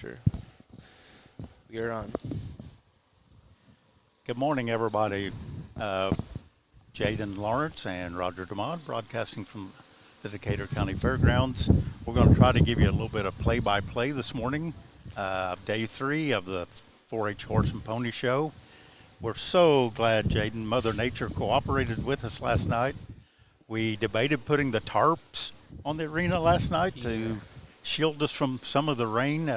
sure. You're on. Good morning, everybody. Jaden Lawrence and Roger DeMond broadcasting from the Decatur County Fairgrounds. We're going to try to give you a little bit of play-by-play this morning, day 3 of the 4-H Horse and Pony Show. We're so glad, Jaden, Mother Nature cooperated with us last night. We debated putting the tarps on the arena last night to shield us from some of the rain.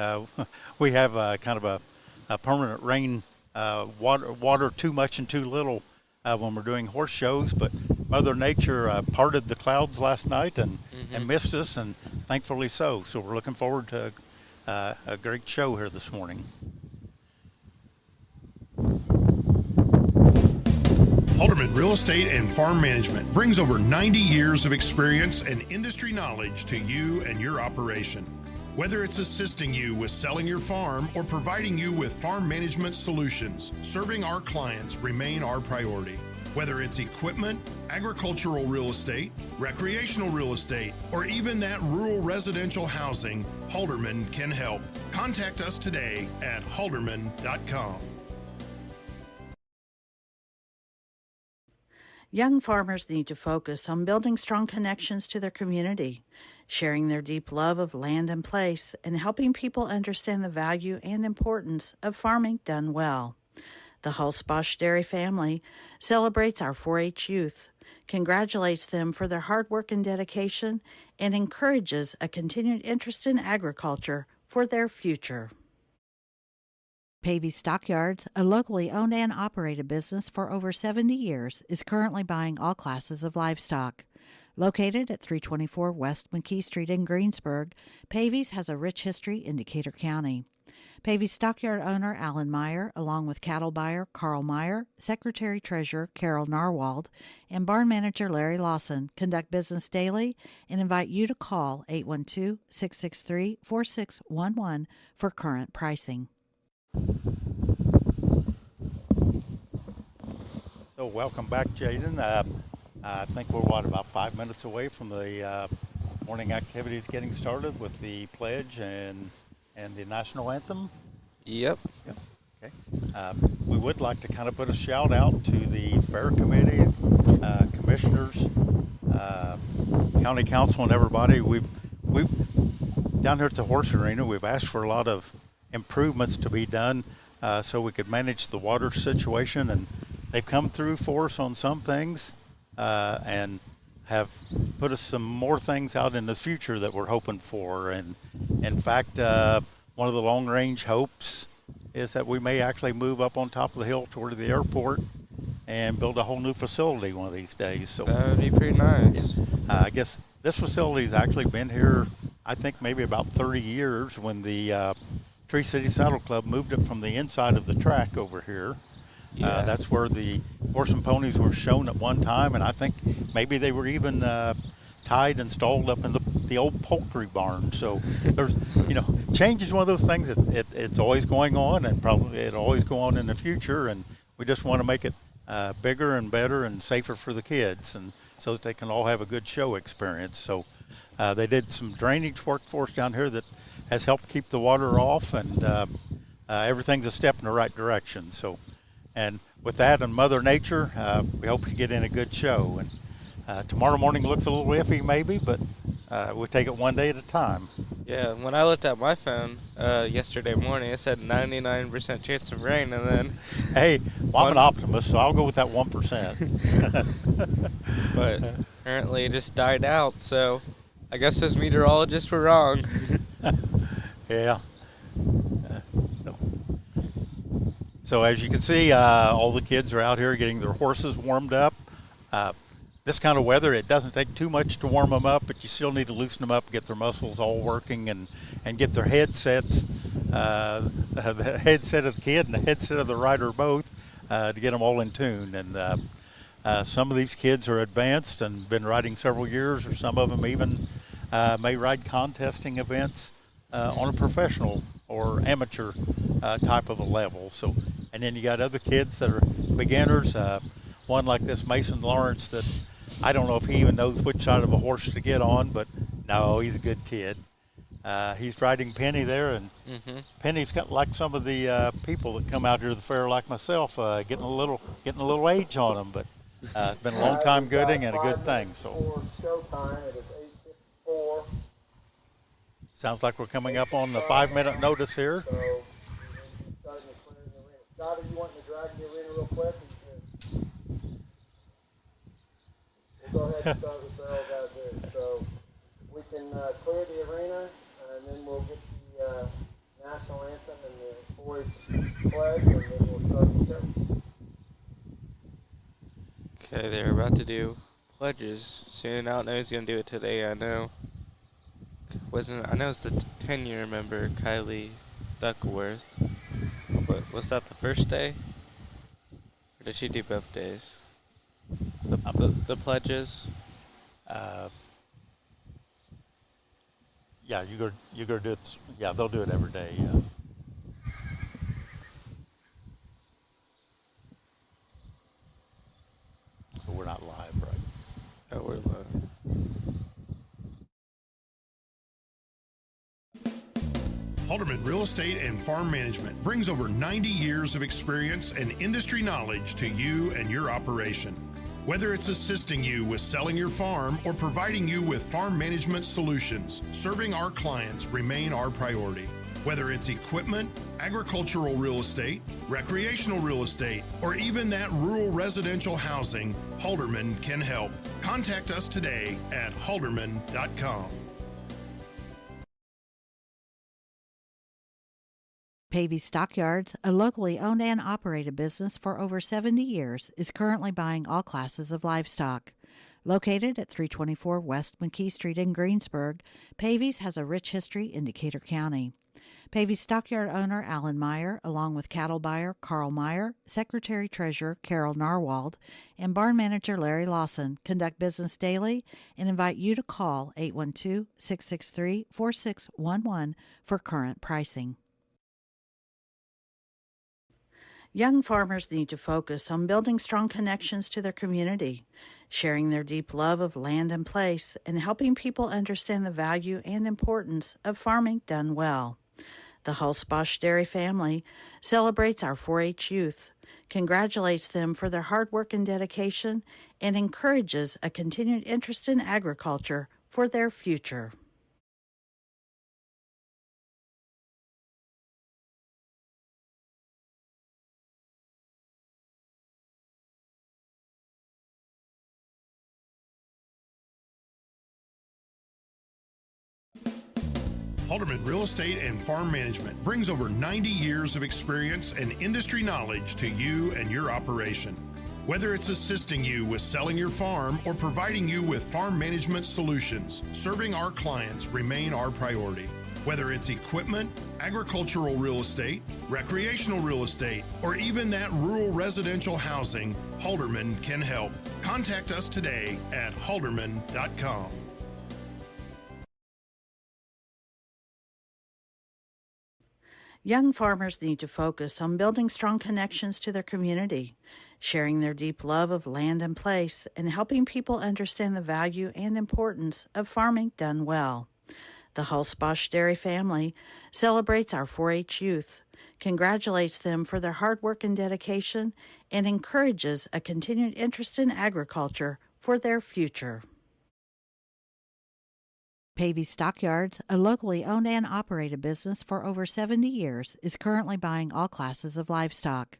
We have kind of a permanent rain, water too much and too little when we're doing horse shows, but Mother Nature parted the clouds last night and missed us, and thankfully so. So we're looking forward to a great show here this morning. Halderman Real Estate and Farm Management brings over 90 years of experience and industry knowledge to you and your operation. Whether it's assisting you with selling your farm or providing you with farm management solutions, serving our clients remain our priority. Whether it's equipment, agricultural real estate, recreational real estate, or even that rural residential housing, Halderman can help. Contact us today at halderman.com. Young farmers need to focus on building strong connections to their community, sharing their deep love of land and place, and helping people understand the value and importance of farming done well. The Hulsbosch Dairy family celebrates our 4-H youth, congratulates them for their hard work and dedication, and encourages a continued interest in agriculture for their future. Pavey Stockyards, a locally owned and operated business for over 70 years, is currently buying all classes of livestock. Located at 324 West McKee Street in Greensburg, Pavey's has a rich history in Decatur County. Pavey's stockyard owner Alan Meyer, along with cattle buyer Carl Meyer, secretary-treasurer Carol Narwald, and barn manager Larry Lawson, conduct business daily and invite you to call 812-663-4611 for current pricing. So welcome back, Jaden. I think we're, about 5 minutes away from the morning activities getting started with the pledge and the national anthem. Yep. Okay. We would like to kind of put a shout out to the fair committee, commissioners, county council, and everybody. We've down here at the horse arena, we've asked for a lot of improvements to be done so we could manage the water situation, and they've come through for us on some things and have put us some more things out in the future that we're hoping for. And in fact, one of the long-range hopes is that we may actually move up on top of the hill toward the airport and build a whole new facility one of these days. So that would be pretty nice. I guess this facility's actually been here, I think, maybe about 30 years when the Tree City Saddle Club moved it from the inside of the track over here. Yeah. That's where the horse and ponies were shown at one time, and I think maybe they were even tied and stalled up in the old poultry barn. So there's, change is one of those things that it's always going on, and probably it'll always go on in the future, and we just want to make it bigger and better and safer for the kids, and so that they can all have a good show experience. So they did some drainage work for us down here that has helped keep the water off, and everything's a step in the right direction. So, and with that and Mother Nature, we hope to get in a good show. And tomorrow morning looks a little iffy maybe, but we'll take it one day at a time. Yeah, when I looked at my phone yesterday morning, it said 99% chance of rain, and then... Hey, well, I'm an optimist, so I'll go with that 1%. But apparently it just died out, so I guess those meteorologists were wrong. Yeah. So as you can see, all the kids are out here getting their horses warmed up. This kind of weather, it doesn't take too much to warm them up, but you still need to loosen them up, get their muscles all working, and get their headsets, the headset of the kid and the headset of the rider both, to get them all in tune. And some of these kids are advanced and been riding several years, or some of them even may ride contesting events on a professional or amateur type of a level. So, and then you got other kids that are beginners. One like this Mason Lawrence that I don't know if he even knows which side of a horse to get on, but no, he's a good kid. He's riding Penny there, and Penny's got like some of the people that come out here to the fair, like myself, getting a little age on them. But it's been a long time gooding and a good thing. So showtime. It is 8:54. sounds like we're coming up on the 5-minute notice here. So we're starting to clear the arena. Scott, are you wanting to drag the arena real quick? We'll go ahead and start with Darrell guys there. So we can clear the arena, and then we'll get the national anthem and the boys pledge, and then we'll start the show. Okay, they're about to do pledges soon. I don't know who's gonna do it today. I know it's the 10-year member, Kylie Duckworth. But was that the first day? Or did she do both days? The pledges? Yeah, you go do it. Yeah, they'll do it every day. Yeah. So we're not live, right? Oh, we're live. Halderman Real Estate and Farm Management brings over 90 years of experience and industry knowledge to you and your operation. Whether it's assisting you with selling your farm or providing you with farm management solutions, serving our clients remain our priority. Whether it's equipment, agricultural real estate, recreational real estate, or even that rural residential housing, Halderman can help. Contact us today at halderman.com. Pavey Stockyards, a locally owned and operated business for over 70 years, is currently buying all classes of livestock. Located at 324 West McKee Street in Greensburg, Pavey's has a rich history in Decatur County. Pavey's stockyard owner Alan Meyer, along with cattle buyer Carl Meyer, secretary-treasurer Carol Narwald, and barn manager Larry Lawson, conduct business daily and invite you to call 812-663-4611 for current pricing. Young farmers need to focus on building strong connections to their community, sharing their deep love of land and place, and helping people understand the value and importance of farming done well. The Hulsbosch Dairy family celebrates our 4-H youth, congratulates them for their hard work and dedication, and encourages a continued interest in agriculture for their future. Halderman Real Estate and Farm Management brings over 90 years of experience and industry knowledge to you and your operation. Whether it's assisting you with selling your farm or providing you with farm management solutions, serving our clients remain our priority. Whether it's equipment, agricultural real estate, recreational real estate, or even that rural residential housing, Halderman can help. Contact us today at halderman.com. Young farmers need to focus on building strong connections to their community, sharing their deep love of land and place, and helping people understand the value and importance of farming done well. The Hulsbosch Dairy family celebrates our 4-H youth, congratulates them for their hard work and dedication, and encourages a continued interest in agriculture for their future. Pavey Stockyards, a locally owned and operated business for over 70 years, is currently buying all classes of livestock.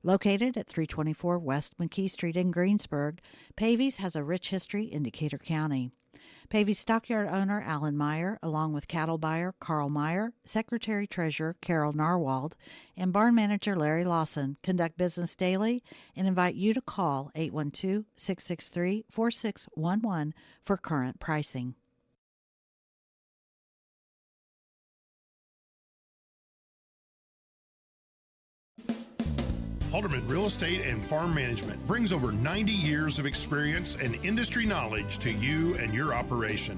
Located at 324 West McKee Street in Greensburg, Pavey's has a rich history in Decatur County. Pavey's stockyard owner Alan Meyer, along with cattle buyer Carl Meyer, secretary-treasurer Carol Narwald, and barn manager Larry Lawson, conduct business daily and invite you to call 812-663-4611 for current pricing. Halderman Real Estate and Farm Management brings over 90 years of experience and industry knowledge to you and your operation.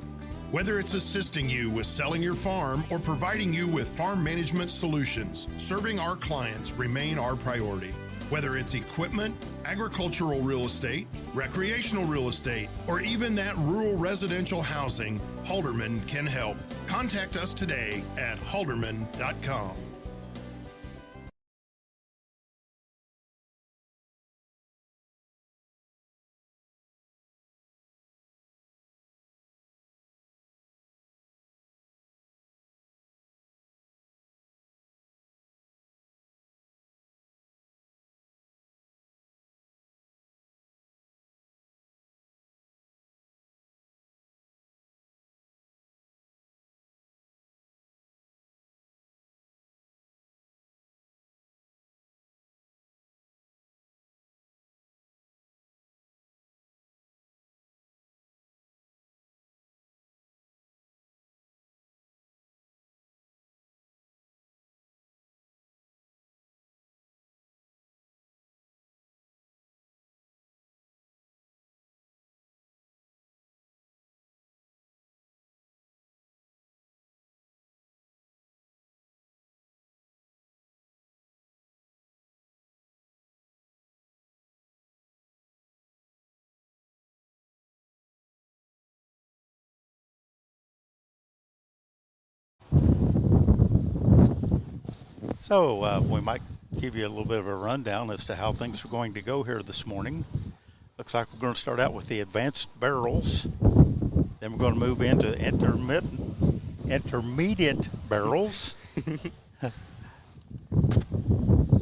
Whether it's assisting you with selling your farm or providing you with farm management solutions, serving our clients remain our priority. Whether it's equipment, agricultural real estate, recreational real estate, or even that rural residential housing, Halderman can help. Contact us today at halderman.com. So we might give you a little bit of a rundown as to how things are going to go here this morning. Looks like we're going to start out with the advanced barrels. Then we're going to move into intermediate barrels.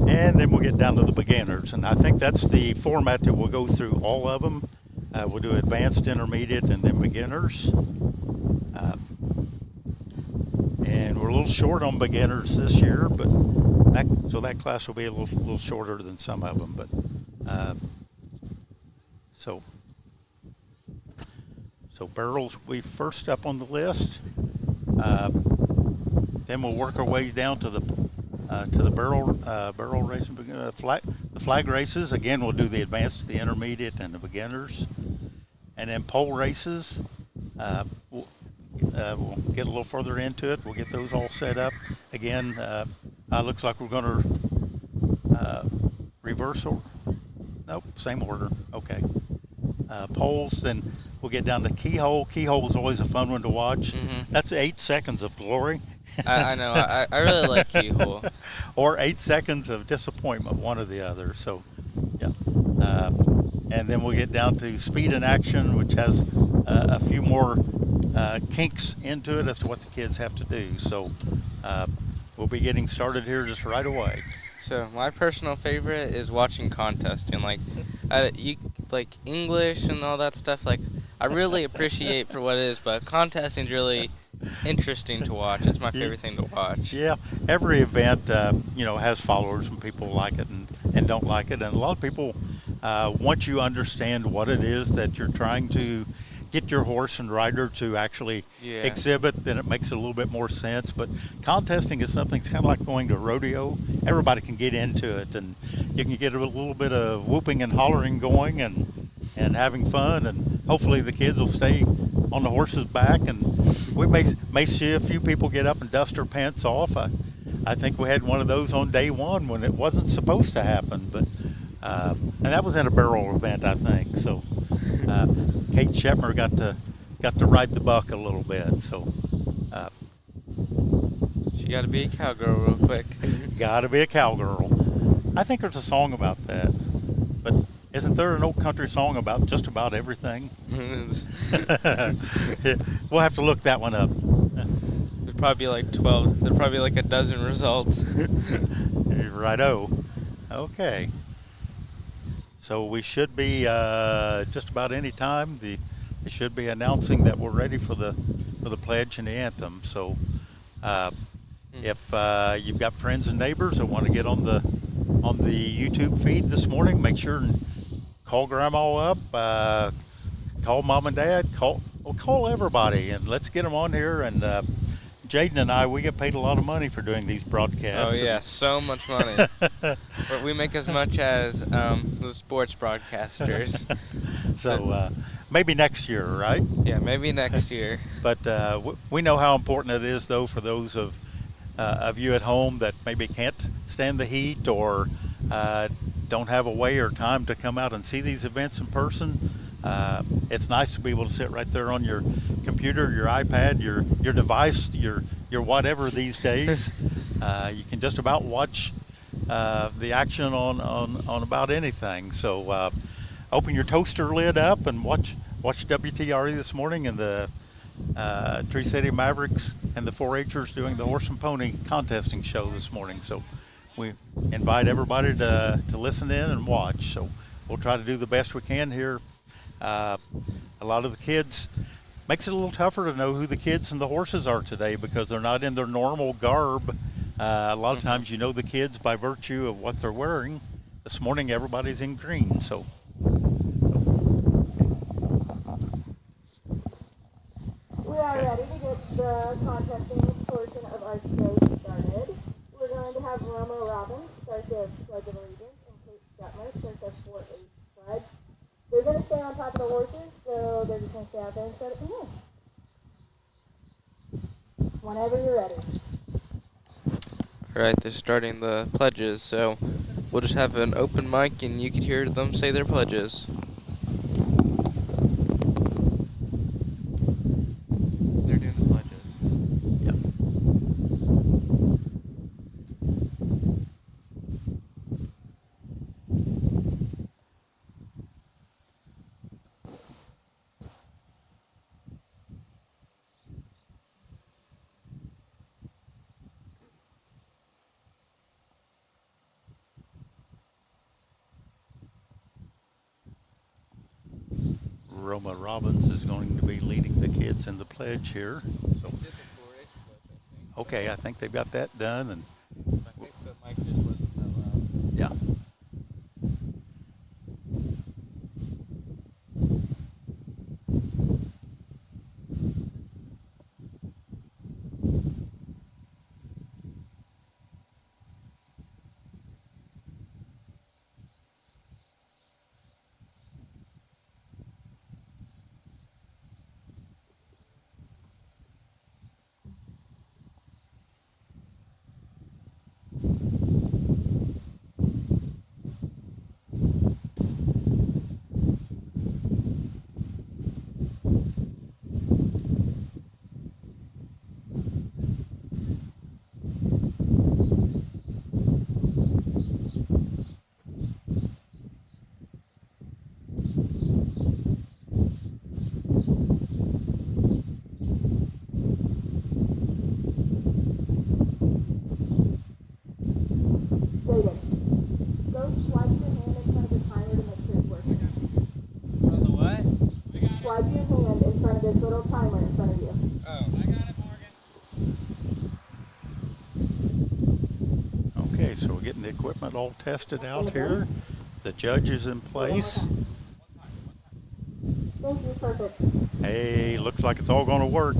And then we'll get down to the beginners. And I think that's the format that we'll go through all of them. We'll do advanced, intermediate, and then beginners. And we're a little short on beginners this year, but that class will be a little shorter than some of them. But so barrels will be first up on the list. Then we'll work our way down to the barrel racing, the flag races. Again, we'll do the advanced, the intermediate, and the beginners, and then pole races. We'll get a little further into it. We'll get those all set up. Again, looks like we're going to reverse order. Nope, same order. Okay. Poles, then we'll get down to keyhole. Keyhole is always a fun one to watch. Mm-hmm. That's 8 seconds of glory. I know. I really like keyhole. Or 8 seconds of disappointment, one or the other. So, yeah. And then we'll get down to speed and action, which has a few more kinks into it as to what the kids have to do. So we'll be getting started here just right away. So my personal favorite is watching contesting. Like English and all that stuff. Like I really appreciate for what it is, but contesting is really interesting to watch. It's my favorite thing to watch. Yeah, every event has followers and people like it and don't like it, and a lot of people once you understand what it is that you're trying to get your horse and rider to actually exhibit, then it makes it a little bit more sense. But contesting is something, it's kind of like going to a rodeo. Everybody can get into it, and you can get a little bit of whooping and hollering going and having fun, and hopefully the kids will stay on the horse's back, and we may see a few people get up and dust their pants off. I think we had one of those on day one when it wasn't supposed to happen, but and that was in a barrel event, I think. So Kate Shepner got to ride the buck a little bit. So she got to be a cowgirl real quick. Got to be a cowgirl. I think there's a song about that, but isn't there an old country song about just about everything? We'll have to look that one up. There'd probably be like 12. There'd probably be like a dozen results. Righto. Okay. So we should be just about any time. They should be announcing that we're ready for the pledge and the anthem. So if you've got friends and neighbors that want to get on the YouTube feed this morning, make sure and call Grandma up, call Mom and Dad, call everybody, and let's get them on here. And Jaden and I, we get paid a lot of money for doing these broadcasts. Oh yeah, so much money. We make as much as the sports broadcasters. So maybe next year, right? Yeah, maybe next year. But we know how important it is, though, for those of you at home that maybe can't stand the heat or don't have a way or time to come out and see these events in person. It's nice to be able to sit right there on your computer, your iPad, your device, your whatever these days. You can just about watch the action on about anything. So open your toaster lid up and watch WTRE this morning, and the Tree City Mavericks and the 4-H'ers doing the horse and pony contesting show this morning. So we invite everybody to listen in and watch. So we'll try to do the best we can here. A lot of the kids, makes it a little tougher to know who the kids and the horses are today because they're not in their normal garb. A lot of times you know the kids by virtue of what they're wearing. This morning everybody's in green, so. We are ready to get the contesting portion of our show started. We're going to have Roma Robbins start the Pledge of Allegiance and Kate Stutmer start the 4-H pledge. They're going to stay on top of the horses, so they're just going to stay out there and start it from here. Whenever you're ready. All right, they're starting the pledges, so we'll just have an open mic and you can hear them say their pledges. They're doing the pledges. Yep. Roma Robbins is going to be leading the kids in the pledge here. So, okay, I think they've got that done, and I think the mic just wasn't that loud. yeah. Okay, so we're getting the equipment all tested out here. The judge is in place. Thank you, perfect. Hey, looks like it's all going to work.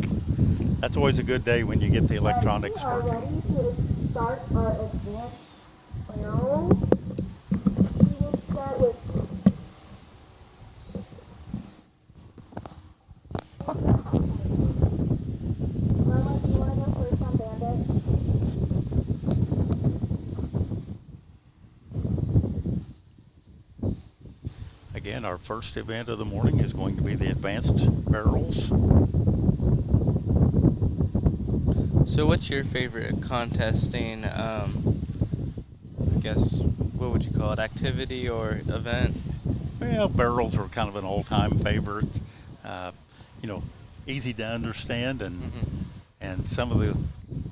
That's always a good day when you get the electronics We are working. ready to start our advanced barrel. We will start with Roma, do you want to go first on Bandit? Again, our first event of the morning is going to be the advanced barrels. So what's your favorite contesting, I guess, what would you call it, activity or event? Well, barrels are kind of an all-time favorite. You know, easy to understand, and some of the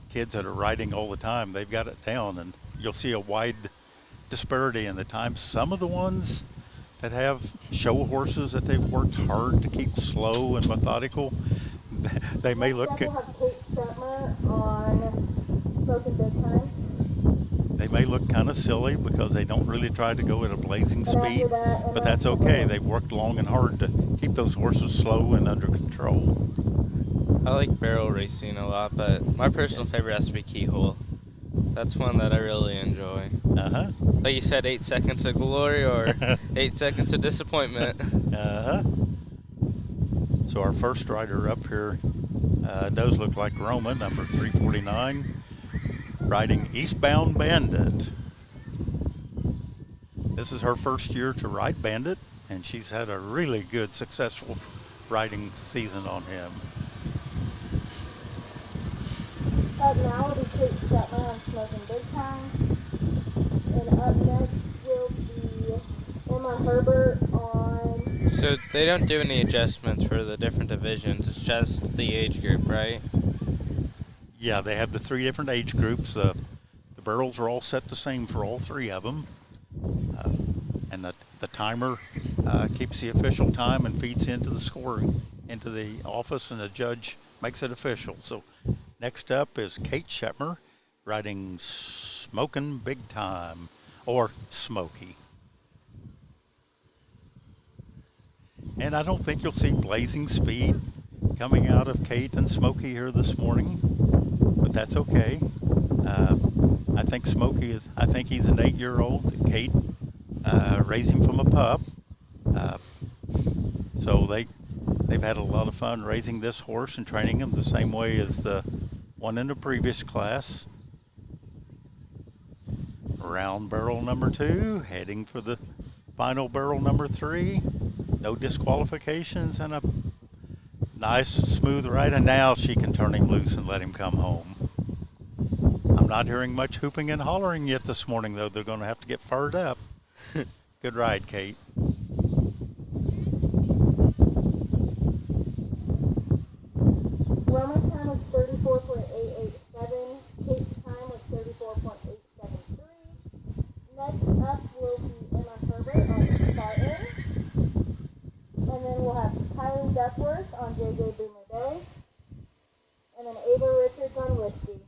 kids that are riding all the time, they've got it down, and you'll see a wide disparity in the times. Some of the ones that have show horses that they've worked hard to keep slow and methodical, they may look Next up, we'll have Kate Stutmer on Smoking Big Time. they may look kind of silly because they don't really try to go at a blazing And after speed, that, but that's okay. They've worked long and hard to keep those horses slow and under control. I like barrel racing a lot, but my personal favorite has to be keyhole. That's one that I really enjoy. Uh-huh. Like you said, 8 seconds of glory or 8 seconds of disappointment. Uh-huh. So our first rider up here does look like Roma, number 349, riding Eastbound Bandit. This is her first year to ride Bandit. and she's had a really good, successful riding season on him. Up now will be Kate Stetler on Smoking Big Time. And up next will be Emma Herbert on... So they don't do any adjustments for the different divisions. It's just the age group, right? Yeah, they have the 3 different age groups. The barrels are all set the same for all 3 of them. And the timer keeps the official time and feeds into the scoring, into the office, and the judge makes it official. So next up is Kate Shetmer riding Smokin' Big Time, or Smoky. And I don't think you'll see blazing speed coming out of Kate and Smoky here this morning, but that's okay. I think he's an 8-year-old that Kate raised him from a pup. So they've had a lot of fun raising this horse and training him the same way as the one in the previous class. Round barrel number 2, heading for the final barrel number 3. No disqualifications and a nice smooth ride, and now she can turn him loose and let him come home. I'm not hearing much hooping and hollering yet this morning, though. They're going to have to get fired up. Good ride, Kate. Roman's time was 34.887. Kate's time was 34.873. Next up will be Emma Herbert on Spartan. And then we'll have Kylie Duckworth on JJ Boomer Bay. And then Ava Richards on Whiskey.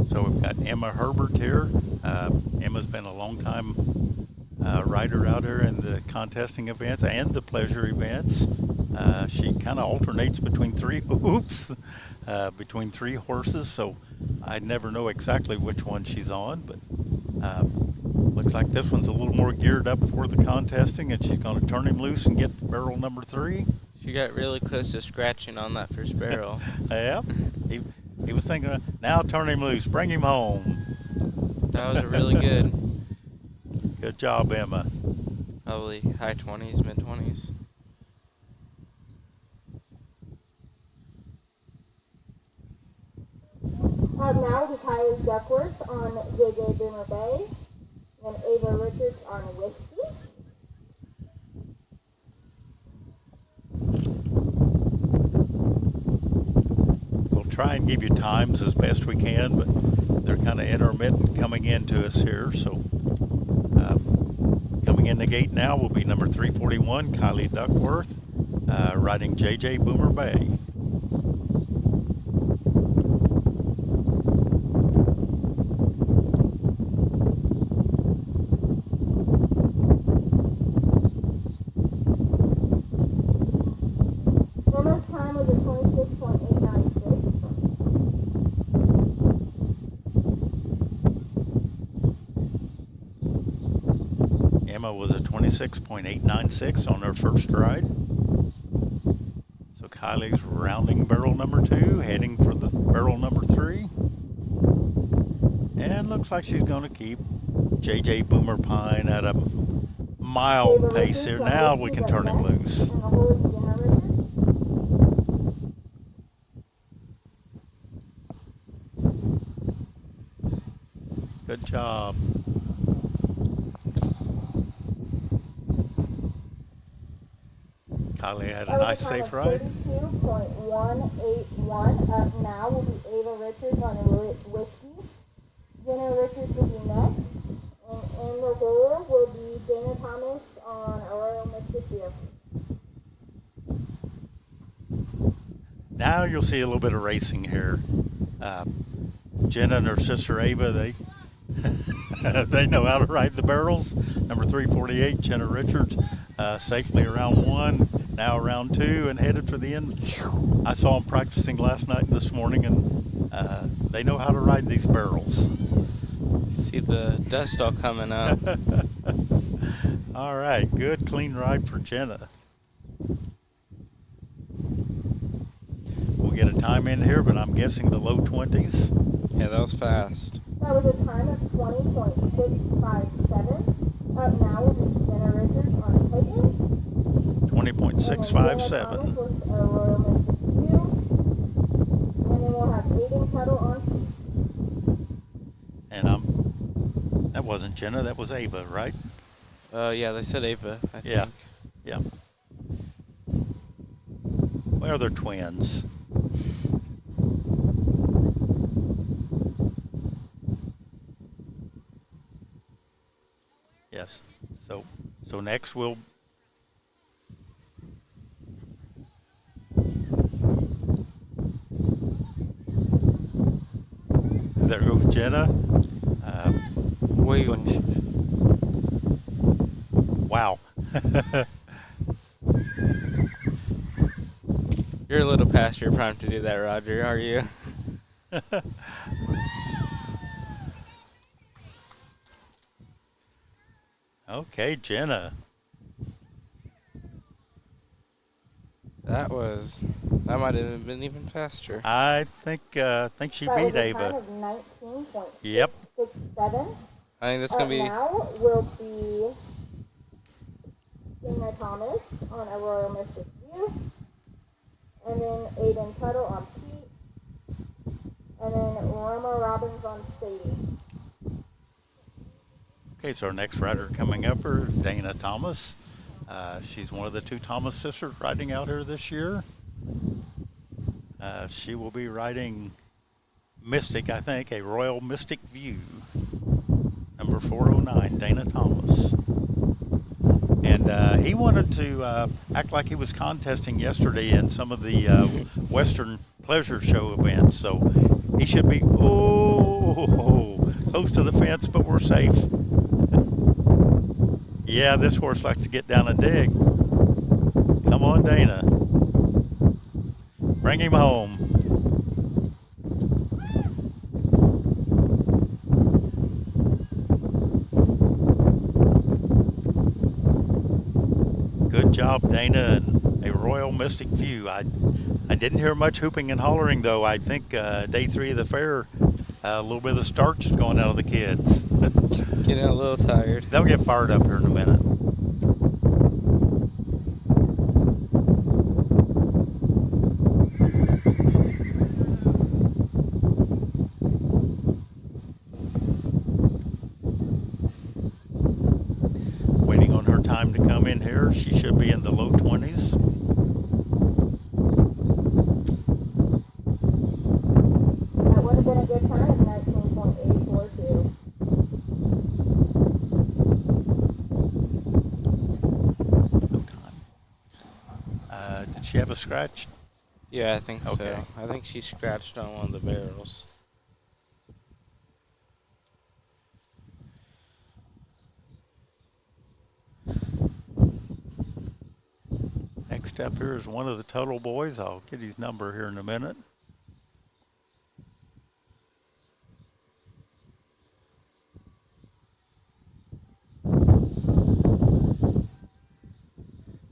So we've got Emma Herbert here. Emma's been a long time rider out here in the contesting events and the pleasure events. She kind of alternates between three horses, so I never know exactly which one she's on, but looks like this one's a little more geared up for the contesting, and she's going to turn him loose and get barrel number 3. She got really close to scratching on that first barrel. Yeah, he was thinking, now turn him loose, bring him home. That was really good. Good job, Emma. Probably high 20s, mid 20s. Up now will be Kylie Duckworth on JJ Boomer Bay. And Ava Richards on Whiskey. We'll try and give you times as best we can, but they're kind of intermittent coming into us here. So coming in the gate now will be number 341, Kylie Duckworth, riding JJ Boomer Bay. Emma's time was a 26.896. Emma was a 26.896 on her first ride. So Kylie's rounding barrel number 2, heading for the barrel number 3. And looks like she's going to keep JJ Boomer Pine at a mild pace here. Now we can turn him loose. And the horse is Emma Richards. Good job. Kylie had a nice safe ride. 32.181. Up now will be Ava Richards on Whiskey. Jenna Richards will be next. And in the goal will be Dana Thomas on Arroyo, Mississippi. Now you'll see a little bit of racing here. Jenna and her sister Ava, they know how to ride the barrels. Number 348, Jenna Richards, safely around 1, now around 2, and headed for the end. I saw them practicing last night and this morning, and they know how to ride these barrels. You see the dust all coming up. All right, good clean ride for Jenna. We'll get a time in here, but I'm guessing the low 20s. Yeah, that was fast. That was a time of 20.657. Up now will be Jenna Richards on Higgins. 20.657. And then Thomas with a Royal Mystic View. And then we'll have Aiden Tuttle on Pete. And that wasn't Jenna, that was Ava, right? Yeah, they said Ava, I think. Yeah. Yeah. Well, they're twins. Yes. So next we'll there goes Jenna. Wait, Wow. you're a little past your prime to do that, Roger, are you? Okay, Jenna. That might have been even faster. I think she That was beat a time Ava. of 19.667. Yep. I think that's gonna be. Now will be Jenna Thomas on a Royal Mystic View. And then Aiden Tuttle on Pete. And then Roma Robbins on Sadie. Okay, so our next rider coming up is Dana Thomas. She's one of the two Thomas sisters riding out here this year. She will be riding Mystic, I think, a Royal Mystic View. Number 409, Dana Thomas. And he wanted to act like he was contesting yesterday in some of the Western Pleasure Show events. So he should be, close to the fence, but we're safe. Yeah, this horse likes to get down and dig. Come on, Dana. Bring him home. Good job, Dana, and a Royal Mystic View. I didn't hear much hooping and hollering, though. I think day 3 of the fair, a little bit of the starch is going out of the kids. Getting a little tired. They'll get fired up here in a minute. Waiting on her time to come in here. She should be in the low 20s. That would have been a good time of 19.842. No time. Did she have a scratch? Yeah, I think Okay. so. I think she scratched on one of the barrels. Next up here is one of the Tuttle boys. I'll get his number here in a minute.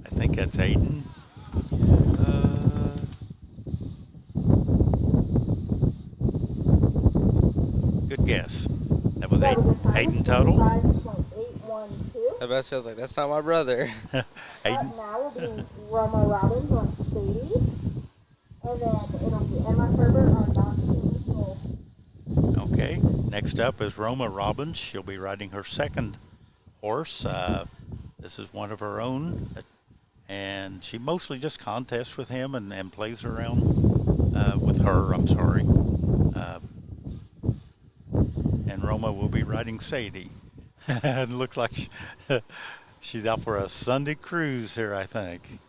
I think that's Aiden. Good guess. That was That was a time Aiden of Tuttle. 25.812. I bet she was like, that's not my brother. Aiden. Up now will be Roma Robbins on Sadie. And then it'll be Emma Herbert on Dawson Smith. Okay. Next up is Roma Robbins. She'll be riding her second horse. This is one of her own. And she mostly just contests with him and plays around with her, I'm sorry. And Roma will be riding Sadie. It looks like she's out for a Sunday cruise here, I think.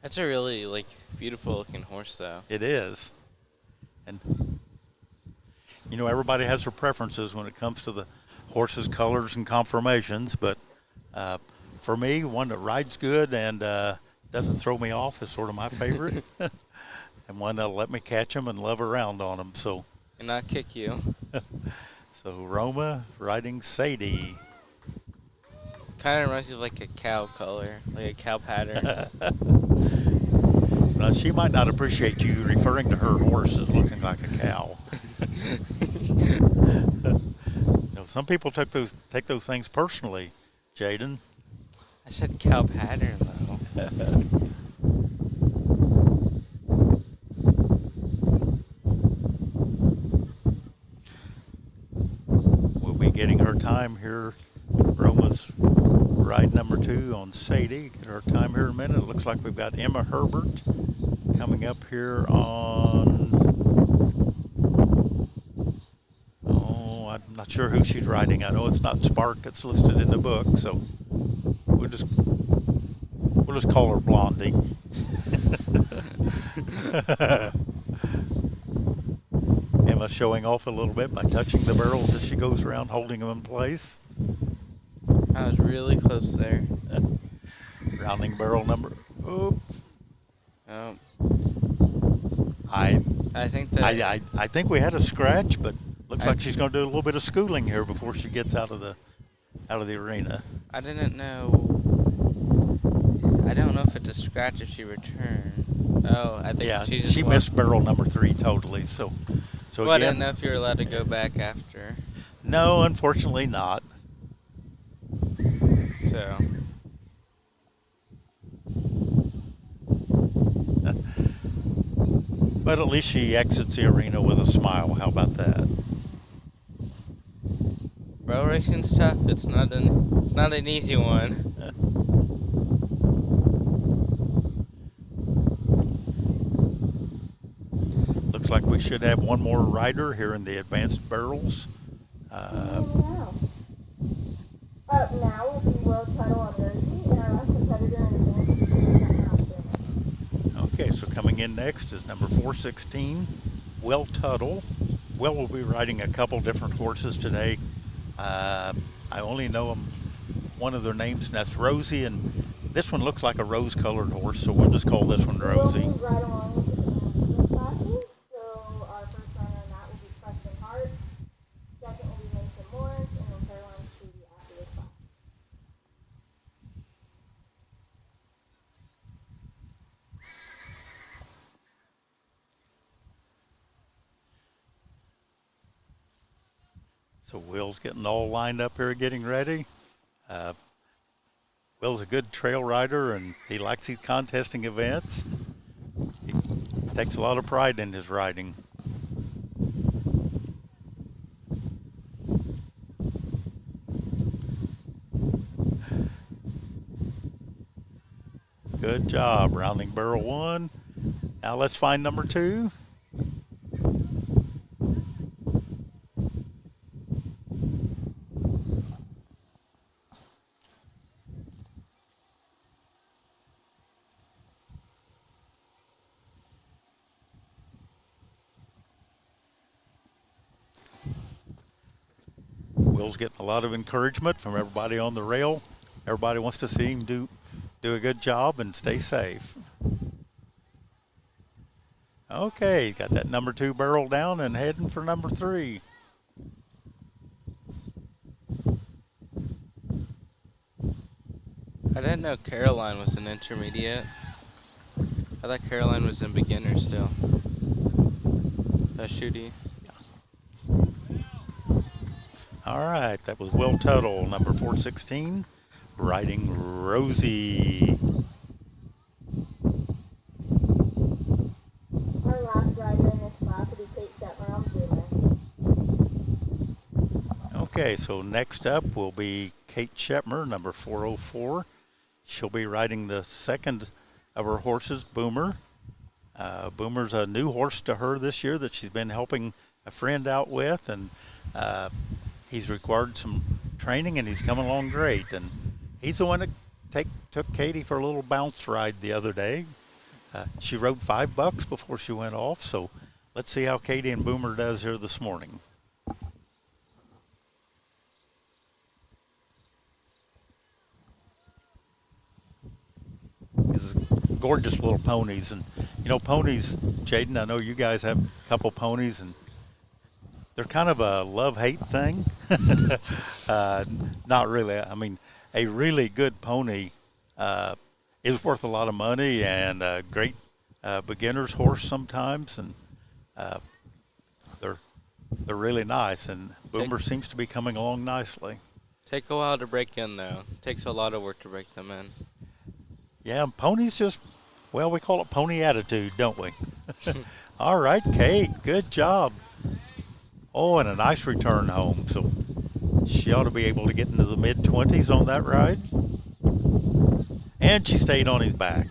That's a really beautiful looking horse, though. It is. And, everybody has their preferences when it comes to the horse's colors and conformations, but for me, one that rides good and doesn't throw me off is sort of my favorite. And one that'll let me catch them and love around on them. So, And not kick you. so Roma riding Sadie. Kind of reminds me of like a cow color, like a cow pattern. Now, she might not appreciate you referring to her horse as looking like a cow. Some people take those things personally, Jaden. I said cow pattern though. We'll be getting her time here. Roma's ride number 2 on Sadie. Get her time here in a minute. It looks like we've got Emma Herbert coming up here on. Oh, I'm not sure who she's riding. I know it's not Spark. It's listed in the book, so we'll just call her Blondie. Emma showing off a little bit by touching the barrels as she goes around, holding them in place. I was really close there. Rounding barrel number. Oh, I think that I think we had a scratch, but looks like she's going to do a little bit of schooling here before she gets out of the arena. I didn't know. I don't know if it's a scratch if she returned. Oh, I think she missed barrel number 3 totally. So well, again, I didn't know if you were allowed to go back after. No, unfortunately not. So. But at least she exits the arena with a smile. How about that? Barrel racing's tough. It's not an easy one. Looks like we should have one more rider here in the advanced barrels. Up now will be Will Tuttle on Rosie, and our last competitor in advance. Okay, so coming in next is number 416, Will Tuttle. Will will be riding a couple different horses today. I only know one of their names, and that's Rosie, and this one looks like a rose-colored horse, so we'll just call this one Rosie. We'll move right along with the classes. So our first runner in that will be Preston Hart. Second will be Mason Morris, and then Caroline Stevie after this class. So Will's getting all lined up here, getting ready. Will's a good trail rider, and he likes these contesting events. He takes a lot of pride in his riding. Good job, rounding barrel 1. Now let's find number 2. Will's getting a lot of encouragement from everybody on the rail. Everybody wants to see him do a good job and stay safe. Okay, got that number 2 barrel down and heading for number 3. I didn't know Caroline was an intermediate. I thought Caroline was in beginner still. Shooty. All right, that was Will Tuttle, number 416, riding Rosie. Our last rider in this class will be Kate Shetler on Boomer. Okay, so next up will be Kate Shetmer, number 404. She'll be riding the second of her horses, Boomer. Boomer's a new horse to her this year that she's been helping a friend out with, and he's required some training, and he's coming along great. And he's the one that took Katie for a little bounce ride the other day. She rode $5 before she went off, so let's see how Katie and Boomer does here this morning. These gorgeous little ponies, and ponies, Jaden, I know you guys have a couple ponies, and they're kind of a love-hate thing. Not really. I mean, a really good pony is worth a lot of money and a great beginner's horse sometimes, and they're really nice. And Boomer seems to be coming along nicely. Take a while to break in, though. Takes a lot of work to break them in. Yeah, and ponies just, well, we call it pony attitude, don't we? All right, Kate, good job. Oh, and a nice return home. So she ought to be able to get into the mid-20s on that ride. And she stayed on his back.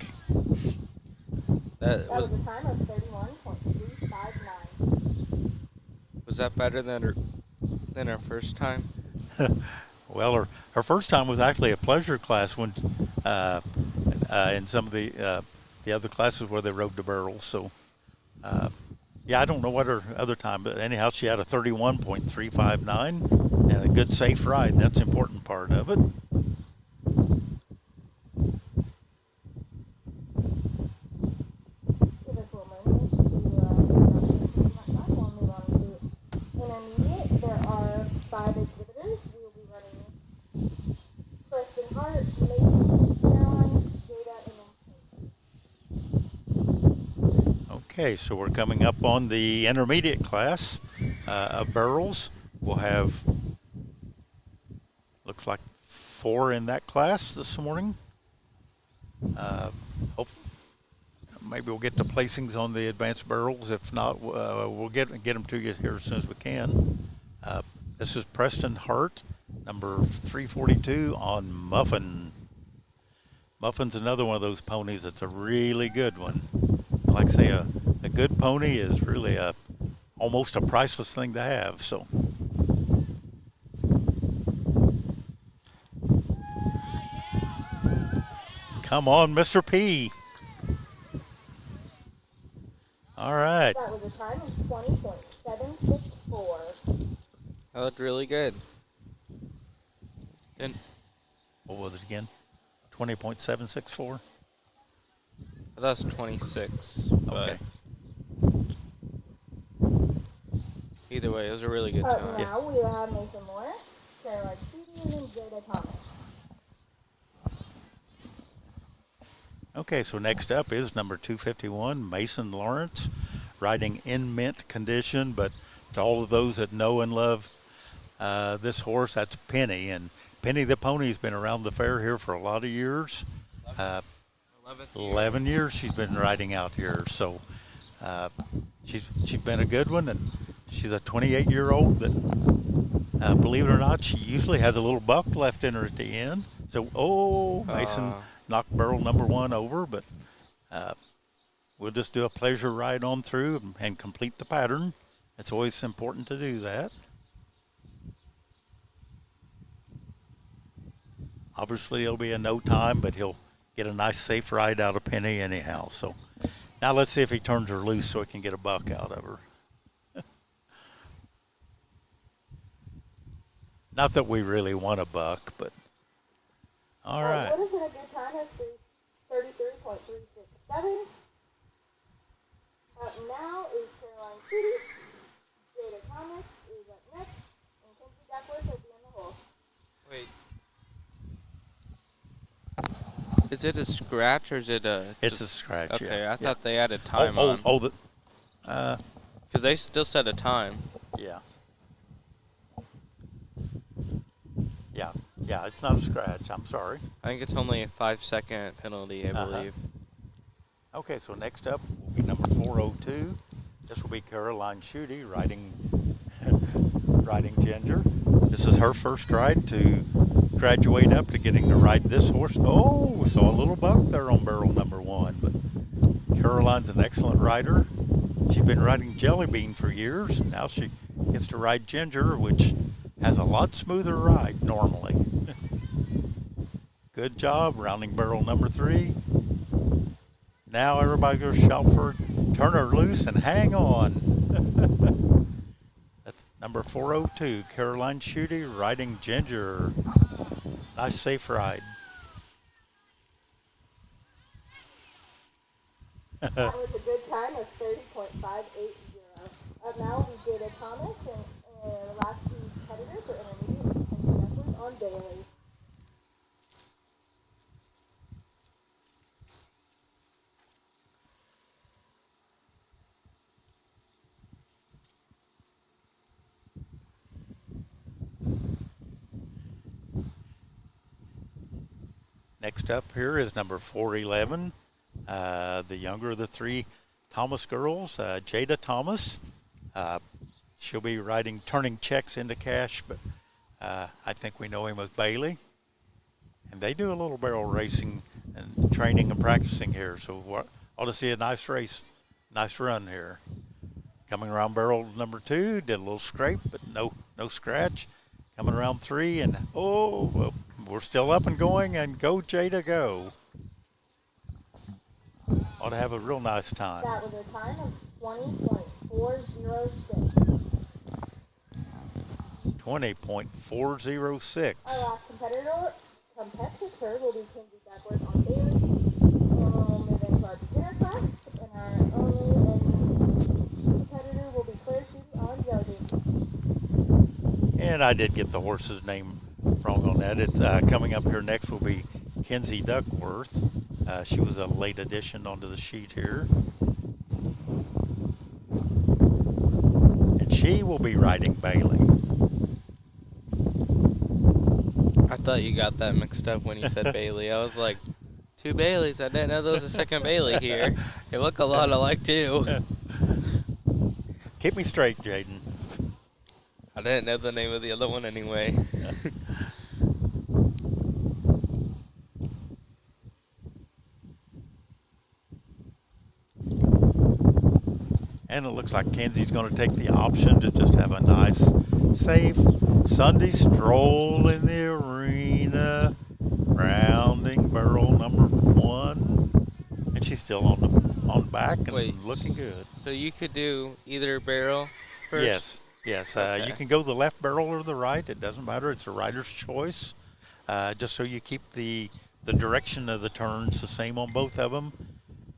That That was a time of 31.359. was that better than her first time? Well, her first time was actually a pleasure class when in some of the other classes where they rode the barrels. So, yeah, I don't know what her other time, but anyhow, she had a 31.359 and a good safe ride. That's the important part of it. Give us a moment to we'll move on to intermediate. There are 5 exhibitors. We will be running Preston Hart, Mason, Caroline, Jada, and Okay, so we're coming up on the intermediate class of barrels. We'll have, looks like 4 in that class this morning. Maybe we'll get the placings on the advanced barrels. If not, we'll get them to you here as soon as we can. This is Preston Hart, number 342 on Muffin. Muffin's another one of those ponies that's a really good one. Like I say, a good pony is really almost a priceless thing to have. So, come on, Mr. P. All right. that was a time of 20.764. That looked really good. And What was it again? 20.764? that was 26. Okay. But either way, it was a really good Up time. now, we will have Mason Moore, Caroline Sheedy, and Jada Thomas. Okay, so next up is number 251, Mason Lawrence, riding in mint condition. But to all of those that know and love this horse, that's Penny. And Penny the pony's been around the fair here for a lot of years. 11 years she's been riding out here. So she's been a good one, and she's a 28-year-old that, believe it or not, she usually has a little buck left in her at the end. So, Mason knocked barrel number 1 over, but we'll just do a pleasure ride on through and complete the pattern. It's always important to do that. Obviously, it'll be in no time, but he'll get a nice, safe ride out of Penny anyhow. So now let's see if he turns her loose so he can get a buck out of her. Not that we really want a buck, but all right. What is it a good time of 33.367? Up now is Caroline Sheedy. Jada Thomas is up next, and Kenzie Duckworth will be in the hole. Wait. Is it a scratch or is it a? It's a scratch. Okay, yeah. I thought they added time oh, on. Oh, the, Because they still set a time. yeah. Yeah, it's not a scratch. I'm sorry. I think it's only a 5-second penalty, I believe. Okay, so next up will be number 402. This will be Caroline Sheedy riding Ginger. This is her first ride to graduate up to getting to ride this horse. Oh, we saw a little buck there on barrel number 1, but Caroline's an excellent rider. She's been riding Jelly Bean for years, and now she gets to ride Ginger, which has a lot smoother ride normally. Good job, rounding barrel number 3. Now everybody goes shout for turn her loose and hang on. That's number 402, Caroline Sheedy riding Ginger. Nice safe ride. That was a good time of 30.580. Up now will be Jada Thomas and the last 2 competitors for intermediate and Kenzie Duckworth on Bailey. Next up here is number 411, the younger of the three Thomas girls, Jada Thomas. She'll be turning checks into cash, but I think we know him as Bailey. And they do a little barrel racing and training and practicing here, so ought to see a nice race, nice run here. Coming around barrel number 2, did a little scrape, but no scratch. Coming around 3, and well, we're still up and going, and go Jada, go. Ought to have a real nice time. That was a time of 20.406. 20.406. Our last competitor will be Kinsey Duckworth on Bailey. And we'll move into our beginner class. And our only competitor will be Claire Shooty on Jody. And I did get the horse's name wrong on that. It's coming up here next will be Kinsey Duckworth. She was a late addition onto the sheet here. And she will be riding Bailey. I thought you got that mixed up when you said Bailey. I was like, 2 Baileys. I didn't know there was a second Bailey here. They look a lot alike too. Keep me straight, Jaden. I didn't know the name of the other one anyway. And it looks like Kinsey's going to take the option to just have a nice, safe Sunday stroll in the arena, rounding barrel number 1, and she's still on back and looking good. So you could do either barrel first? Yes. Okay. You can go the left barrel or the right. It doesn't matter. It's a rider's choice. Just so you keep the direction of the turns the same on both of them.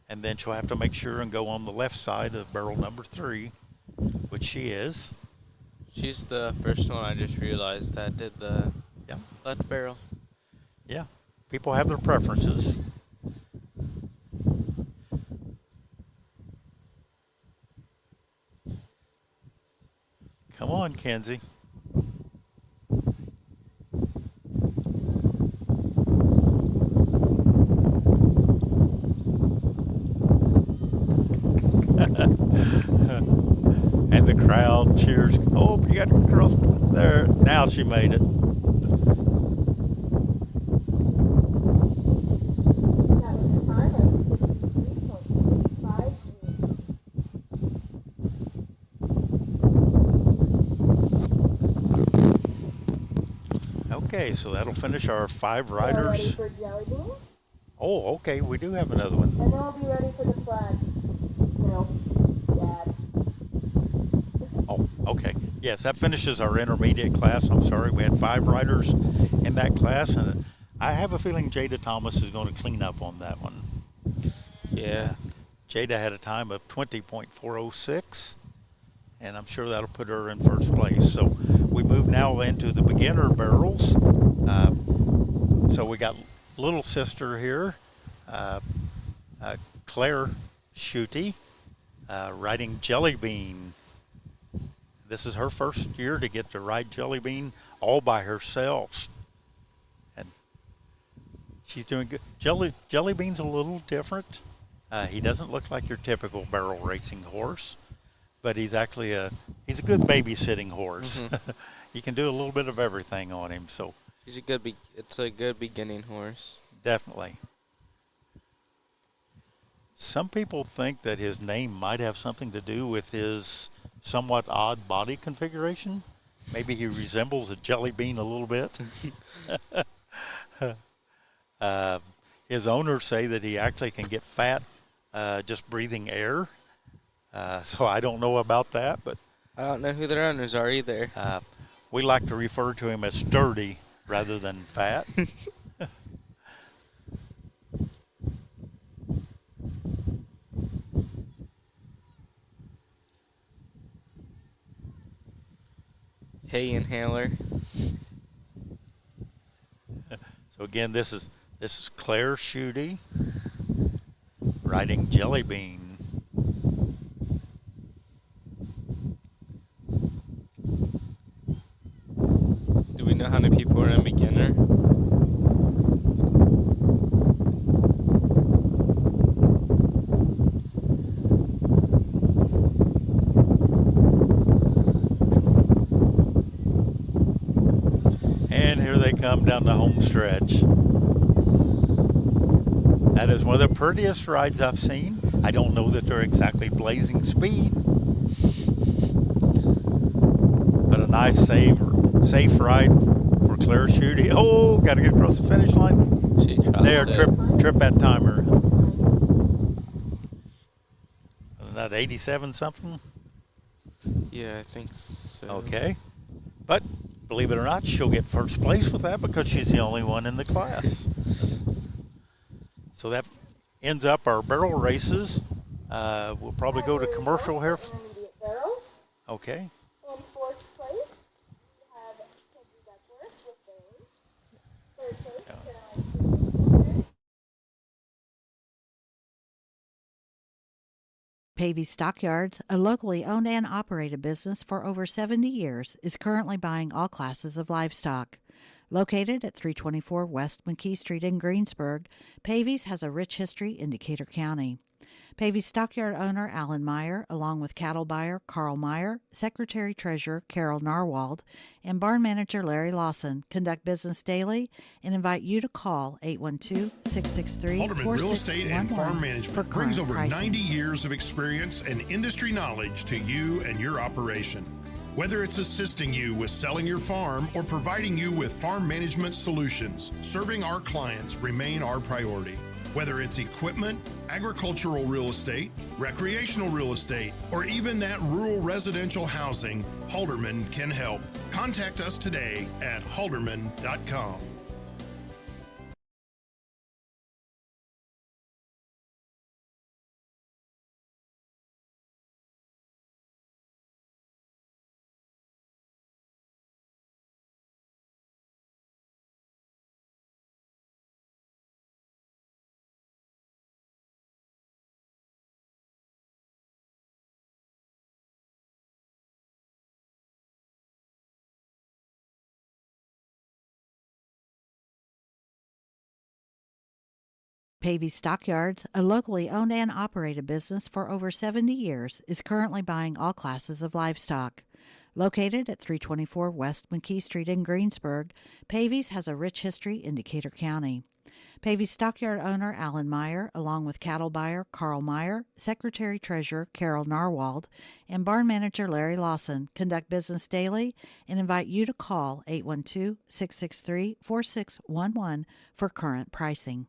And then she'll have to make sure and go on the left side of barrel number 3, which she is. She's the first one I just realized that did the left barrel. Yeah, people have their preferences. Come on, Kenzie. And the crowd cheers. Oh, you got to cross there. Now she made it. That was a time of 63.58. Okay, so that'll finish our 5 We're ready riders. for Jelly Bean. Oh, okay, we do have another one. And then we'll be ready for the flag. No, Dad. Oh, okay. Yes, that finishes our intermediate class. I'm sorry, we had 5 riders in that class, and I have a feeling Jada Thomas is going to clean up on that one. Yeah. Jada had a time of 20.406, and I'm sure that'll put her in first place. So we move now into the beginner barrels. So we got little sister here, Claire Shooty, riding Jelly Bean. This is her first year to get to ride Jelly Bean all by herself. And she's doing good. Jelly Bean's a little different. He doesn't look like your typical barrel racing horse, but he's actually he's a good babysitting horse. Mm-hmm. You can do a little bit of everything on him, so It's a good beginning horse. definitely. Some people think that his name might have something to do with his somewhat odd body configuration. Maybe he resembles a jelly bean a little bit. His owners say that he actually can get fat just breathing air. So I don't know about that, but I don't know who their owners are either. we like to refer to him as sturdy rather than fat. Hay inhaler. So again, this is Claire Shooty riding Jelly Bean. Do we know how many people are in beginner? come down the home stretch. That is one of the prettiest rides I've seen. I don't know that they're exactly blazing speed, but a nice safe ride for Claire Schutte. Oh, got to get across the finish line. She dropped There, it. trip that timer. Isn't that 87 something? Yeah, I think so. Okay. But believe it or not, she'll get first place with that because she's the only one in the class. So that ends up our barrel races. We'll probably go to commercial here. Intermediate barrel. Okay. In fourth place, we have Kenzie Duckworth with Bailey. Third place, Caroline. Pavey Stockyards, a locally owned and operated business for over 70 years, is currently buying all classes of livestock. Located at 324 West McKee Street in Greensburg, Pavey's has a rich history in Decatur County. Pavey's stockyard owner Alan Meyer, along with cattle buyer Carl Meyer, secretary-treasurer Carol Narwald, and barn manager Larry Lawson, conduct business daily and invite you to call 812-663-4611 Halderman Real Estate and Farm for Management brings current over pricing. 90 years of experience and industry knowledge to you and your operation. Whether it's assisting you with selling your farm or providing you with farm management solutions, serving our clients remain our priority. Whether it's equipment, agricultural real estate, recreational real estate, or even that rural residential housing, Halderman can help. Contact us today at halderman.com. Pavey Stockyards, a locally owned and operated business for over 70 years, is currently buying all classes of livestock. Located at 324 West McKee Street in Greensburg, Pavey's has a rich history in Decatur County. Pavey's stockyard owner Alan Meyer, along with cattle buyer Carl Meyer, secretary-treasurer Carol Narwald, and barn manager Larry Lawson, conduct business daily and invite you to call 812-663-4611 for current pricing.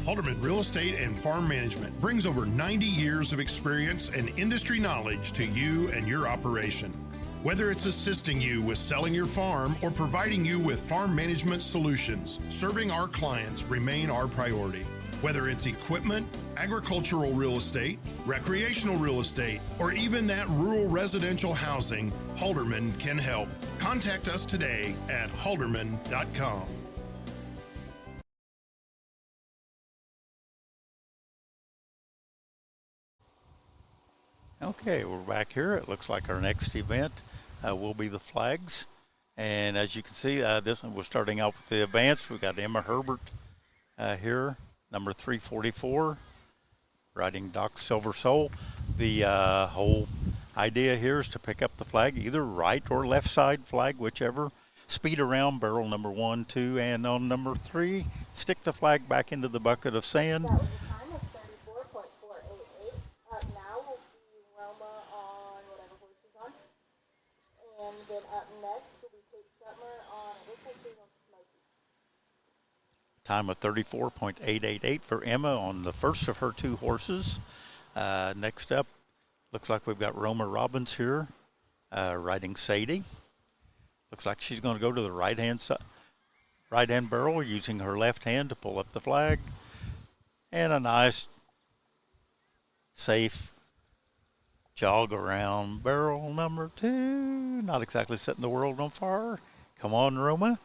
Halderman Real Estate and Farm Management brings over 90 years of experience and industry knowledge to you and your operation. Whether it's assisting you with selling your farm or providing you with farm management solutions, serving our clients remain our priority. Whether it's equipment, agricultural real estate, recreational real estate, or even that rural residential housing, Halderman can help. Contact us today at halderman.com. Okay, we're back here. It looks like our next event will be the flags. And as you can see, this one we're starting out with the advanced. We've got Emma Herbert here, number 344, riding Doc Silver Soul. The whole idea here is to pick up the flag, either right or left side flag, whichever. Speed around barrel number 1, 2, and on number 3, stick the flag back into the bucket of sand. That was a time of 34.488. Up now will be Roma on whatever horse she's on. And then up next will be Kate Sutmer on, it looks like she's on Smoky. Time of 34.888 for Emma on the first of her 2 horses. Next up, looks like we've got Roma Robbins here riding Sadie. Looks like she's going to go to the right-hand barrel using her left hand to pull up the flag. And a nice, safe jog around barrel number 2. Not exactly setting the world on fire. Come on, Roma.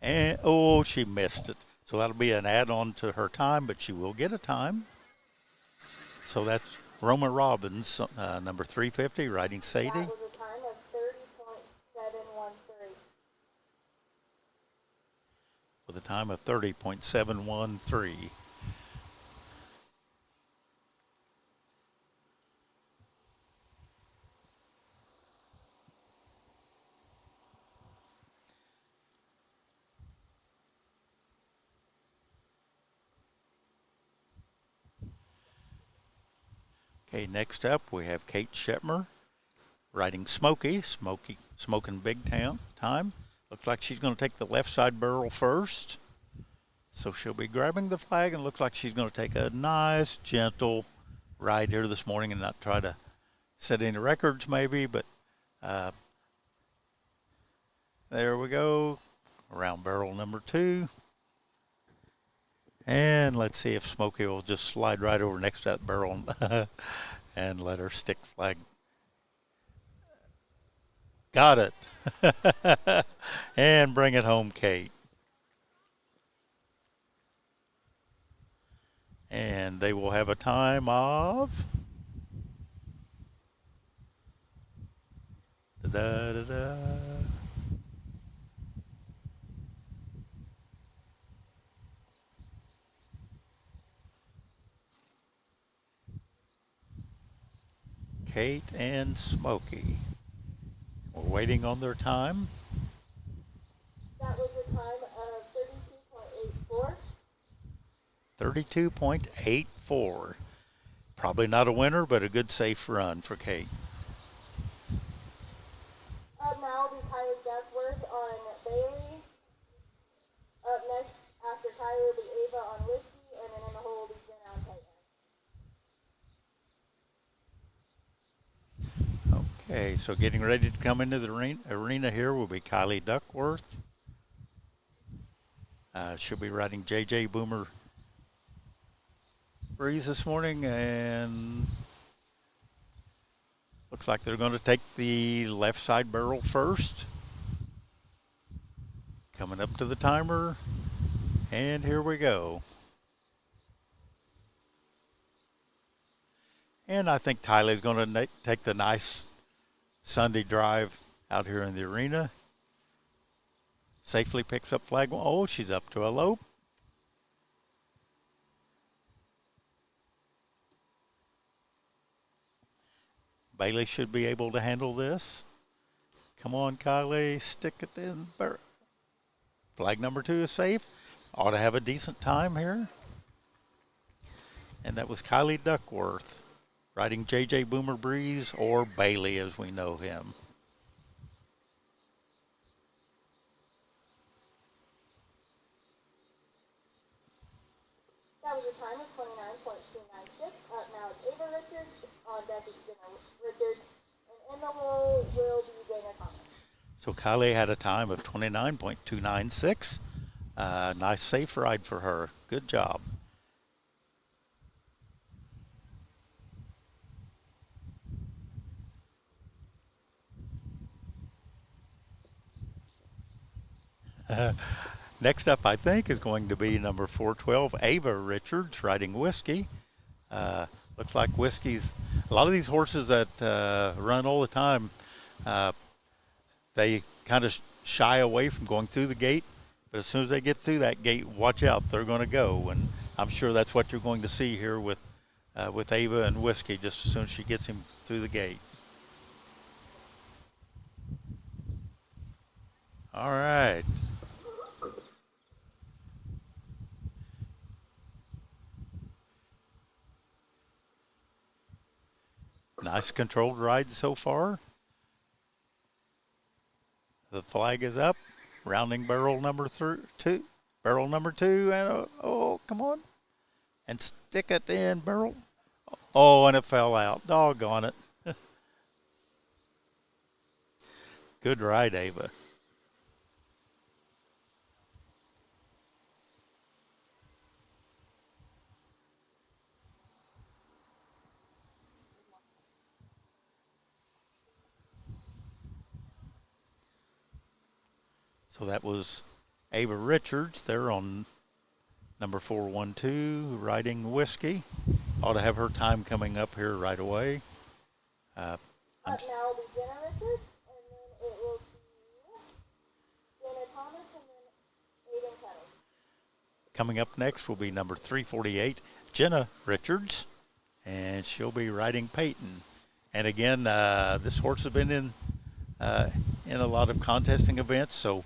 And, oh, she missed it. So that'll be an add-on to her time, but she will get a time. So that's Roma Robbins, number 350, riding Sadie. That was a time of 30.713. With a time of 30.713. Okay, next up we have Kate Shetmer riding Smoking Big Time. Looks like she's going to take the left side barrel first. So she'll be grabbing the flag, and looks like she's going to take a nice, gentle ride here this morning and not try to set any records maybe, but there we go, around barrel number 2. And let's see if Smokey will just slide right over next to that barrel and let her stick flag. Got it. And bring it home, Kate. And they will have a time of da-da-da-da. Kate and Smokey. We're waiting on their time. That was a time of 32.84. 32.84. Probably not a winner, but a good safe run for Kate. Up now will be Kylie Duckworth on Bailey. Up next after Kylie will be Ava on Whiskey, and then in the hole will be Jenna on Titan. Okay, so getting ready to come into the arena here will be Kylie Duckworth. She'll be riding JJ Boomer Breeze this morning, and looks like they're going to take the left side barrel first. Coming up to the timer, and here we go. And I think Tyler's going to take the nice Sunday drive out here in the arena. Safely picks up flag. Oh, she's up to a lope. Bailey should be able to handle this. Come on, Kylie, stick it in. Flag number 2 is safe. Ought to have a decent time here. And that was Kylie Duckworth riding JJ Boomer Breeze, or Bailey as we know him. That was a time of 29.296. Up now it's Ava Richards. On deck is Jenna Richards. And in the hole will be Dana Thomas. So Kylie had a time of 29.296. Nice safe ride for her. Good job. Next up, I think, is going to be number 412, Ava Richards, riding Whiskey. Looks like Whiskey's, a lot of these horses that run all the time, they kind of shy away from going through the gate. But as soon as they get through that gate, watch out, they're going to go. And I'm sure that's what you're going to see here with Ava and Whiskey, just as soon as she gets him through the gate. All right. Nice controlled ride so far. The flag is up. rounding barrel number two. Barrel number 2, and oh, come on. And stick it in barrel. Oh, and it fell out. Doggone it. Good ride, Ava. So that was Ava Richards there on number 412, riding Whiskey. Ought to have her time coming up here right away. Up now will be Jenna Richards, and then it will be Dana Thomas, and then Aiden Kettle. Coming up next will be number 348, Jenna Richards, and she'll be riding Peyton. And again, this horse has been in a lot of contesting events, so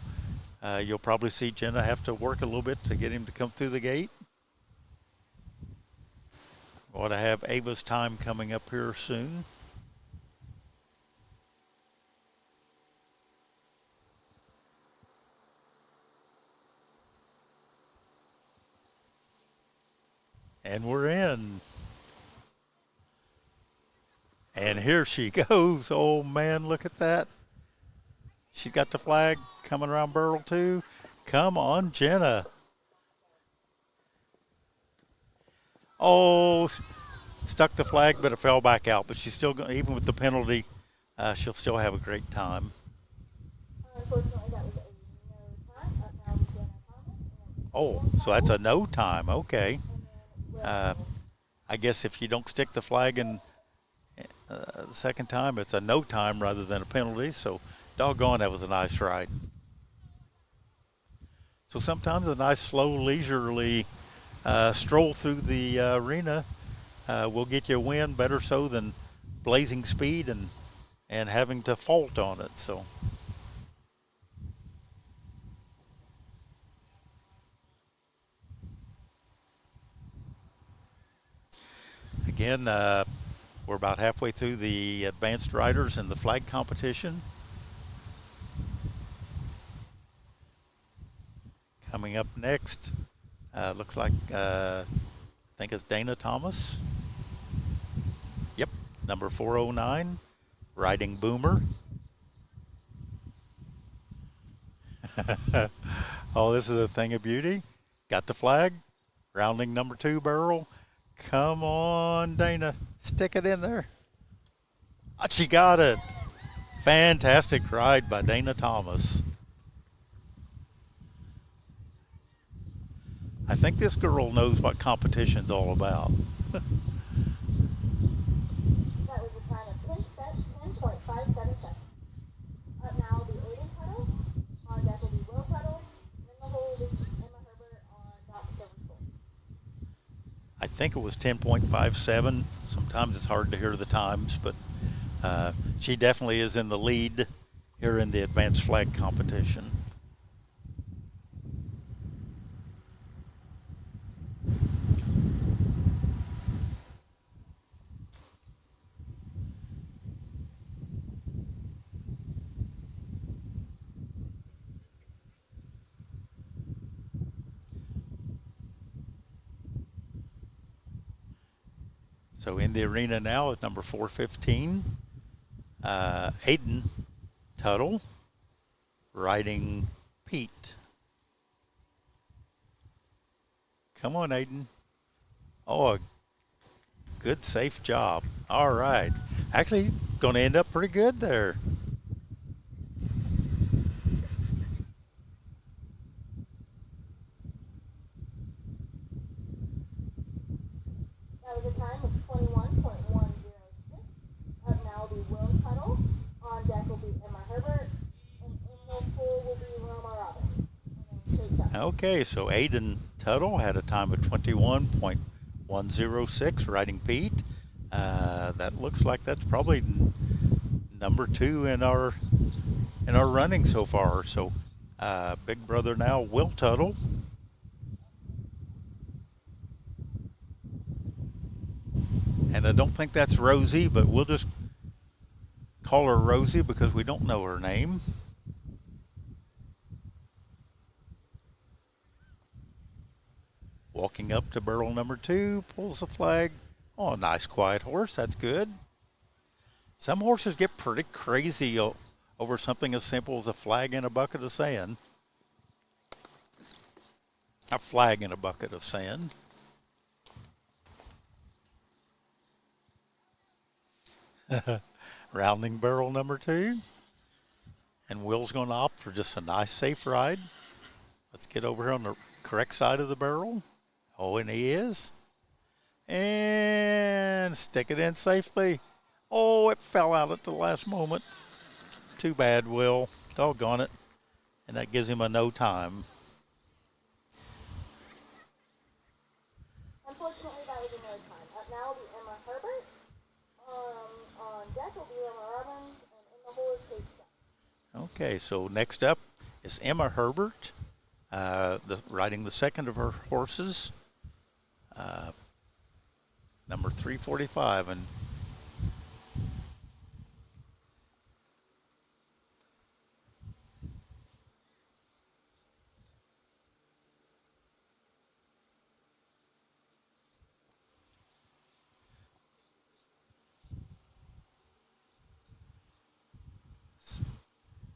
you'll probably see Jenna have to work a little bit to get him to come through the gate. Ought to have Ava's time coming up here soon. And we're in. And here she goes. Oh, man, look at that. She's got the flag coming around barrel 2. Come on, Jenna. Oh, stuck the flag, but it fell back out. But she's still going, even with the penalty, she'll still have a great time. Unfortunately, that was a no time. Up now will be Dana Thomas. Oh, so that's a no time. Okay. I guess if you don't stick the flag in the second time, it's a no time rather than a penalty. So, doggone, that was a nice ride. So sometimes a nice, slow, leisurely stroll through the arena will get you a win, better so than blazing speed and having to fault on it. So. Again, we're about halfway through the advanced riders and the flag competition. Coming up next, looks like, I think it's Dana Thomas. Yep, number 409, riding Boomer. Oh, this is a thing of beauty. Got the flag, rounding number 2 barrel. Come on, Dana. Stick it in there. Oh, she got it. Fantastic ride by Dana Thomas. I think this girl knows what competition's all about. That was a time of 10.57 seconds. Up now will be Aiden Tuttle. On deck will be Will Tuttle. In the hole will be Emma Herbert on top of 74. I think it was 10.57. Sometimes it's hard to hear the times, but she definitely is in the lead here in the advanced flag competition. So in the arena now is number 415, Aiden Tuttle, riding Pete. Come on, Aiden. Oh, a good, safe job. All right. Actually, he's going to end up pretty good there. That was a time of 21.106. Up now will be Will Tuttle. On deck will be Emma Herbert. And in the pool will be Roma Robbins. And then Kate Duff. Okay, so Aiden Tuttle had a time of 21.106 riding Pete. That looks like that's probably number 2 in our running so far. So big brother now, Will Tuttle. And I don't think that's Rosie, but we'll just call her Rosie because we don't know her name. Walking up to barrel number 2, pulls the flag. Oh, a nice quiet horse. That's good. Some horses get pretty crazy over something as simple as a flag in a bucket of sand. A flag in a bucket of sand. Rounding barrel number 2. And Will's going to opt for just a nice, safe ride. Let's get over here on the correct side of the barrel. Oh, and he is. And stick it in safely. Oh, it fell out at the last moment. Too bad, Will. Doggone it. And that gives him a no time. Unfortunately, that was a no time. Up now will be Emma Herbert. On deck will be Roma Robbins, and in the hole is Kate Stepp. Okay, so next up is Emma Herbert, riding the second of her horses, number 345. And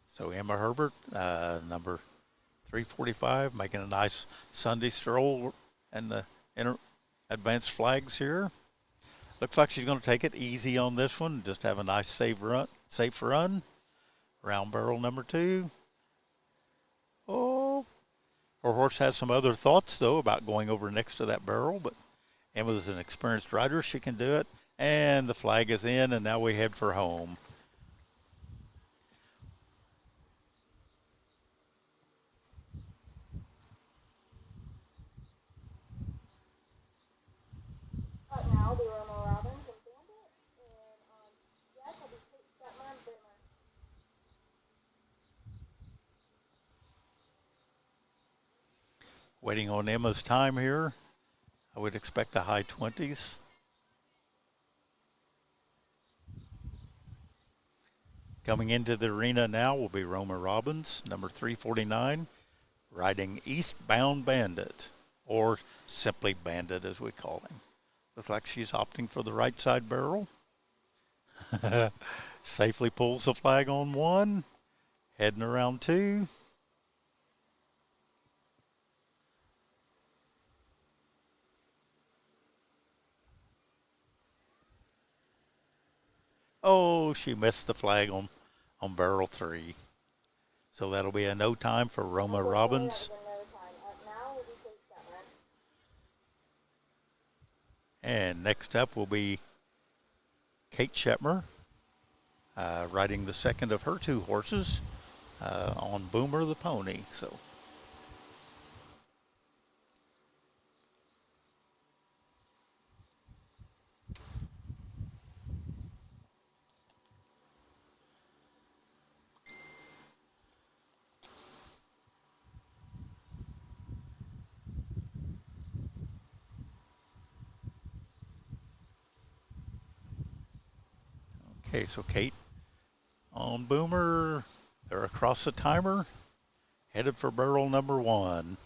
so Emma Herbert, number 345, making a nice Sunday stroll in the advanced flags here. Looks like she's going to take it easy on this one. Just have a nice safe run. Round barrel number 2. Oh, her horse has some other thoughts, though, about going over next to that barrel, but Emma's an experienced rider. She can do it. And the flag is in, and now we head for home. Up now will be Roma Robbins and Bandit, and on deck will be Kate Stepp and Bimmer. Waiting on Emma's time here. I would expect a high 20s. Coming into the arena now will be Roma Robbins, number 349, riding Eastbound Bandit, or simply Bandit as we call him. Looks like she's opting for the right side barrel. Safely pulls the flag on 1, heading around 2. Oh, she missed the flag on barrel 3. So that'll be a no time for Roma Robbins. That was a no time. Up now will be Kate Stepp. And next up will be Kate Shetmer, riding the second of her 2 horses on Boomer the pony. So okay, so Kate on Boomer. They're across the timer, headed for barrel number 1.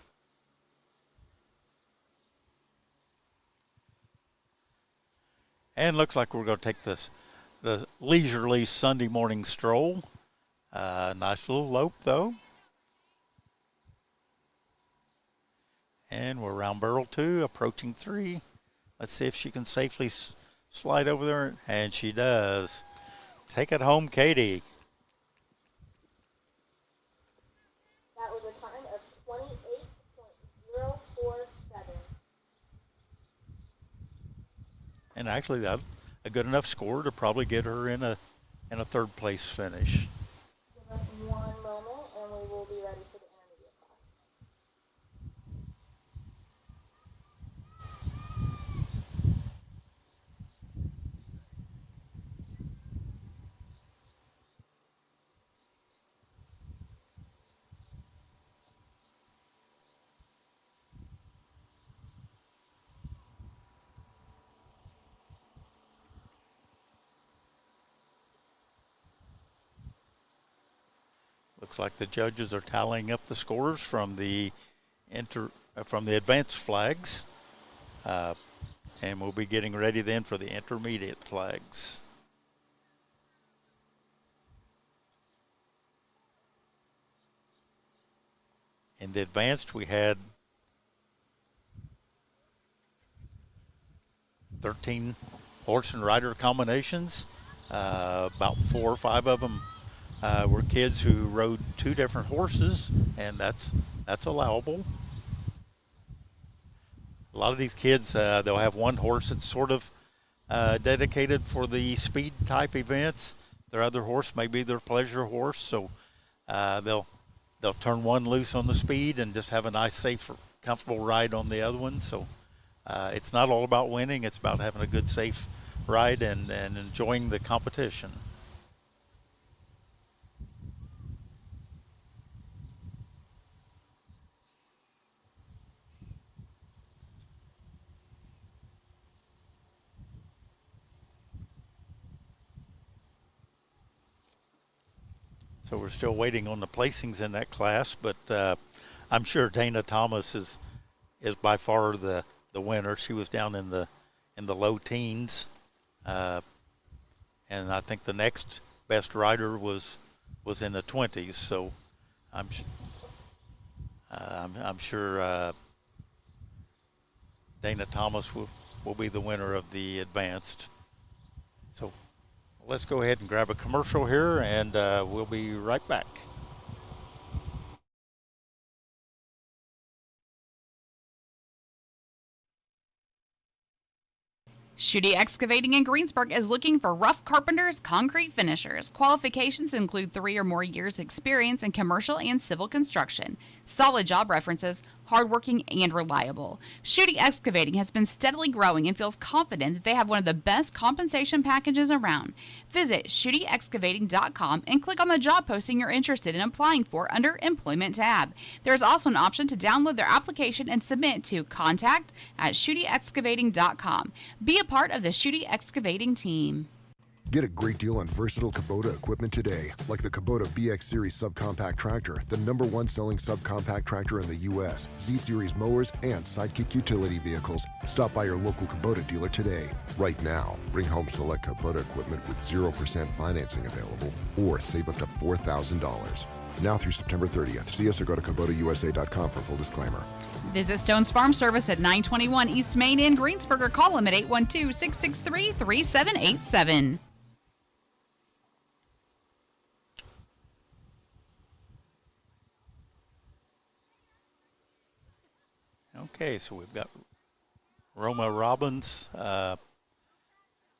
And looks like we're going to take the leisurely Sunday morning stroll. Nice little lope, though. And we're around barrel 2, approaching 3. Let's see if she can safely slide over there, and she does. Take it home, Katie. That was a time of 28.047. And actually, that's a good enough score to probably get her in a third place finish. Give us 1 moment, and we will be ready for the intermediate class. Looks like the judges are tallying up the scores from the from the advanced flags. And we'll be getting ready then for the intermediate flags. In the advanced, we had 13 horse and rider combinations. About 4 or 5 of them were kids who rode 2 different horses, and that's allowable. A lot of these kids, they'll have one horse that's sort of dedicated for the speed type events. Their other horse may be their pleasure horse, so they'll turn one loose on the speed and just have a nice, safe, comfortable ride on the other one. So it's not all about winning; it's about having a good, safe ride and enjoying the competition. So we're still waiting on the placings in that class, but I'm sure Dana Thomas is by far the winner. She was down in the low teens, and I think the next best rider was in the 20s. So I'm sure Dana Thomas will be the winner of the advanced. So let's go ahead and grab a commercial here, and we'll be right back. Schutte Excavating in Greensburg is looking for rough carpenters, concrete finishers. Qualifications include 3 or more years experience in commercial and civil construction, solid job references, hardworking, and reliable. Schutte Excavating has been steadily growing and feels confident that they have one of the best compensation packages around. Visit SchutteExcavating.com and click on the job posting you're interested in applying for under Employment tab. There's also an option to download their application and submit to contact@SchutteExcavating.com. Be a part of the Schutte Excavating team. Get a great deal on versatile Kubota equipment today, like the Kubota BX Series subcompact tractor, the #1 selling subcompact tractor in the U.S., Z-Series mowers, and Sidekick utility vehicles. Stop by your local Kubota dealer today. Right now, bring home select Kubota equipment with 0% financing available, or save up to $4,000. Now through September 30th. See us or go to KubotaUSA.com for full disclaimer. Visit Stone's Farm Service at 921 East Main in Greensburg or call them at 812-663-3787. Okay, so we've got Roma Robbins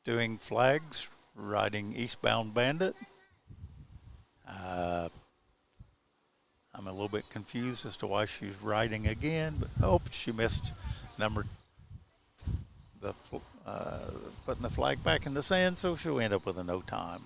doing flags, riding Eastbound Bandit. I'm a little bit confused as to why she's riding again, but she missed putting the flag back in the sand, so she'll end up with a no time.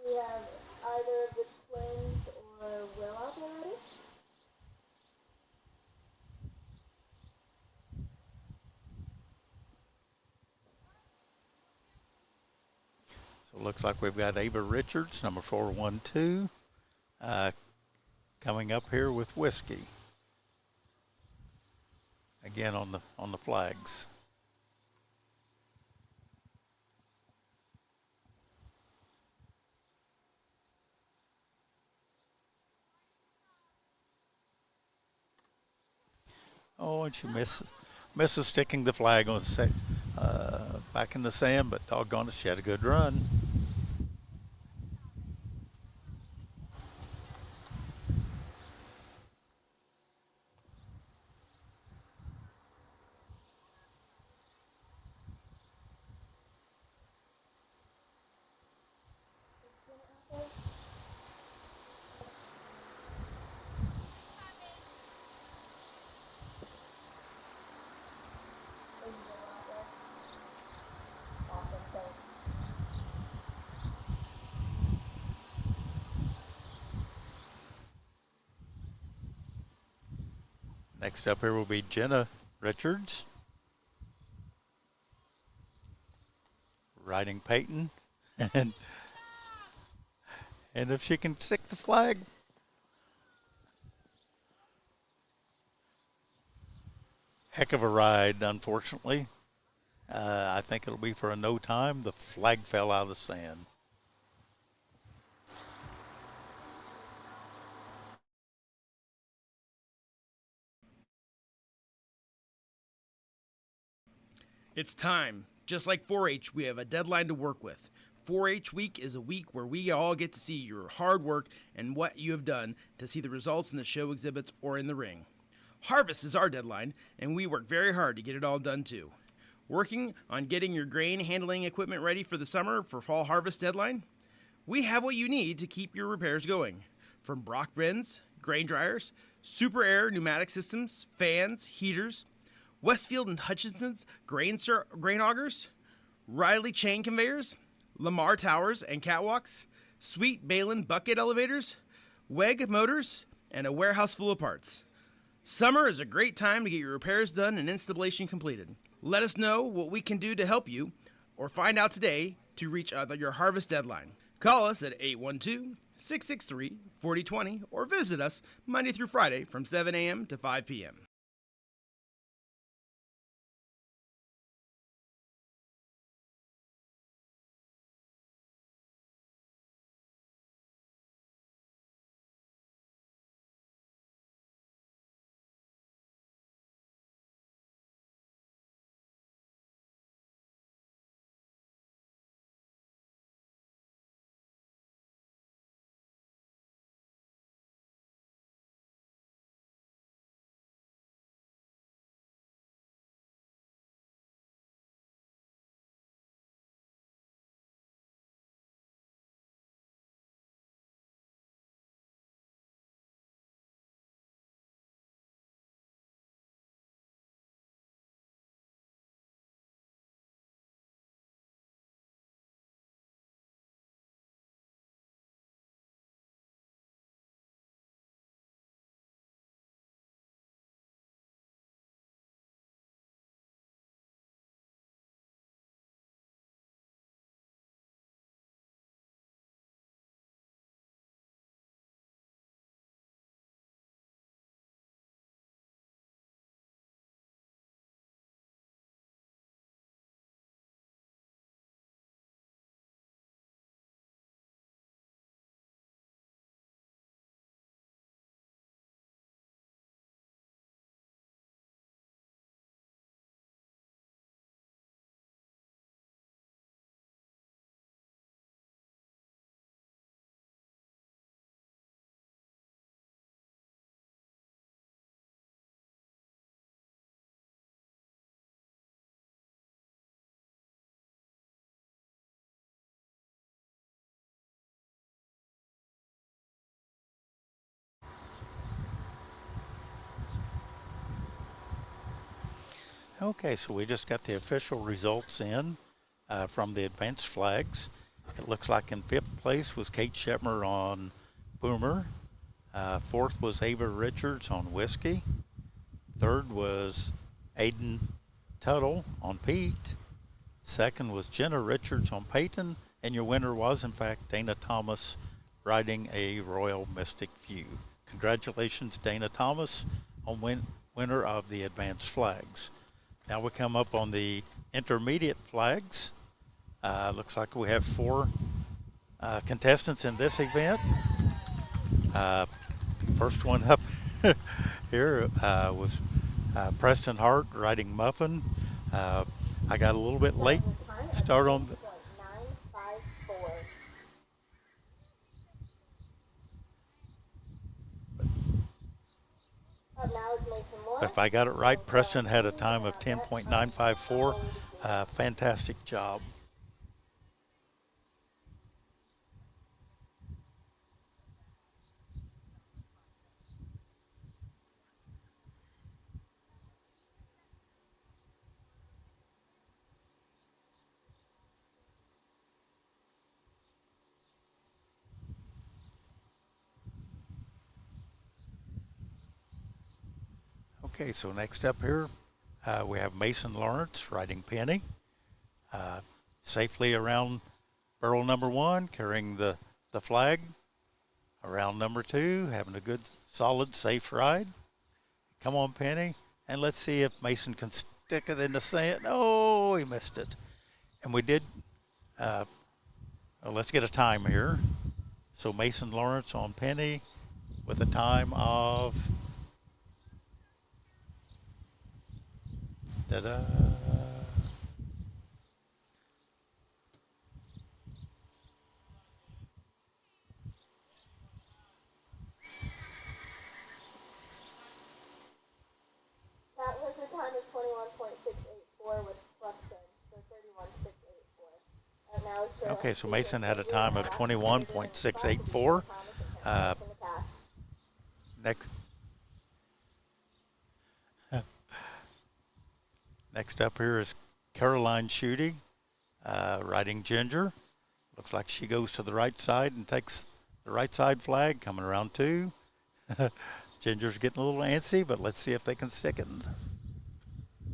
We have either of the twins or Will out there already. So it looks like we've got Ava Richards, number 412, coming up here with Whiskey. Again on the flags. Oh, and she misses sticking the flag on back in the sand, but doggone it, she had a good run. Next up here will be Jenna Richards riding Peyton, and if she can stick the flag. Heck of a ride, unfortunately. I think it'll be for a no time. The flag fell out of the sand. It's time. Just like 4-H, we have a deadline to work with. 4-H Week is a week where we all get to see your hard work and what you have done to see the results in the show exhibits or in the ring. Harvest is our deadline, and we work very hard to get it all done too. Working on getting your grain handling equipment ready for the summer for fall harvest deadline? We have what you need to keep your repairs going. From Brock bins, grain dryers, Super Air pneumatic systems, fans, heaters, Westfield and Hutchinson's grain augers, Riley chain conveyors, Lamar towers and catwalks, Sweet Balin bucket elevators, WEG motors, and a warehouse full of parts. Summer is a great time to get your repairs done and installation completed. Let us know what we can do to help you, or find out today to reach your harvest deadline. Call us at 812-663-4020 or visit us Monday through Friday from 7 a.m. to 5 p.m. Okay, so we just got the official results in from the advanced flags. It looks like in fifth place was Kate Shetmer on Boomer. Fourth was Ava Richards on Whiskey. Third was Aiden Tuttle on Pete. Second was Jenna Richards on Peyton. And your winner was, in fact, Dana Thomas riding a Royal Mystic View. Congratulations, Dana Thomas, on winner of the advanced flags. Now we come up on the intermediate flags. Looks like we have four contestants in this event. First one up here was Preston Hart riding Muffin. I got a little bit late start on the But if I got it right, Preston had a time of 10.954. Fantastic job. Okay, so next up here, we have Mason Lawrence riding Penny, safely around barrel number 1, carrying the flag. Around number 2, having a good, solid, safe ride. Come on, Penny, and let's see if Mason can stick it in the sand. Oh, he missed it. And we did, well, let's get a time here. So Mason Lawrence on Penny with a time of, da-da. That was a time of 21.684 with plus 10, so 31.684. And now it's Okay, so Mason had a time of 21.684. Next up here is Caroline Schutte, riding Ginger. Looks like she goes to the right side and takes the right side flag, coming around 2. Ginger's getting a little antsy, but let's see if they can stick it.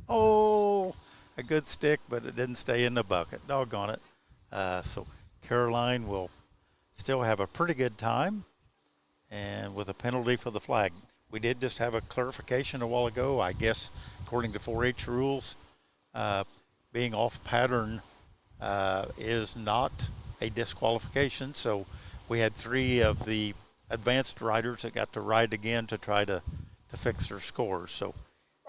Oh, a good stick, but it didn't stay in the bucket. Doggone it. So Caroline will still have a pretty good time, and with a penalty for the flag. We did just have a clarification a while ago. I guess according to 4-H rules, being off pattern is not a disqualification. So we had 3 of the advanced riders that got to ride again to try to fix their scores. So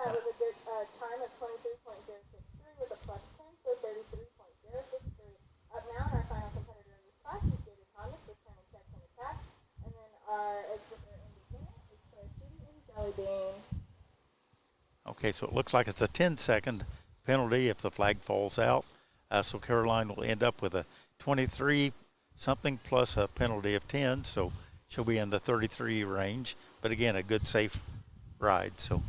that was a good time of 23.063 with a plus 10, so 33.063. Up now, and our final competitor in this class is Jada Thomas with turning checks and attacks. And then our exhibitor independent is Claire Schutte and Jelly Bean. okay, so it looks like it's a 10-second penalty if the flag falls out. So Caroline will end up with a 23 something plus a penalty of 10. So she'll be in the 33 range, but again, a good, safe ride. So,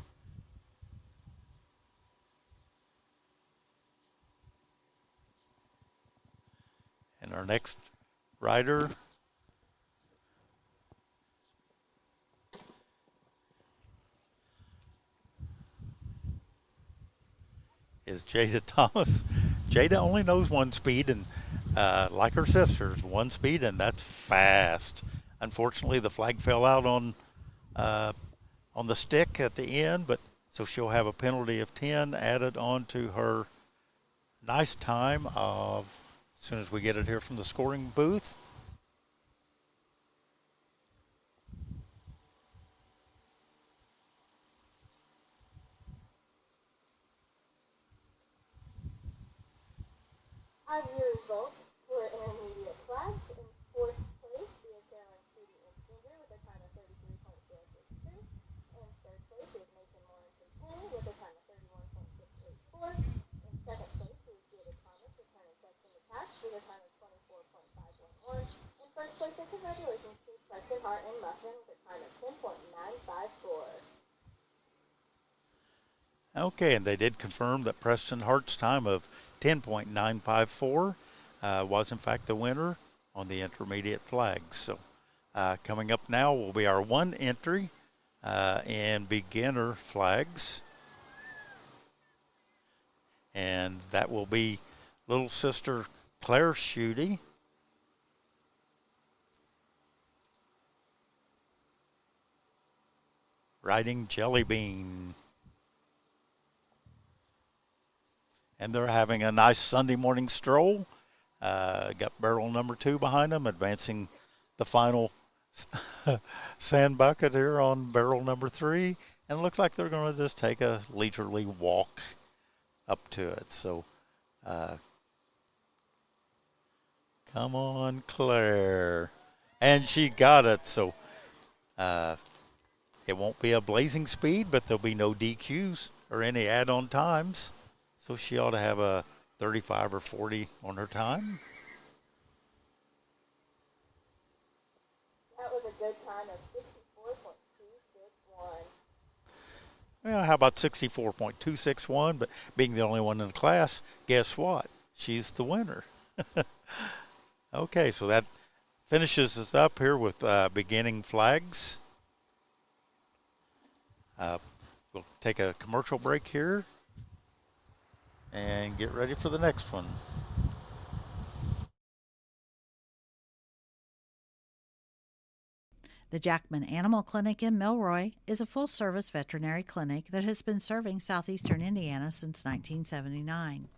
and our next rider is Jada Thomas. Jada only knows one speed, and like her sisters, one speed, and that's fast. Unfortunately, the flag fell out on the stick at the end, but so she'll have a penalty of 10 added on to her nice time of, as soon as we get it here from the scoring booth. As your results for intermediate class, in 4th place, we have Caroline Schutte and Ginger with a time of 33.062. In 3rd place, we have Mason Lawrence and Penny with a time of 31.684. In 2nd place, we have Jada Thomas with turning checks and attacks with a time of 24.511. In 1st place, and congratulations to Preston Hart and Muffin with a time of 10.954. Okay, and they did confirm that Preston Hart's time of 10.954 was in fact the winner on the intermediate flags. So coming up now will be our 1 entry in beginner flags. And that will be little sister Claire Schutte. Riding Jelly Bean. And they're having a nice Sunday morning stroll. Got barrel number 2 behind them, advancing the final sand bucket here on barrel number 3. And it looks like they're going to just take a leisurely walk up to it. So, come on, Claire. And she got it. So, it won't be a blazing speed, but there'll be no DQs or any add-on times. So she ought to have a 35 or 40 on her time. That was a good time of 64.261. Well, how about 64.261? But being the only one in the class, guess what? She's the winner. Okay, so that finishes us up here with beginning flags. We'll take a commercial break here and get ready for the next one. The Jackman Animal Clinic in Milroy is a full-service veterinary clinic that has been serving southeastern Indiana since 1979.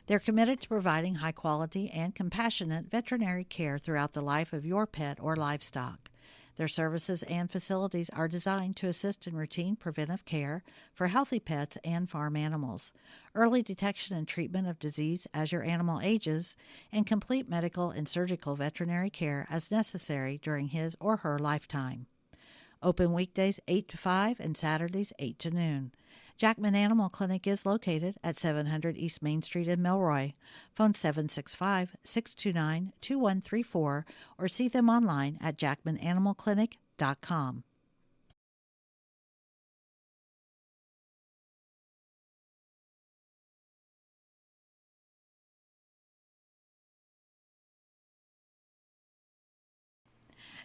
They're committed to providing high-quality and compassionate veterinary care throughout the life of your pet or livestock. Their services and facilities are designed to assist in routine preventive care for healthy pets and farm animals, early detection and treatment of disease as your animal ages, and complete medical and surgical veterinary care as necessary during his or her lifetime. Open weekdays 8 to 5 and Saturdays 8 to noon. Jackman Animal Clinic is located at 700 East Main Street in Milroy. Phone 765-629-2134 or see them online at jackmananimalclinic.com.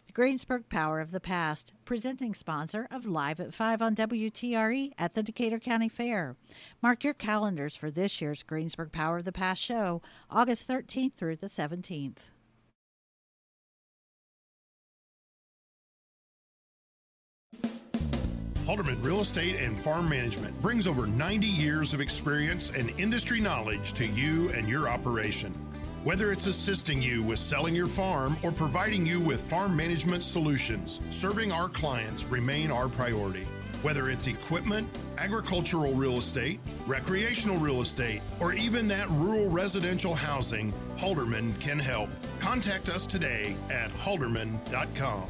The Greensburg Power of the Past, presenting sponsor of Live at 5 on WTRE at the Decatur County Fair. Mark your calendars for this year's Greensburg Power of the Past show, August 13th through the 17th. Halderman Real Estate and Farm Management brings over 90 years of experience and industry knowledge to you and your operation. Whether it's assisting you with selling your farm or providing you with farm management solutions, serving our clients remain our priority. Whether it's equipment, agricultural real estate, recreational real estate, or even that rural residential housing, Halderman can help. Contact us today at halderman.com.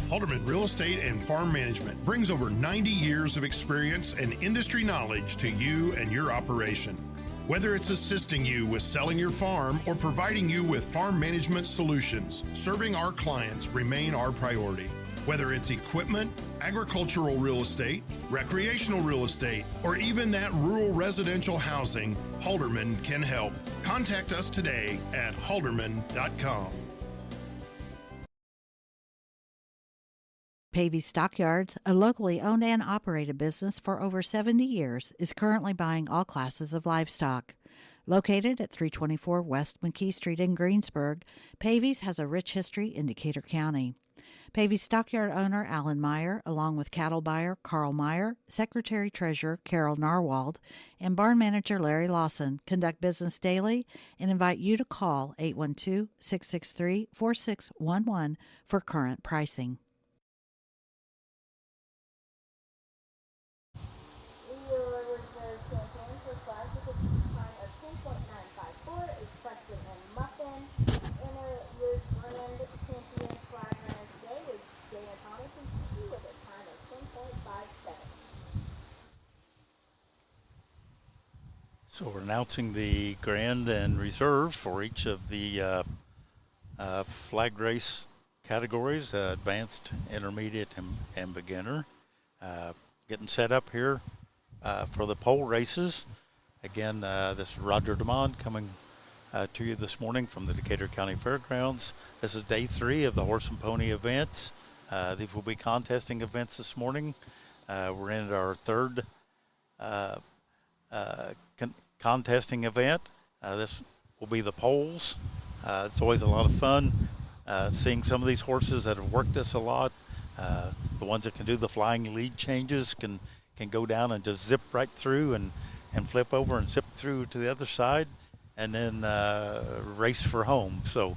Halderman Real Estate and Farm Management brings over 90 years of experience and industry knowledge to you and your operation. Whether it's assisting you with selling your farm or providing you with farm management solutions, serving our clients remain our priority. Whether it's equipment, agricultural real estate, recreational real estate, or even that rural residential housing, Halderman can help. Contact us today at halderman.com. Pavey Stockyards, a locally owned and operated business for over 70 years, is currently buying all classes of livestock. Located at 324 West McKee Street in Greensburg, Pavey's has a rich history in Decatur County. Pavey's stockyard owner Alan Meyer, along with cattle buyer Carl Meyer, secretary-treasurer Carol Narwald, and barn manager Larry Lawson, conduct business daily and invite you to call 812-663-4611 for current pricing. So we're announcing the Grand and Reserve for each of the flag race categories, advanced, intermediate, and beginner. Getting set up here for the pole races. Again, this is Roger DeMond coming to you this morning from the Decatur County Fairgrounds. This is day 3 of the horse and pony events. These will be contesting events this morning. We're in our third contesting event. This will be the poles. It's always a lot of fun seeing some of these horses that have worked this a lot. The ones that can do the flying lead changes can go down and just zip right through and flip over and zip through to the other side and then race for home. So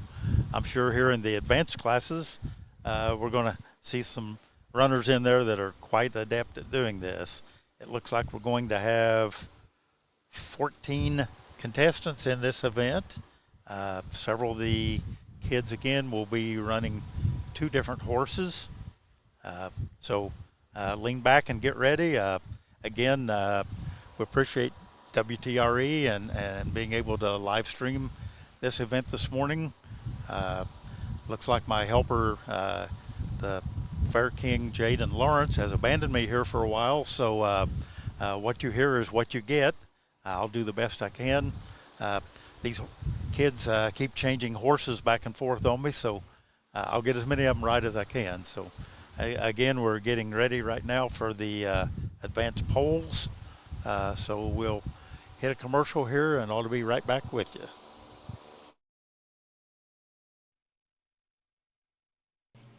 I'm sure here in the advanced classes we're going to see some runners in there that are quite adept at doing this. It looks like we're going to have 14 contestants in this event. Several of the kids again will be running 2 different horses. So lean back and get ready. Again, we appreciate WTRE and being able to live stream this event this morning. Looks like my helper, the Fair King Jaden Lawrence, has abandoned me here for a while, so what you hear is what you get. I'll do the best I can. These kids keep changing horses back and forth on me, so I'll get as many of them right as I can. So again, we're getting ready right now for the advanced polls, so we'll hit a commercial here and ought to be right back with you.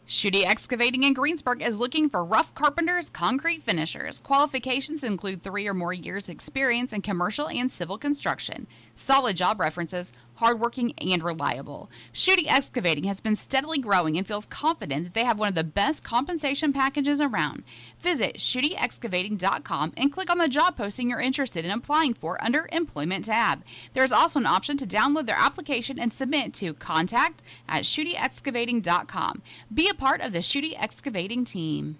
Schutte Excavating in Greensburg is looking for rough carpenters, concrete finishers. Qualifications include 3 or more years experience in commercial and civil construction, solid job references, hardworking and reliable. Schutte Excavating has been steadily growing and feels confident that they have one of the best compensation packages around. Visit SchutteExcavating.com and click on the job posting you're interested in applying for under Employment tab. There's also an option to download their application and submit to contact@SchutteExcavating.com. Be a part of the Schutte Excavating team.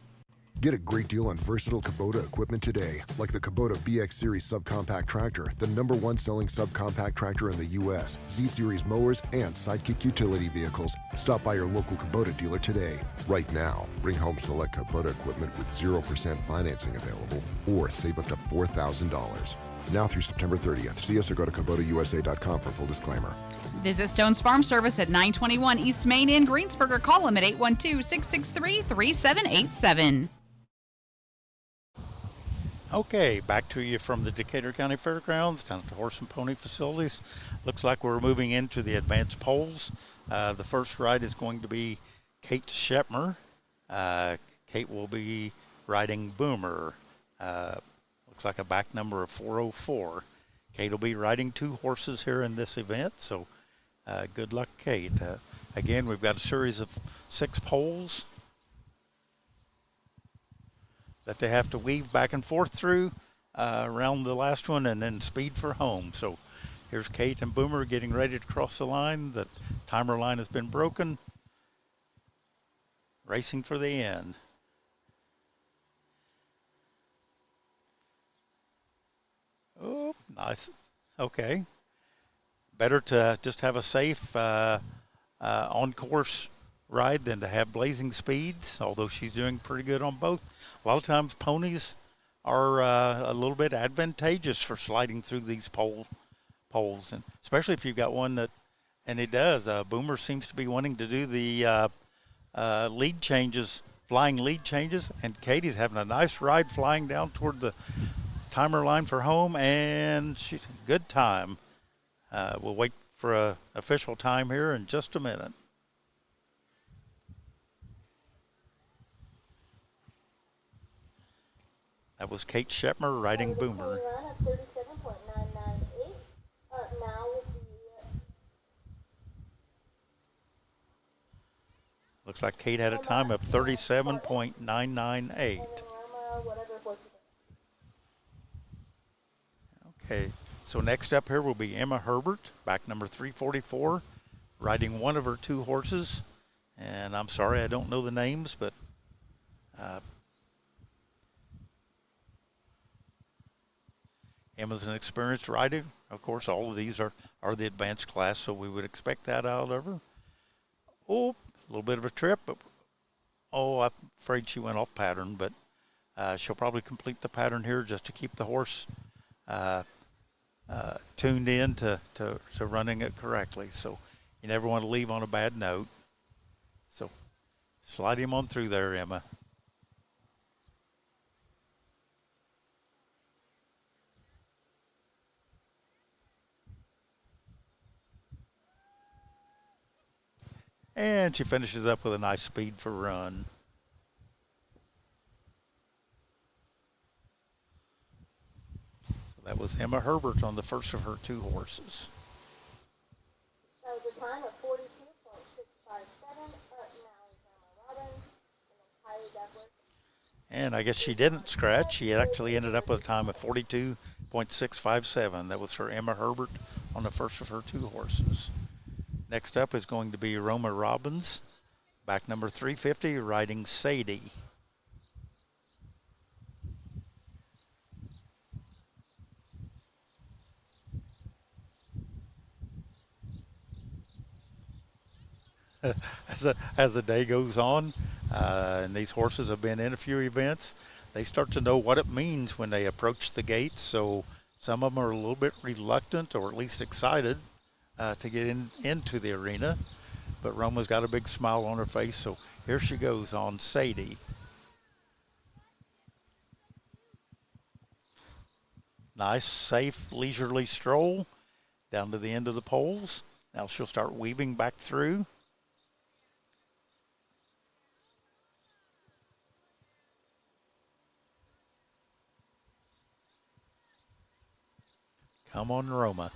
Get a great deal on versatile Kubota equipment today, like the Kubota BX Series subcompact tractor, the #1 selling subcompact tractor in the U.S., Z-Series mowers, and Sidekick utility vehicles. Stop by your local Kubota dealer today. Right now, bring home select Kubota equipment with 0% financing available, or save up to $4,000. Now through September 30th. See us or go to KubotaUSA.com for full disclaimer. Visit Stone's Farm Service at 921 East Main in Greensburg or call them at 812-663-3787. Okay, back to you from the Decatur County Fairgrounds, down at the Horse and Pony Facilities. Looks like we're moving into the advanced polls. The first ride is going to be Kate Shepmer. Kate will be riding Boomer. Looks like a back number of 404. Kate will be riding 2 horses here in this event, so good luck, Kate. Again, we've got a series of 6 poles that they have to weave back and forth through around the last one and then speed for home. So here's Kate and Boomer getting ready to cross the line. The timer line has been broken. Racing for the end. Oh, nice. Okay. Better to just have a safe on-course ride than to have blazing speeds, although she's doing pretty good on both. A lot of times ponies are a little bit advantageous for sliding through these poles, and especially if you've got one that, and it does. Boomer seems to be wanting to do the lead changes, flying lead changes, and Katie's having a nice ride flying down toward the timer line for home, and she's good time. We'll wait for an official time here in just a minute. That was Kate Shepmer riding Boomer. Looks like Kate had a time of 37.998. Okay, so next up here will be Emma Herbert, back number 344, riding one of her 2 horses. And I'm sorry, I don't know the names, but Emma's an experienced rider. Of course, all of these are the advanced class, so we would expect that out of her. Oh, a little bit of a trip, but I'm afraid she went off pattern, but she'll probably complete the pattern here just to keep the horse tuned in to running it correctly. So you never want to leave on a bad note. So slide him on through there, Emma. And she finishes up with a nice speed for run. So that was Emma Herbert on the first of her 2 horses. That was a time of 42.657. Now is Emma Robbins and then Kylie Duckworth. And I guess she didn't scratch. She actually ended up with a time of 42.657. That was for Emma Herbert on the first of her 2 horses. Next up is going to be Roma Robbins, back number 350, riding Sadie. as the day goes on, and these horses have been in a few events, they start to know what it means when they approach the gates. So some of them are a little bit reluctant, or at least excited, to get into the arena. But Roma's got a big smile on her face, so here she goes on Sadie. Nice, safe, leisurely stroll down to the end of the poles. Now she'll start weaving back through. Come on, Roma.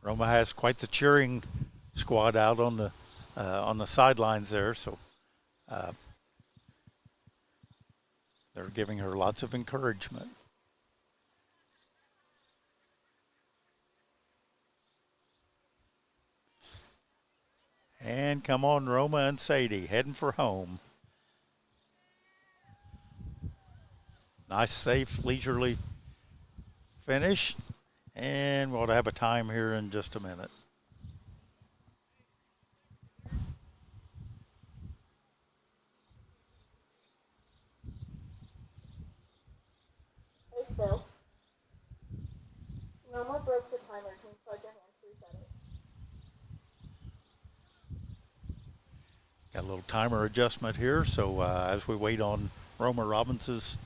Roma has quite the cheering squad out on the sidelines there, so they're giving her lots of encouragement. And come on, Roma and Sadie, heading for home. Nice, safe, leisurely finish. And we'll have a time here in just a minute. Hey, Phil. Roma broke the timer. Can you plug your hands to reset it? Got a little timer adjustment here, so as we wait on Roma Robbins's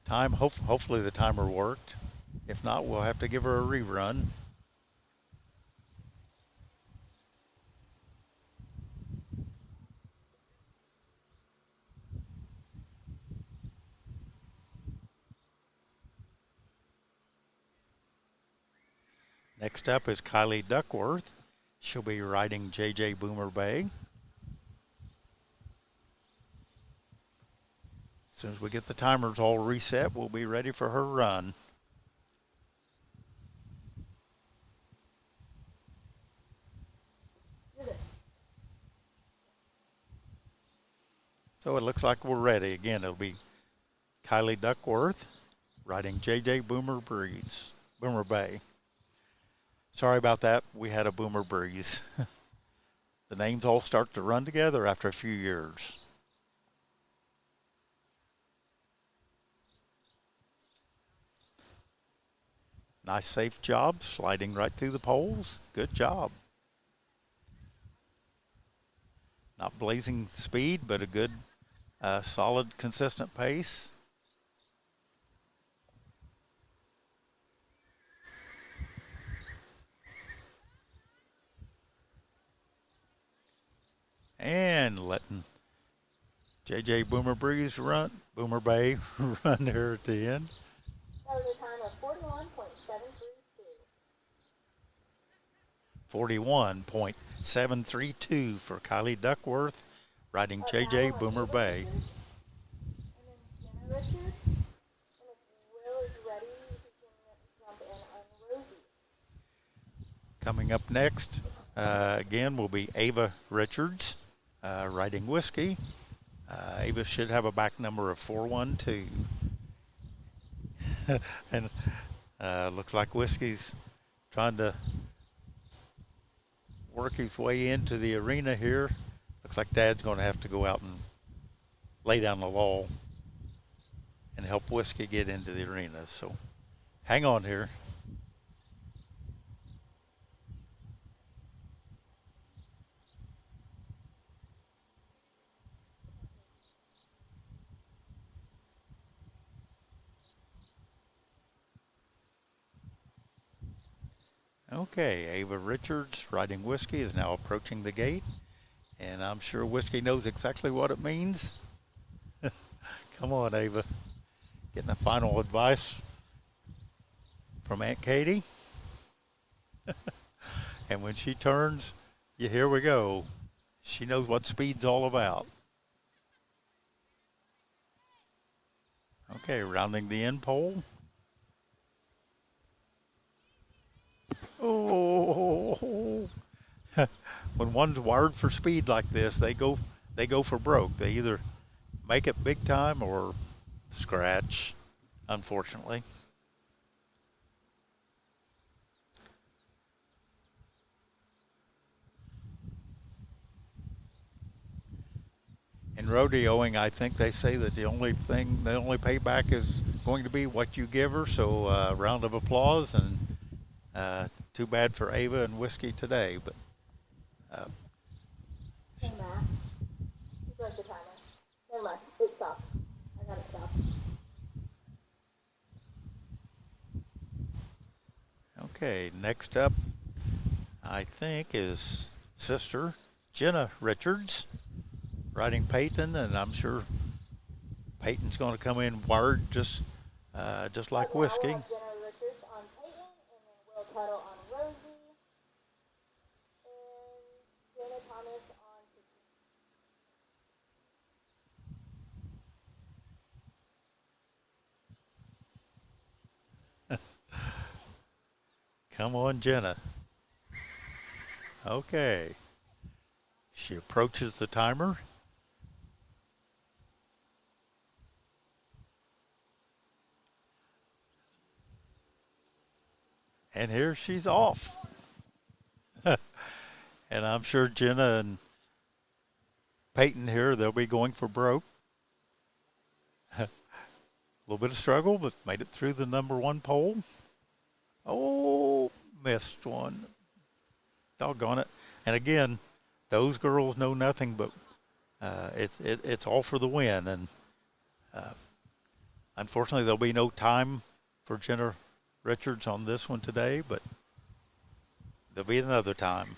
time, hopefully the timer worked. If not, we'll have to give her a rerun. Next up is Kylie Duckworth. She'll be riding JJ Boomer Bay. As soon as we get the timers all reset, we'll be ready for her run. So it looks like we're ready. Again, it'll be Kylie Duckworth riding JJ Boomer Bay. Sorry about that. We had a Boomer Breeze. The names all start to run together after a few years. Nice, safe job, sliding right through the poles. Good job. Not blazing speed, but a good, solid, consistent pace. And letting JJ Boomer Bay run there at the end. That was a time of 41.732. 41.732 for Kylie Duckworth riding JJ Boomer Bay. And then Jenna Richards. And if Will is ready, he can jump in on Rosie. Coming up next, again, will be Ava Richards riding Whiskey. Ava should have a back number of 412. And looks like Whiskey's trying to work his way into the arena here. Looks like Dad's going to have to go out and lay down the law and help Whiskey get into the arena. So hang on here. Okay, Ava Richards riding Whiskey is now approaching the gate, and I'm sure Whiskey knows exactly what it means. Come on, Ava. Getting a final advice from Aunt Katie. And when she turns, here we go. She knows what speed's all about. Okay, rounding the end pole. Oh, when one's wired for speed like this, they go for broke. They either make it big time or scratch, unfortunately. In rodeoing, I think they say that the only payback is going to be what you give her. So round of applause, and too bad for Ava and Whiskey today. But Hey, Matt. You broke the timer. Never mind. It stopped. I got it stopped. okay, next up, I think, is Sister Jenna Richards riding Peyton, and I'm sure Peyton's going to come in wired just like Whiskey. We'll have Jenna Richards on Peyton, and then Will Tuttle on Rosie, and Dana Thomas on Kiki. Come on, Jenna. Okay. She approaches the timer. And here she's off. And I'm sure Jenna and Peyton here, they'll be going for broke. A little bit of struggle, but made it through the number one pole. Oh, missed one. Doggone it. And again, those girls know nothing but it's all for the win. And unfortunately, there'll be no time for Jenna Richards on this one today, but there'll be another time.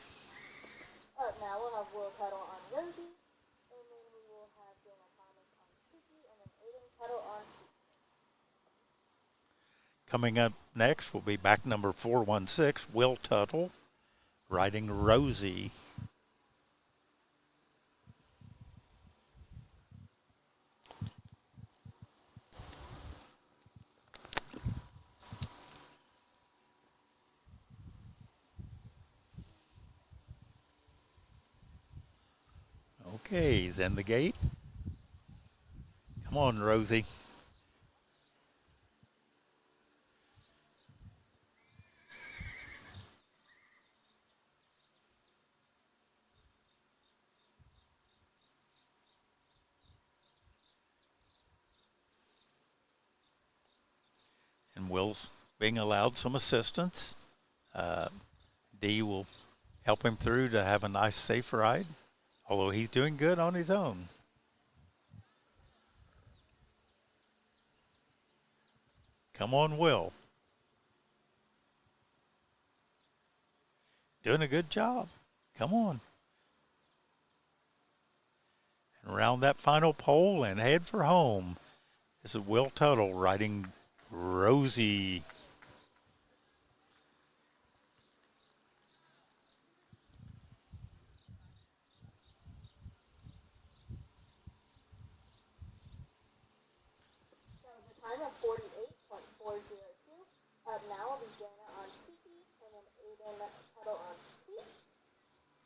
Up now, we'll have Will Tuttle on Rosie, and then we will have Dana Thomas on Kiki, and then Aiden Tuttle on Kiki. Coming up next will be back number 416, Will Tuttle, riding Rosie. Okay, he's in the gate. Come on, Rosie. And Will's being allowed some assistance. Dee will help him through to have a nice, safe ride, although he's doing good on his own. Come on, Will. Doing a good job. Come on. And around that final pole and head for home. This is Will Tuttle riding Rosie. Time of 48.402. Up now will be Dana on Kiki, and then Aiden Tuttle on Kiki.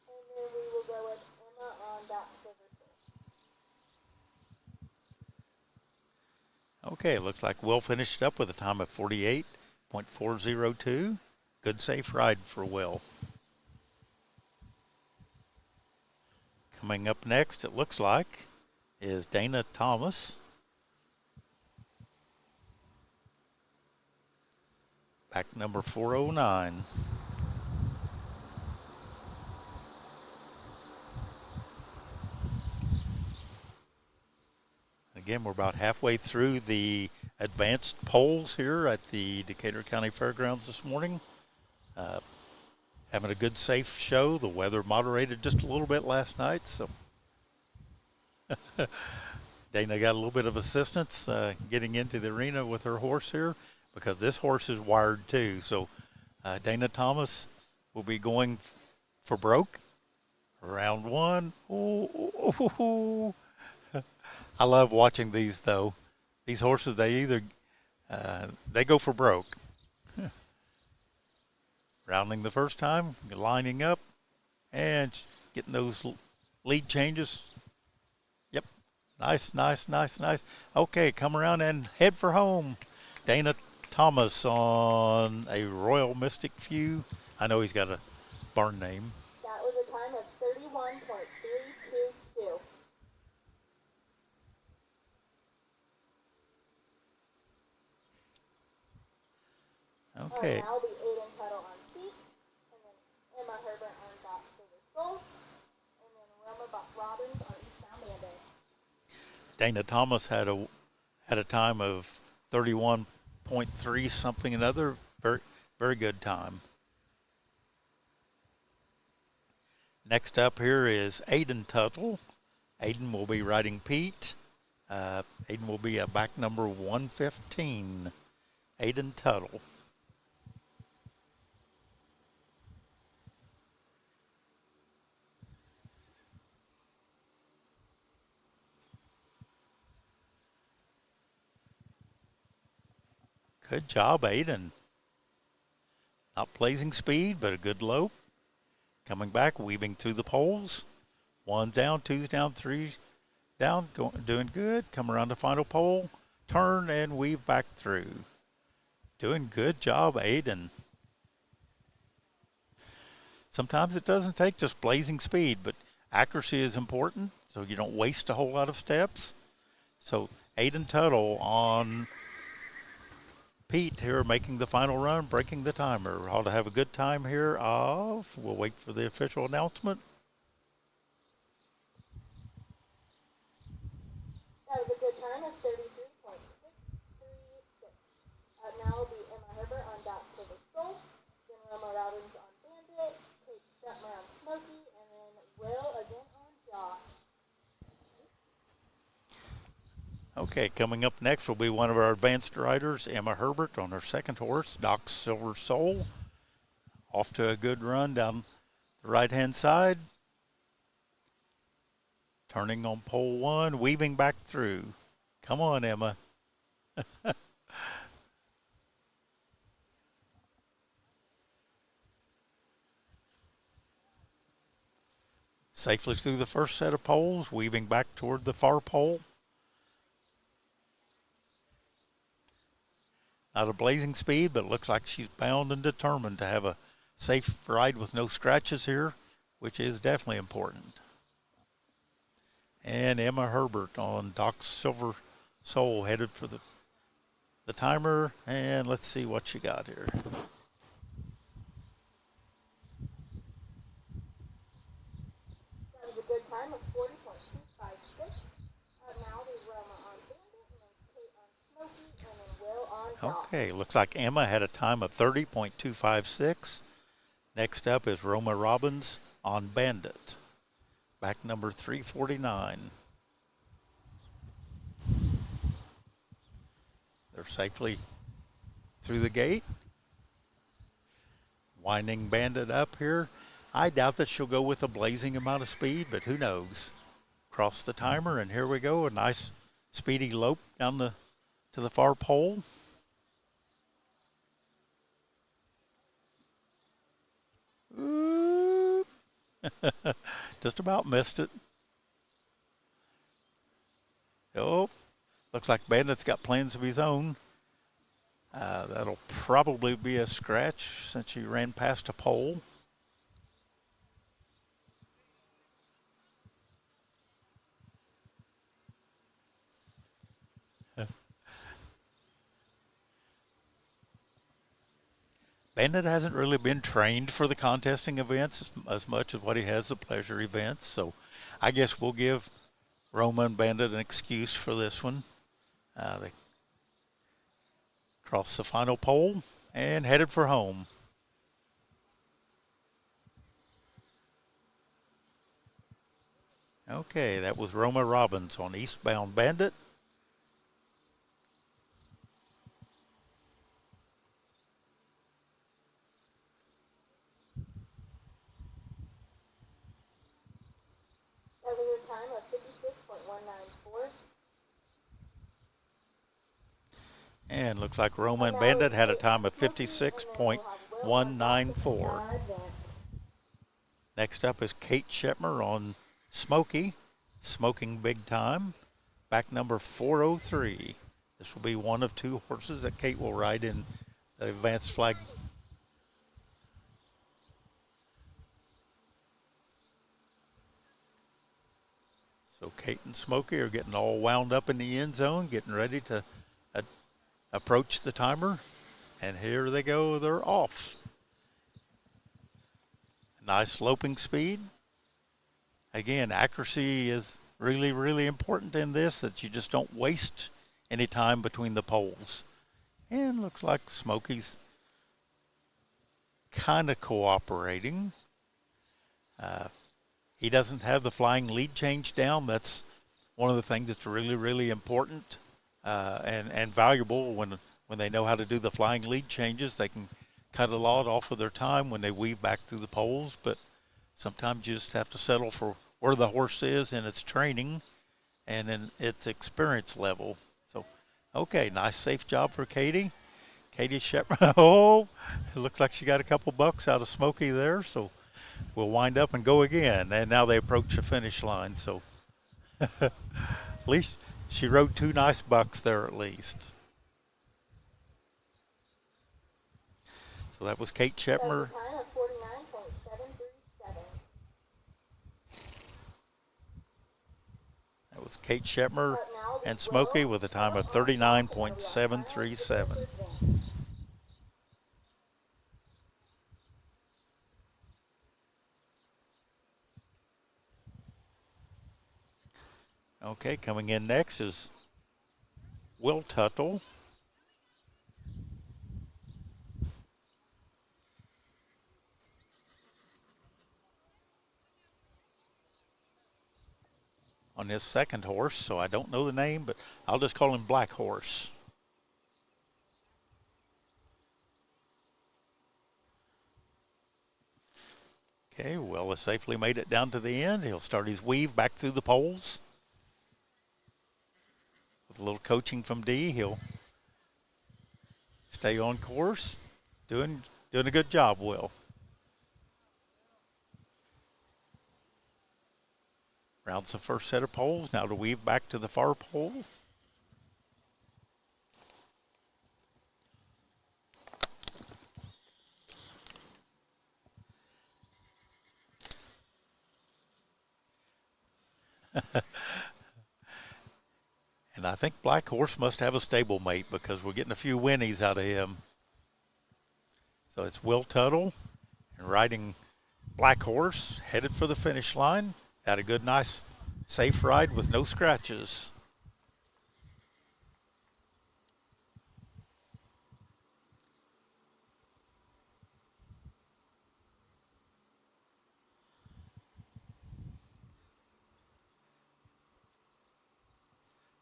And then we will go with Emma on that silver spool. Okay, looks like Will finished up with a time of 48.402. Good safe ride for Will. Coming up next, it looks like, is Dana Thomas. Back number 409. Again, we're about halfway through the advanced polls here at the Decatur County Fairgrounds this morning. Having a good, safe show. The weather moderated just a little bit last night, so Dana got a little bit of assistance getting into the arena with her horse here, because this horse is wired too. So Dana Thomas will be going for broke. Round one. Oh. I love watching these, though. These horses, they either they go for broke. Rounding the first time, lining up, and getting those lead changes. Yep, nice. Okay, come around and head for home. Dana Thomas on a Royal Mystic Few. I know he's got a barn name. That was a time of 31.322. Okay. Now will be Aiden Tuttle on feet, and then Emma Herbert on Dot Silver Soul, and then Roma Robbins on Eastbound Bandit. Dana Thomas had a time of 31.3 something another. Very, very good time. Next up here is Aiden Tuttle. Aiden will be riding Pete. Aiden will be at back number 115. Aiden Tuttle. Good job, Aiden. Not blazing speed, but a good lope. Coming back, weaving through the poles. One down, two's down, three's down, doing good. Come around the final pole, turn and weave back through. Doing good job, Aiden. Sometimes it doesn't take just blazing speed, but accuracy is important, so you don't waste a whole lot of steps. So Aiden Tuttle on Pete here making the final run, breaking the timer. Ought to have a good time here. We'll wait for the official announcement. That was a good time of 33.636. Now will be Emma Herbert on Dot Silver Soul, then Roma Robbins on Bandit, Kate Stutmer on Smokey, and then Will again on Josh. Okay, coming up next will be one of our advanced riders, Emma Herbert, on her second horse, Doc Silver Soul. Off to a good run down the right-hand side. Turning on pole one, weaving back through. Come on, Emma. Safely through the first set of poles, weaving back toward the far pole. Not a blazing speed, but it looks like she's bound and determined to have a safe ride with no scratches here, which is definitely important. And Emma Herbert on Doc Silver Soul headed for the timer. And let's see what she got here. That was a good time of 40.256. Now we Roma on Bandit, and then Kate on Smokey, and then Will on Josh. Okay, looks like Emma had a time of 30.256. Next up is Roma Robbins on Bandit. Back number 349. They're safely through the gate. Winding Bandit up here. I doubt that she'll go with a blazing amount of speed, but who knows. Cross the timer, and here we go. A nice speedy lope down to the far pole. Ooh. Just about missed it. Oh, looks like Bandit's got plans of his own. That'll probably be a scratch since he ran past a pole. Bandit hasn't really been trained for the contesting events as much as what he has the pleasure events. So I guess we'll give Roma and Bandit an excuse for this one. They crossed the final pole and headed for home. Okay, that was Roma Robbins on Eastbound Bandit. That was a time of 56.194. And looks like Roma and Bandit had a time of 56.194. Next up is Kate Shepmer on Smokey, smoking big time. Back number 403. This will be one of two horses that Kate will ride in the advanced flag. So Kate and Smokey are getting all wound up in the end zone, getting ready to approach the timer. And here they go, they're off. Nice sloping speed. Again, accuracy is really, really important in this, that you just don't waste any time between the poles. And looks like Smokey's kind of cooperating. He doesn't have the flying lead change down. That's one of the things that's really, really important and valuable when they know how to do the flying lead changes. They can cut a lot off of their time when they weave back through the poles, but sometimes you just have to settle for where the horse is in its training and in its experience level. So, okay, nice safe job for Katie. Katie Shepard, oh, it looks like she got a couple bucks out of Smokey there, so we'll wind up and go again. And now they approach the finish line, so at least she rode 2 nice bucks there at least. So that was Kate Shepmer. Time of 49.737. That was Kate Shepmer and Smokey with a time of 39.737. Okay, coming in next is Will Tuttle. On his second horse, so I don't know the name, but I'll just call him Black Horse. Okay, Will has safely made it down to the end. He'll start his weave back through the poles. With a little coaching from Dee, he'll stay on course. Doing a good job, Will. Rounds the first set of poles, now to weave back to the far pole. And I think Black Horse must have a stablemate because we're getting a few whinnies out of him. So it's Will Tuttle and riding Black Horse, headed for the finish line. Had a good, nice, safe ride with no scratches.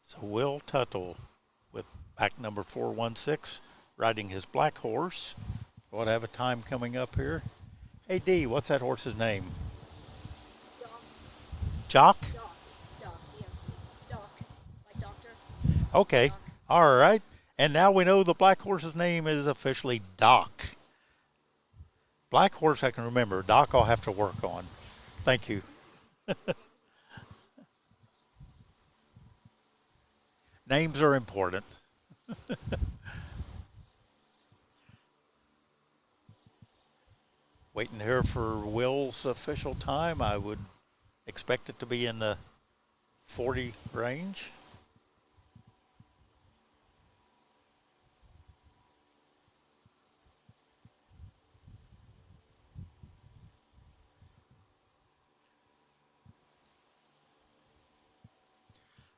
So Will Tuttle with pack number 416 riding his Black Horse. We'll have a time coming up here. Hey, Dee, what's that horse's name? Jock? Doc, like doctor. Okay, all right. And now we know the Black Horse's name is officially Doc. Black Horse I can remember. Doc I'll have to work on. Thank you. Names are important. Waiting here for Will's official time. I would expect it to be in the 40 range.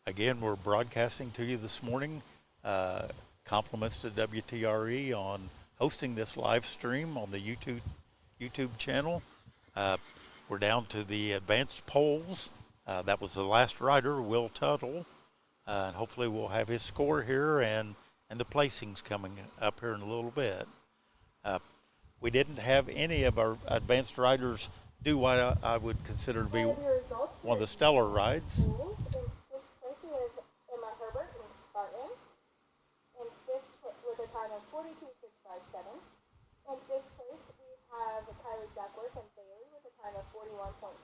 Again, we're broadcasting to you this morning. Compliments to WTRE on hosting this live stream on the YouTube channel. We're down to the advanced polls. That was the last rider, Will Tuttle. And hopefully we'll have his score here and the placings coming up here in a little bit. We didn't have any of our advanced riders do what I would consider to be one of the stellar rides. In fifth place, we have Kylie Duckworth and Bailey with a time of 41.732.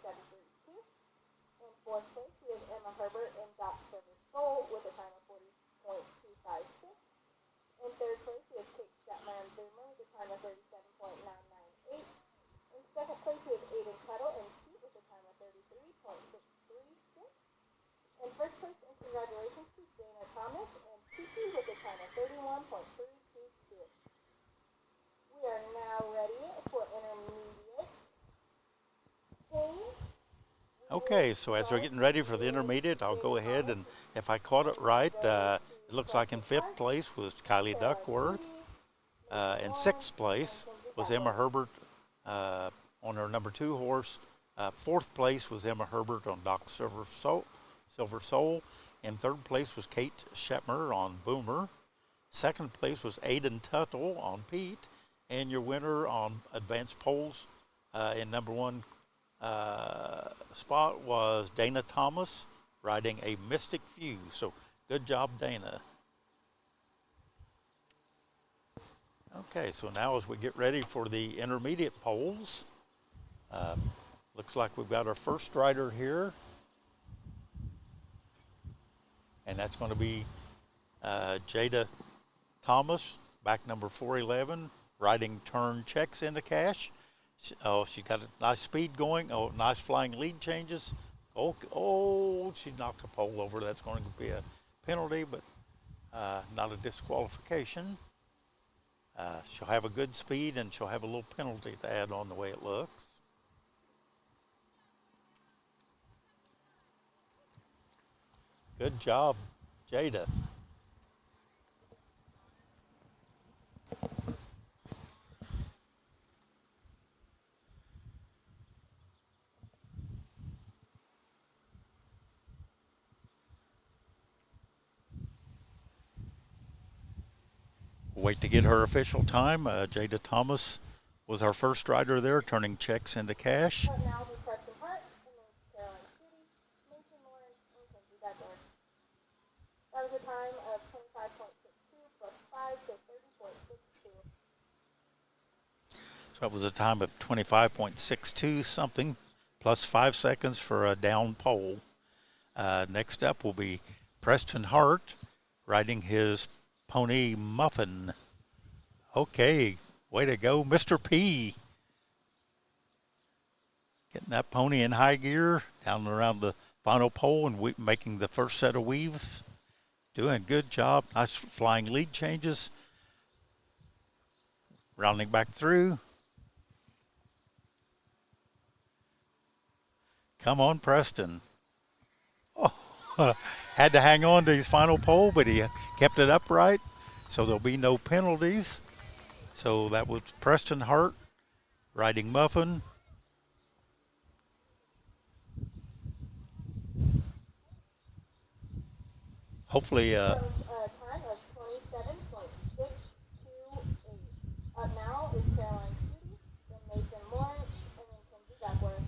In fourth place, we have Emma Herbert and Doc Service Soul with a time of 40.256. In third place, we have Kate Shetler and Boomer with a time of 37.998. In second place, we have Aiden Tuttle and Pete with a time of 33.636. In first place, and congratulations to Dana Thomas and Kiki with a time of 31.322. are now ready for intermediate. Okay, so as we're getting ready for the intermediate, I'll go ahead and if I caught it right, it looks like in 5th place was Kylie Duckworth. In 6th place was Emma Herbert on her number 2 horse. 4th place was Emma Herbert on Doc Silver Soul. In 3rd place was Kate Shetmer on Boomer. 2nd place was Aiden Tuttle on Pete. And your winner on advanced polls in number 1 spot was Dana Thomas riding a Mystic Few. So good job, Dana. Okay, so now as we get ready for the intermediate polls, looks like we've got our first rider here. And that's going to be Jada Thomas, back number 411, riding Turn Checks into Cash. She's got a nice speed going. Oh, nice flying lead changes. Oh, she knocked a pole over. That's going to be a penalty, but not a disqualification. She'll have a good speed, and she'll have a little penalty to add on the way it looks. Good job, Jada. Wait to get her official time. Jada Thomas was our first rider there, turning checks into cash. Now will be Preston Hart, and then Caroline City, Mason Lawrence, and Kenzie Beckler. That was a time of 25.62 plus 5, so 30.62. So that was a time of 25.62 something, plus 5 seconds for a down pole. Next up will be Preston Hart riding his pony Muffin. Okay, way to go, Mr. P. Getting that pony in high gear down around the final pole and making the first set of weaves. Doing a good job. Nice flying lead changes. Rounding back through. Come on, Preston. Oh, had to hang on to his final pole, but he kept it upright, so there'll be no penalties. So that was Preston Hart riding Muffin. Hopefully, Time of 27.628. Up now is Caroline City, then Mason Lawrence, and then Kenzie Duckworth.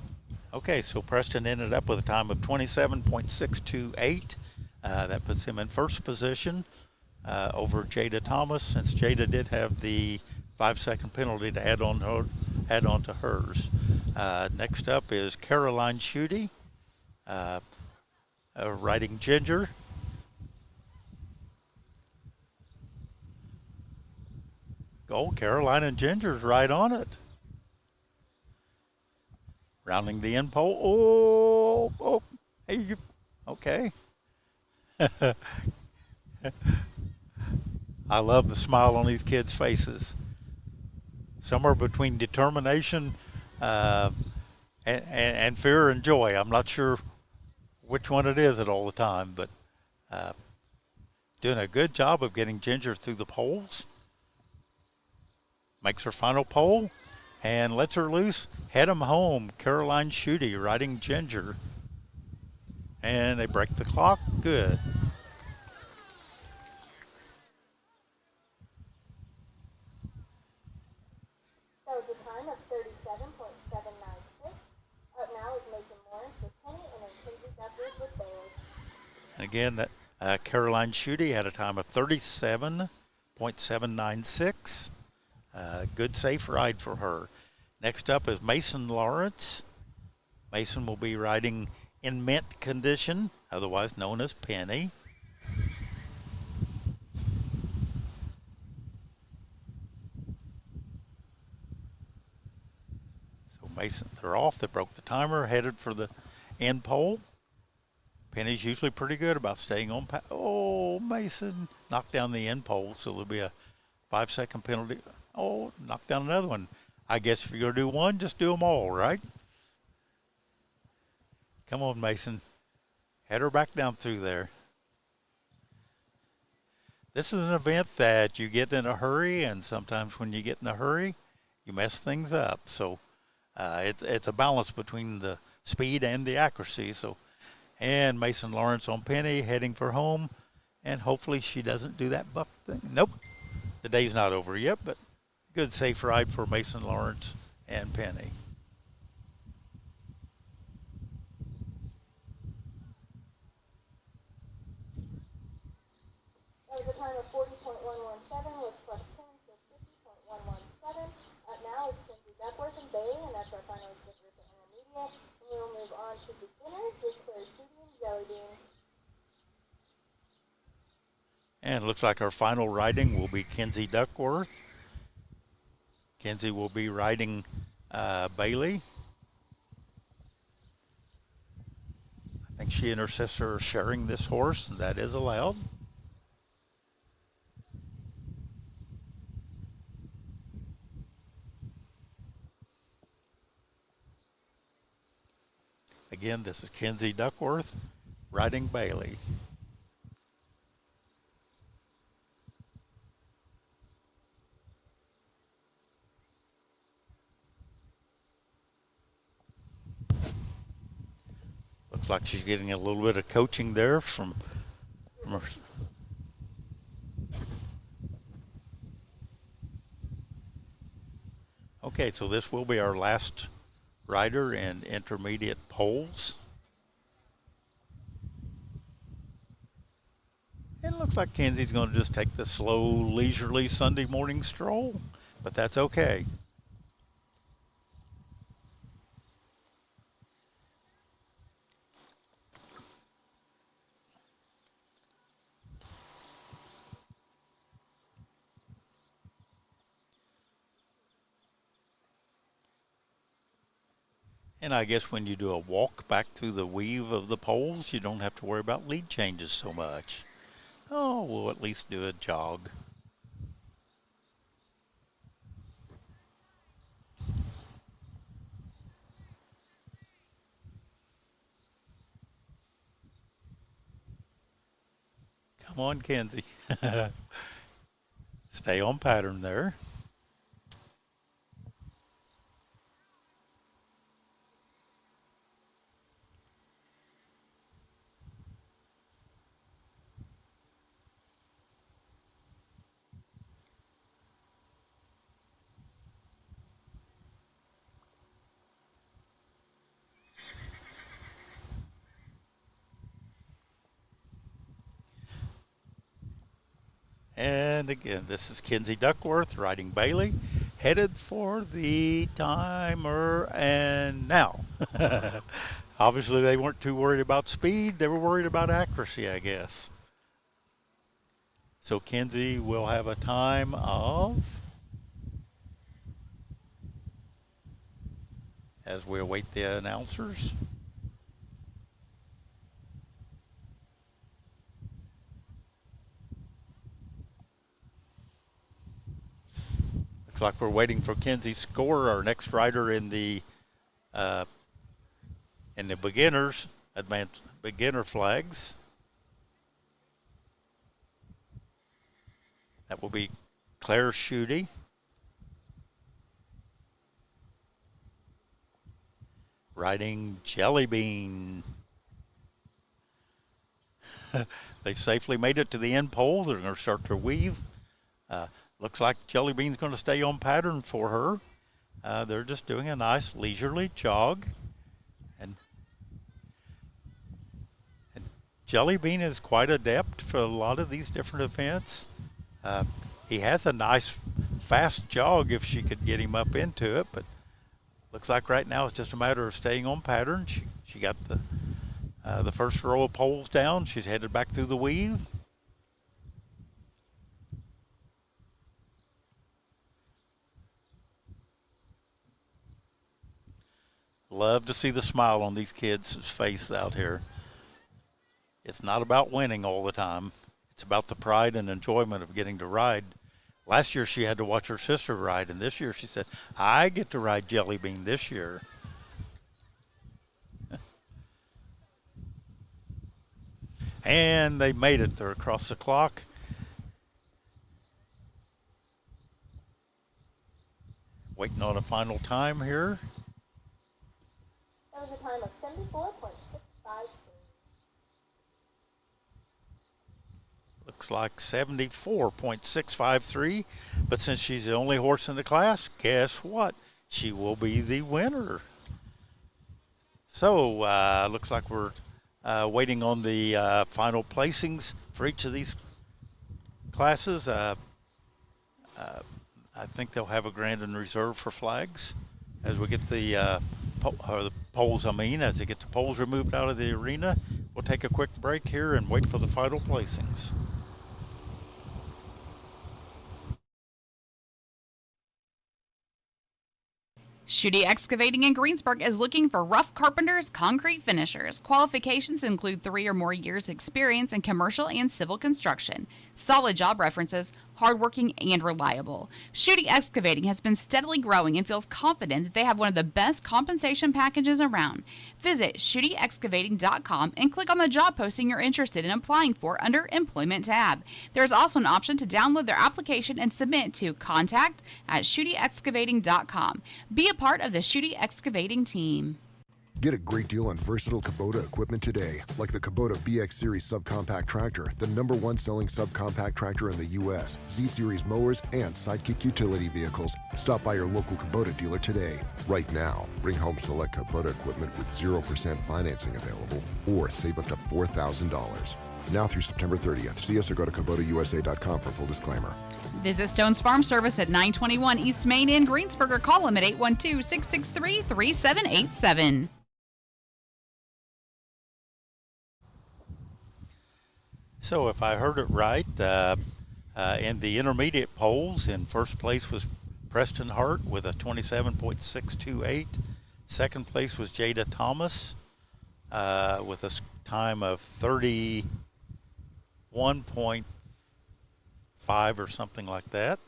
okay, so Preston ended up with a time of 27.628. That puts him in first position over Jada Thomas, since Jada did have the 5-second penalty to add on to hers. Next up is Caroline Schutte riding Ginger. Oh, Caroline and Ginger's right on it. Rounding the end pole. Oh, hey, okay. I love the smile on these kids' faces. Somewhere between determination and fear and joy. I'm not sure which one it is at all the time, but doing a good job of getting Ginger through the poles. Makes her final pole and lets her loose. Head 'em home. Caroline Schutte riding Ginger. And they break the clock. Good. That was a time of 37.796. Up now is Mason Lawrence with Penny, and then Kenzie Duckworth with Bailey. And again, that Caroline Schutte had a time of 37.796. Good safe ride for her. Next up is Mason Lawrence. Mason will be riding in mint condition, otherwise known as Penny. So Mason, they're off. They broke the timer, headed for the end pole. Penny's usually pretty good about staying on. Oh, Mason knocked down the end pole, so there'll be a 5-second penalty. Oh, knocked down another one. I guess if you're going to do one, just do them all, right? Come on, Mason. Head her back down through there. This is an event that you get in a hurry, and sometimes when you get in a hurry, you mess things up. So it's a balance between the speed and the accuracy. So, and Mason Lawrence on Penny heading for home, and hopefully she doesn't do that buck thing. Nope, the day's not over yet, but good safe ride for Mason Lawrence and Penny. That was a time of 40.117 with plus 10, so 50.117. Up now it's Kinsey Duckworth and Bailey, and that's our final exhibit for intermediate. And we will move on to beginners with Claire Shooty and Jelly Beans. And it looks like our final riding will be Kinsey Duckworth. Kinsey will be riding Bailey. I think she and her sister are sharing this horse, and that is allowed. Again, this is Kinsey Duckworth riding Bailey. Looks like she's getting a little bit of coaching there from her. Okay, so this will be our last rider in intermediate poles. And it looks like Kinsey's going to just take the slow, leisurely Sunday morning stroll, but that's okay. And I guess when you do a walk back through the weave of the poles, you don't have to worry about lead changes so much. Oh, we'll at least do a jog. Come on, Kinsey. Stay on pattern there. And again, this is Kinsey Duckworth riding Bailey, headed for the timer, and now. Obviously, they weren't too worried about speed. They were worried about accuracy, I guess. So Kinsey will have a time of, as we await the announcers, looks like we're waiting for Kinsey's score, our next rider in the beginners, advanced beginner flags. That will be Claire Shooty. Riding Jelly Bean. They safely made it to the end pole. They're going to start their weave. Looks like Jelly Bean's going to stay on pattern for her. They're just doing a nice leisurely jog. And Jelly Bean is quite adept for a lot of these different events. He has a nice fast jog if she could get him up into it, but looks like right now it's just a matter of staying on pattern. She got the first row of poles down. She's headed back through the weave. Love to see the smile on these kids' face out here. It's not about winning all the time. It's about the pride and enjoyment of getting to ride Last year she had to watch her sister ride, and this year she said, I get to ride Jelly Bean this year. And they made it. They're across the clock. Waiting on a final time here. That was a time of 74.653. Looks like 74.653. But since she's the only horse in the class, guess what? She will be the winner. So, looks like we're waiting on the final placings for each of these classes. I think they'll have a grand and reserve for flags as we get the poles, as they get the poles removed out of the arena. We'll take a quick break here and wait for the final placings. Schutte Excavating in Greensburg is looking for rough carpenters, concrete finishers. Qualifications include 3 or more years experience in commercial and civil construction. Solid job references, hardworking and reliable. Schutte Excavating has been steadily growing and feels confident that they have one of the best compensation packages around. Visit SchutteExcavating.com and click on the job posting you're interested in applying for under Employment tab. There's also an option to download their application and submit to contact@SchutteExcavating.com. Be a part of the Schutte Excavating team. Get a great deal on versatile Kubota equipment today, like the Kubota BX Series subcompact tractor, the #1 selling subcompact tractor in the U.S., Z-Series mowers, and Sidekick utility vehicles. Stop by your local Kubota dealer today. Right now, bring home select Kubota equipment with 0% financing available, or save up to $4,000. Now through September 30th. See us or go to KubotaUSA.com for full disclaimer. Visit Stone's Farm Service at 921 East Main in Greensburg or call them at 812-663-3787. So if I heard it right, in the intermediate polls, in first place was Preston Hart with a 27.628. Second place was Jada Thomas with a time of 31.5 or something like that.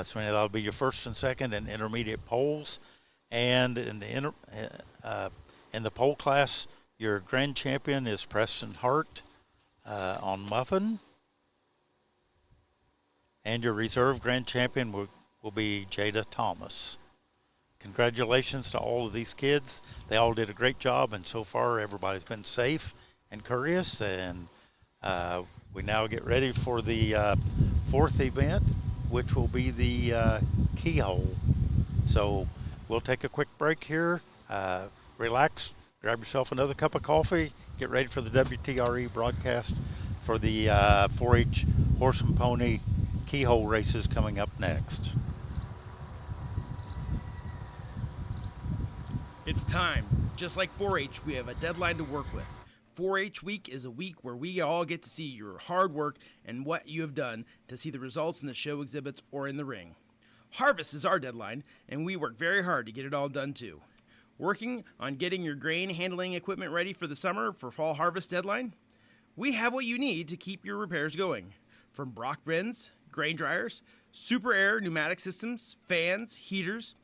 So that'll be your first and second in intermediate polls. And in the poll class, your grand champion is Preston Hart on Muffin. And your reserve grand champion will be Jada Thomas. Congratulations to all of these kids. They all did a great job, and so far everybody's been safe and courteous. And we now get ready for the fourth event, which will be the keyhole. So we'll take a quick break here, relax, grab yourself another cup of coffee, get ready for the WTRE broadcast for the 4-H horse and pony keyhole races coming up next. It's time. Just like 4-H, we have a deadline to work with. 4-H Week is a week where we all get to see your hard work and what you have done to see the results in the show exhibits or in the ring. Harvest is our deadline, and we work very hard to get it all done too. Working on getting your grain handling equipment ready for the summer for fall harvest deadline? We have what you need to keep your repairs going. From Brock bins, grain dryers, Super Air pneumatic systems, fans, heaters,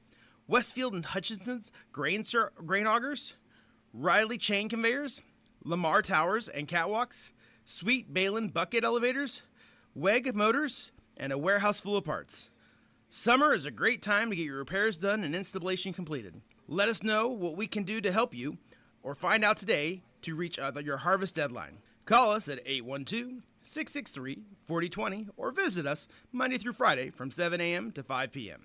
Westfield and Hutchinson's grain augers, Riley chain conveyors, Lamar towers and catwalks, Sweet Balin bucket elevators, WEG motors, and a warehouse full of parts. Summer is a great time to get your repairs done and installation completed. Let us know what we can do to help you, or find out today to reach your harvest deadline. Call us at 812-663-4020 or visit us Monday through Friday from 7 a.m. to 5 p.m.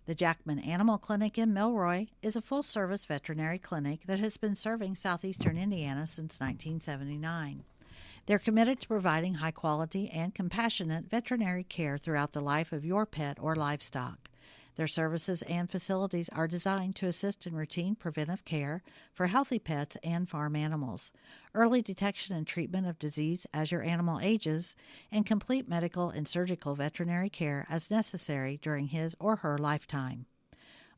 The Jackman Animal Clinic in Milroy is a full-service veterinary clinic that has been serving southeastern Indiana since 1979. They're committed to providing high-quality and compassionate veterinary care throughout the life of your pet or livestock. Their services and facilities are designed to assist in routine preventive care for healthy pets and farm animals, early detection and treatment of disease as your animal ages, and complete medical and surgical veterinary care as necessary during his or her lifetime.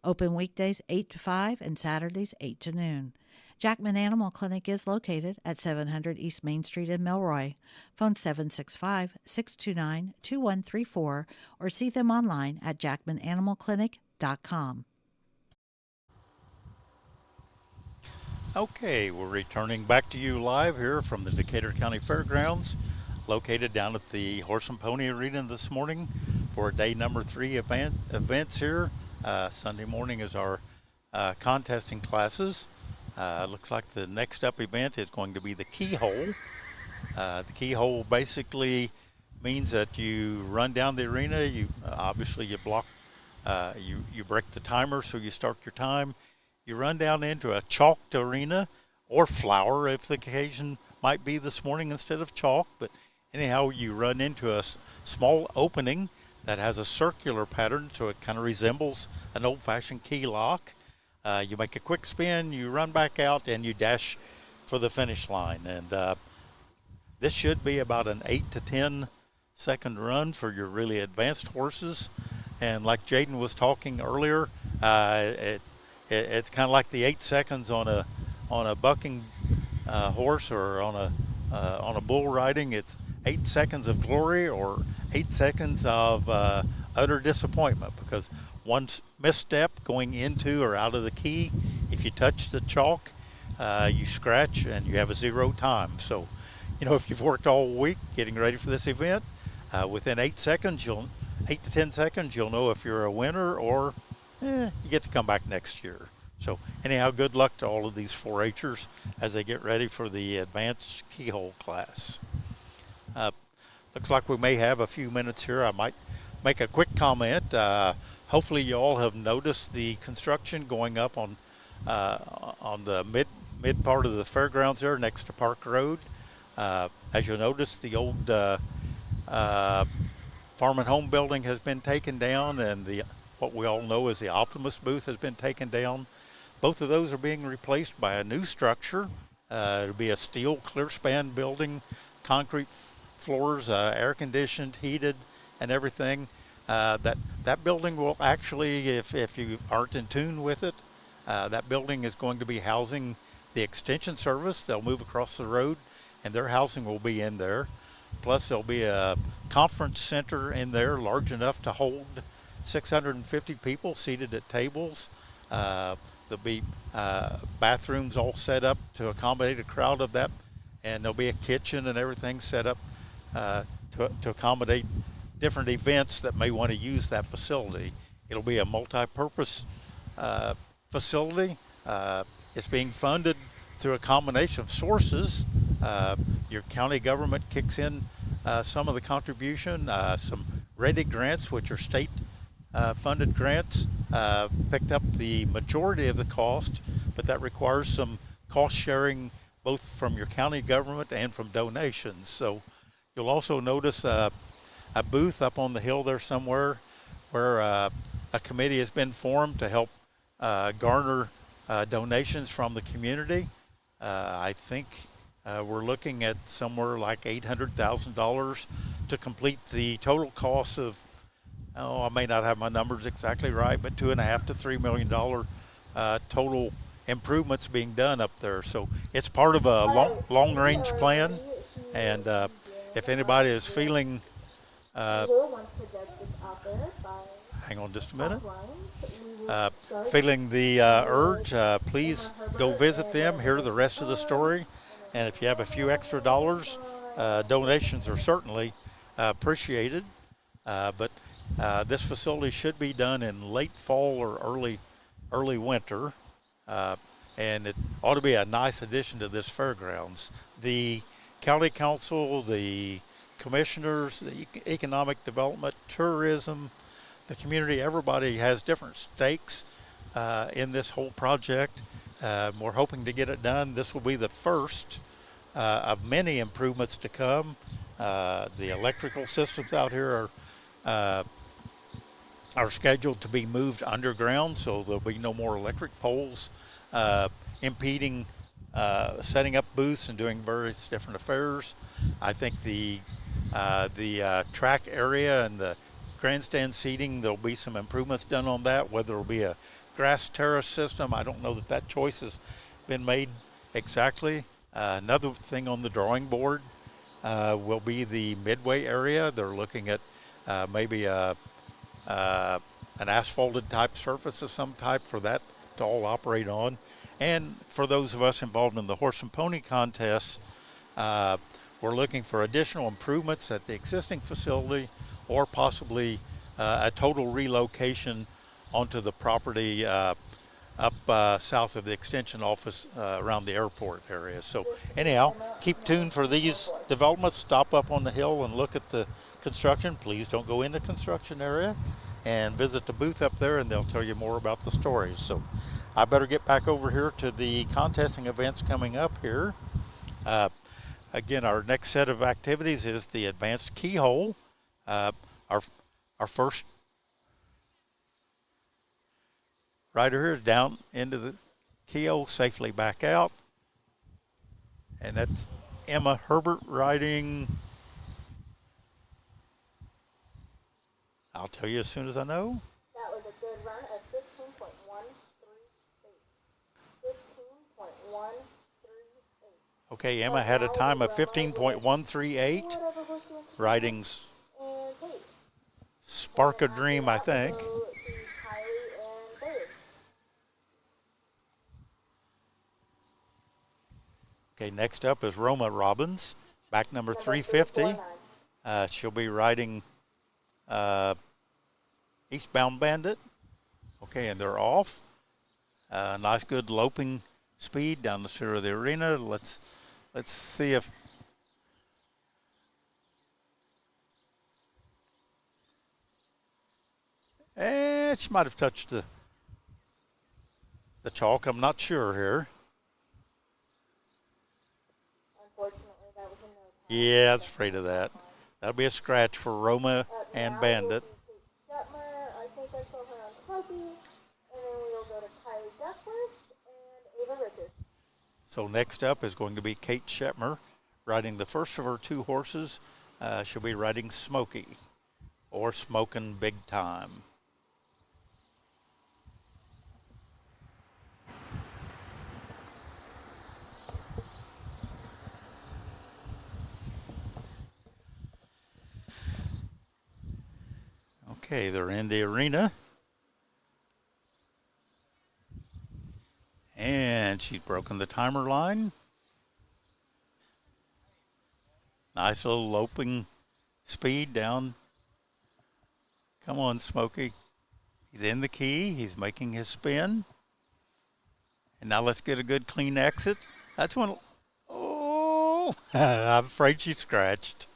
Open weekdays 8 to 5 and Saturdays 8 to noon. Jackman Animal Clinic is located at 700 East Main Street in Milroy. Phone 765-629-2134 or see them online at jackmananimalclinic.com. Okay, we're returning back to you live here from the Decatur County Fairgrounds, located down at the Horse and Pony Arena this morning for day number 3 events here. Sunday morning is our contesting classes. Looks like the next up event is going to be the keyhole. The keyhole basically means that you run down the arena. You obviously you block, you break the timer, so you start your time. You run down into a chalked arena or flour, if the occasion might be this morning instead of chalk. But anyhow, you run into a small opening that has a circular pattern, so it kind of resembles an old-fashioned key lock. You make a quick spin, you run back out, and you dash for the finish line. And this should be about an 8 to 10 second run for your really advanced horses. And like Jaden was talking earlier, it's kind of like the 8 seconds on a bucking horse or on a bull riding. It's 8 seconds of glory or 8 seconds of utter disappointment, because one misstep going into or out of the key, if you touch the chalk, you scratch and you have a 0 time. So, you know, if you've worked all week getting ready for this event, within 8 to 10 seconds, you'll know if you're a winner or you get to come back next year. So anyhow, good luck to all of these 4-H'ers as they get ready for the advanced keyhole class. Looks like we may have a few minutes here. I might make a quick comment. Hopefully you all have noticed the construction going up on the mid part of the fairgrounds there next to Park Road. As you'll notice, the old Farm and Home building has been taken down, and what we all know as the Optimus booth has been taken down. Both of those are being replaced by a new structure. It'll be a steel clear span building, concrete floors, air conditioned, heated, and everything. That building will actually, if you aren't in tune with it, that building is going to be housing the extension service. They'll move across the road, and their housing will be in there. Plus, there'll be a conference center in there large enough to hold 650 people seated at tables. There'll be bathrooms all set up to accommodate a crowd of that, and there'll be a kitchen and everything set up to accommodate different events that may want to use that facility. It'll be a multi-purpose facility. It's being funded through a combination of sources. Your county government kicks in some of the contribution, some READY grants, which are state funded grants, picked up the majority of the cost, but that requires some cost sharing both from your county government and from donations. So you'll also notice a booth up on the hill there somewhere where a committee has been formed to help garner donations from the community. I think we're looking at somewhere like $800,000 to complete the total cost of, I may not have my numbers exactly right, but $2.5 to $3 million total improvements being done up there. So it's part of a long-range plan, and if anybody is feeling, hang on just a minute, feeling the urge, please go visit them, hear the rest of the story, and if you have a few extra dollars, donations are certainly appreciated. But this facility should be done in late fall or early winter, and it ought to be a nice addition to this fairgrounds. The county council, the commissioners, the economic development, tourism, the community, everybody has different stakes in this whole project. We're hoping to get it done. This will be the first of many improvements to come. The electrical systems out here are scheduled to be moved underground, so there'll be no more electric poles impeding setting up booths and doing various different affairs. I think the track area and the grandstand seating, there'll be some improvements done on that, whether it'll be a grass terrace system. I don't know that choice has been made exactly. Another thing on the drawing board will be the midway area. They're looking at maybe an asphalted type surface of some type for that to all operate on. And for those of us involved in the horse and pony contests, we're looking for additional improvements at the existing facility, or possibly a total relocation onto the property up south of the extension office around the airport area. So anyhow, keep tuned for these developments. Stop up on the hill and look at the construction. Please don't go in the construction area, and visit the booth up there, and they'll tell you more about the stories. So I better get back over here to the contesting events coming up here. Again, our next set of activities is the advanced keyhole. Our first rider here is down into the keyhole, safely back out. And that's Emma Herbert riding, I'll tell you as soon as I know. That was a good run of 15.138. 15.138. Okay, Emma had a time of 15.138, riding Spark a Dream, I think. Okay, next up is Roma Robbins, back number 350. She'll be riding Eastbound Bandit. Okay, and they're off. Nice, good loping speed down the center of the arena. Let's see if she might have touched the chalk. I'm not sure here. Unfortunately, that was a no. Yeah, I was afraid of that. That'll be a scratch for Roma and Bandit. Shetmer, I think I saw her on Trophy, and then we will go to Kylie Duckworth and Ava Richards. So next up is going to be Kate Shetmer, riding the first of her two horses. She'll be riding Smokey, or Smokin' Big Time. Okay, they're in the arena. And she's broken the timer line. Nice little loping speed down. Come on, Smokey. He's in the key. He's making his spin. And now let's get a good clean exit. That's one. Oh, I'm afraid she scratched.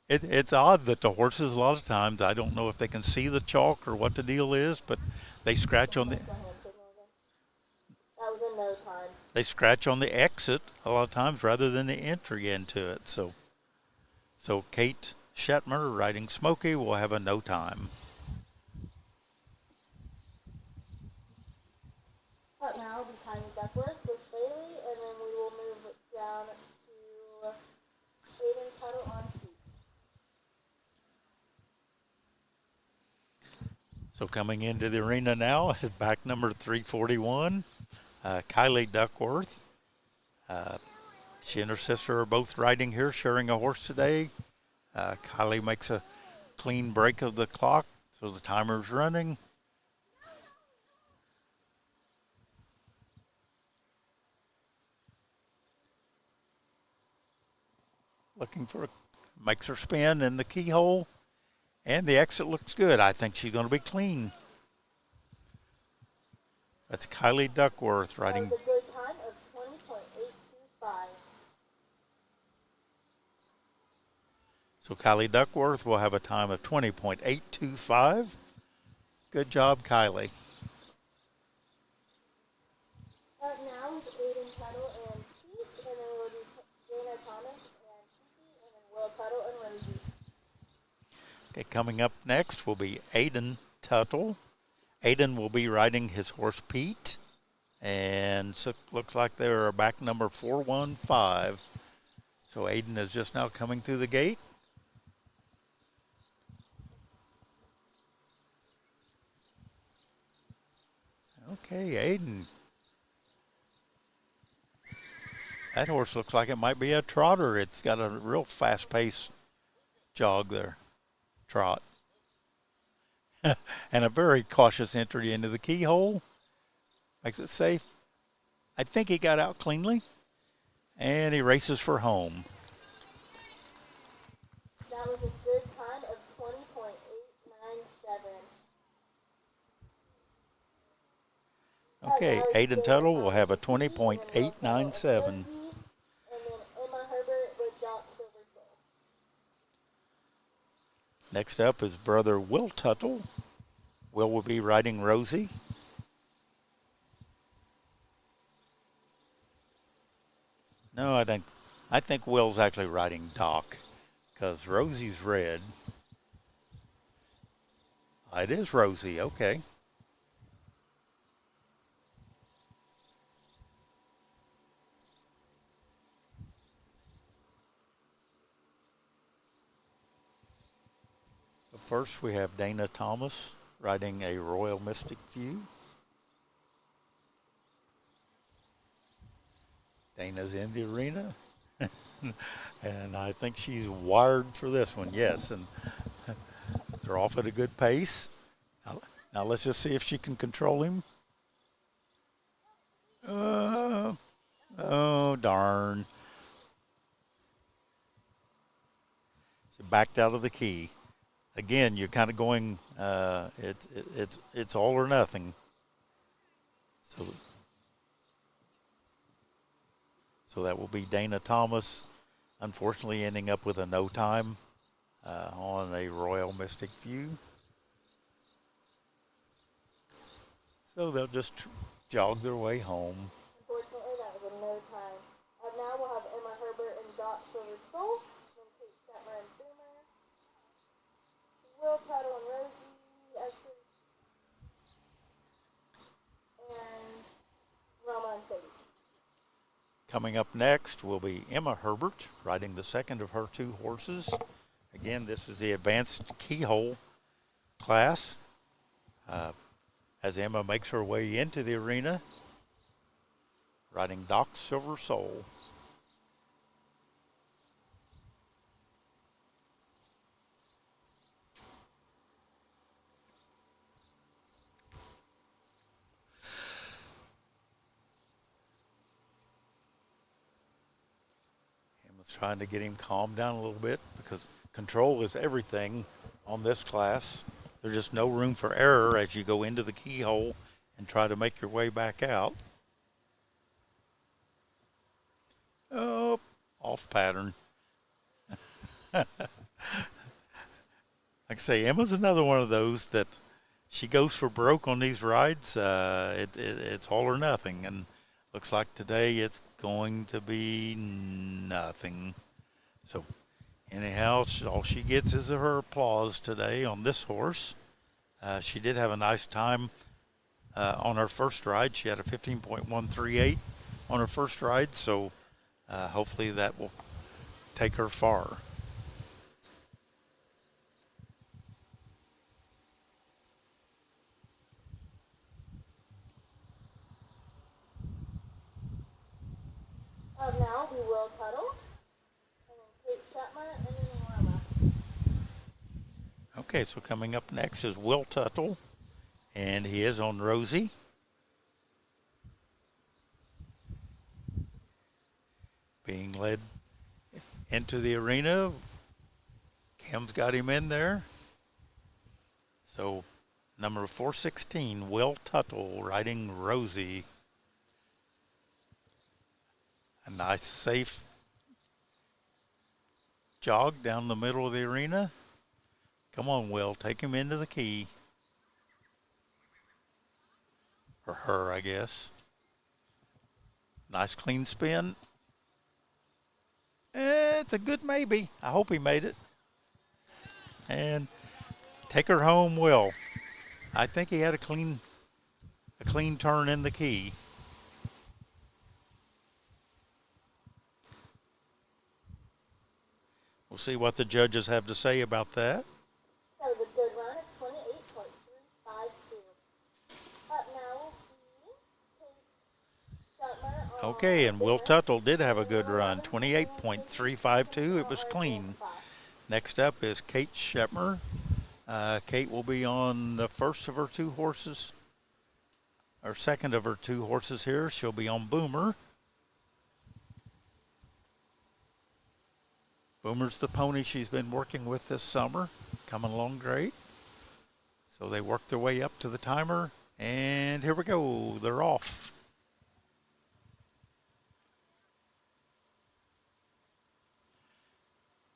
It's odd that the horses, a lot of times, I don't know if they can see the chalk or what the deal is, but they scratch on the... That was a no time. They scratch on the exit a lot of times rather than the entry into it. So Kate Shetmer riding Smokey will have a no time. Up now will be Kylie Duckworth with Bailey, and then we will move down to Aiden Tuttle on feet. So coming into the arena now is back number 341, Kylie Duckworth. She and her sister are both riding here, sharing a horse today. Kylie makes a clean break of the clock, so the timer's running. Looking for, makes her spin in the keyhole. And the exit looks good. I think she's going to be clean. That's Kylie Duckworth riding. That was a good time of 20.825. So Kylie Duckworth will have a time of 20.825. Good job, Kylie. Up now is Aiden Tuttle and Keith, and then we'll do Dana Thomas and Kiki, and then Will Tuttle and Rosie. Okay, coming up next will be Aiden Tuttle. Aiden will be riding his horse Pete, and so looks like they are back number 415. So Aiden is just now coming through the gate. Okay, Aiden. That horse looks like it might be a trotter. It's got a real fast-paced jog there, trot. And a very cautious entry into the keyhole. Makes it safe. I think he got out cleanly. And he races for home. That was a good time of 20.897. Okay, Aiden Tuttle will have a 20.897. And then Emma Herbert with Doc Silver Soul. Next up is brother Will Tuttle. Will be riding Rosie. No, I think Will's actually riding Doc because Rosie's red. It is Rosie, okay. But first we have Dana Thomas riding a Royal Mystic View. Dana's in the arena, and I think she's wired for this one, yes. And they're off at a good pace. Now let's just see if she can control him. Oh, darn. She backed out of the key. Again, you're kind of going, it's all or nothing. So that will be Dana Thomas, unfortunately ending up with a no time on a Royal Mystic View. So they'll just jog their way home. Unfortunately, that was a no time. Up now we'll have Emma Herbert and Doc Silver Soul, then Kate Stetler and Boomer, Will Tuttle and Rosie, and Roma and Sadie. Coming up next will be Emma Herbert riding the second of her two horses. Again, this is the advanced keyhole class. As Emma makes her way into the arena, riding Doc Silver Soul. Trying to get him calmed down a little bit because control is everything on this class. There's just no room for error as you go into the keyhole and try to make your way back out. Oh, off pattern. Like I say, Emma's another one of those that she goes for broke on these rides. It's all or nothing, and looks like today it's going to be nothing. So anyhow, all she gets is her applause today on this horse. She did have a nice time on her first ride. She had a 15.138 on her first ride, so hopefully that will take her far. Now we will Tuttle, and then Kate Shetler, and then Roma. Okay, so coming up next is Will Tuttle, and he is on Rosie. Being led into the arena. Kim's got him in there. So number 416, Will Tuttle riding Rosie. A nice, safe jog down the middle of the arena. Come on, Will, take him into the key. Or her, I guess. Nice clean spin. It's a good maybe. I hope he made it. And take her home, Will. I think he had a clean turn in the key. We'll see what the judges have to say about that. That was a good run at 28.352. Up now will be Okay, and Will Tuttle did have a good run, 28.352. It was clean. Next up is Kate Shepmer. Kate will be on the first of her two horses, or second of her two horses here. She'll be on Boomer. Boomer's the pony she's been working with this summer, coming along great. So they work their way up to the timer, and here we go. They're off.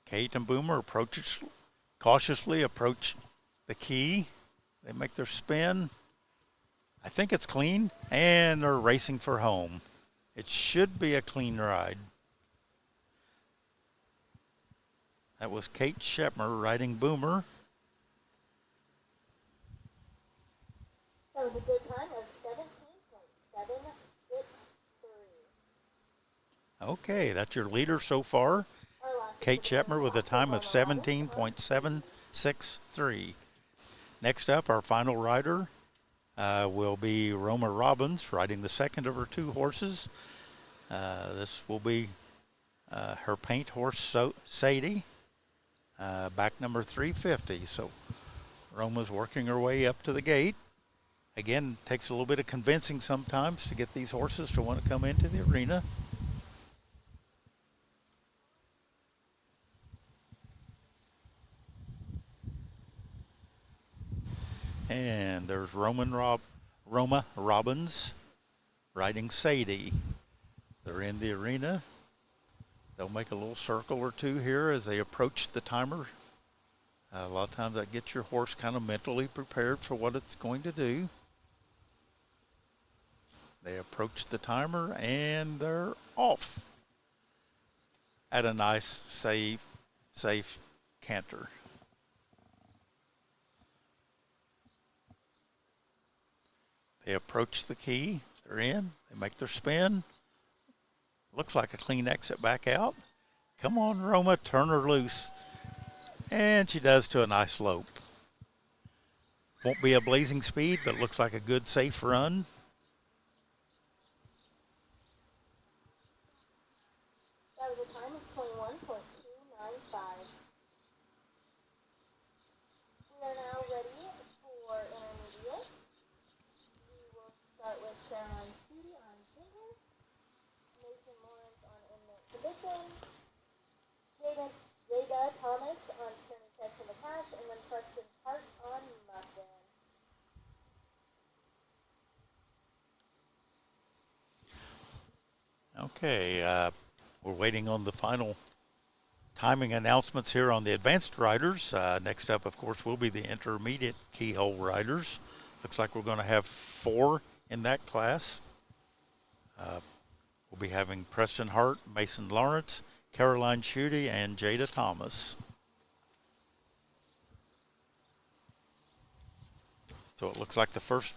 Kate and Boomer cautiously approach the key. They make their spin. I think it's clean, and they're racing for home. It should be a clean ride. That was Kate Shepmer riding Boomer. That was a good time of 17.763. Okay, that's your leader so far. Kate Shepmer with a time of 17.763. Next up, our final rider will be Roma Robbins riding the second of her two horses. This will be her paint horse, Sadie, back number 350. So Roma's working her way up to the gate. Again, takes a little bit of convincing sometimes to get these horses to want to come into the arena. And there's Roma Robbins riding Sadie. They're in the arena. They'll make a little circle or two here as they approach the timer. A lot of times that gets your horse kind of mentally prepared for what it's going to do. They approach the timer and they're off at a nice, safe canter. They approach the key. They're in. They make their spin. Looks like a clean exit back out. Come on, Roma, turn her loose. And she does to a nice lope. Won't be a blazing speed, but looks like a good, safe run. That was a time of 21.295. We are now ready for intermediate. We will start with Caroline Cudi on Ginger, Mason Lawrence on Inmate Condition, Jada Thomas on Turning Catch in the Pass, and then Preston Hart on Muffin. Okay, we're waiting on the final timing announcements here on the advanced riders. Next up, of course, will be the intermediate keyhole riders. Looks like we're going to have 4 in that class. We'll be having Preston Hart, Mason Lawrence, Caroline Cudi, and Jada Thomas. So it looks like the first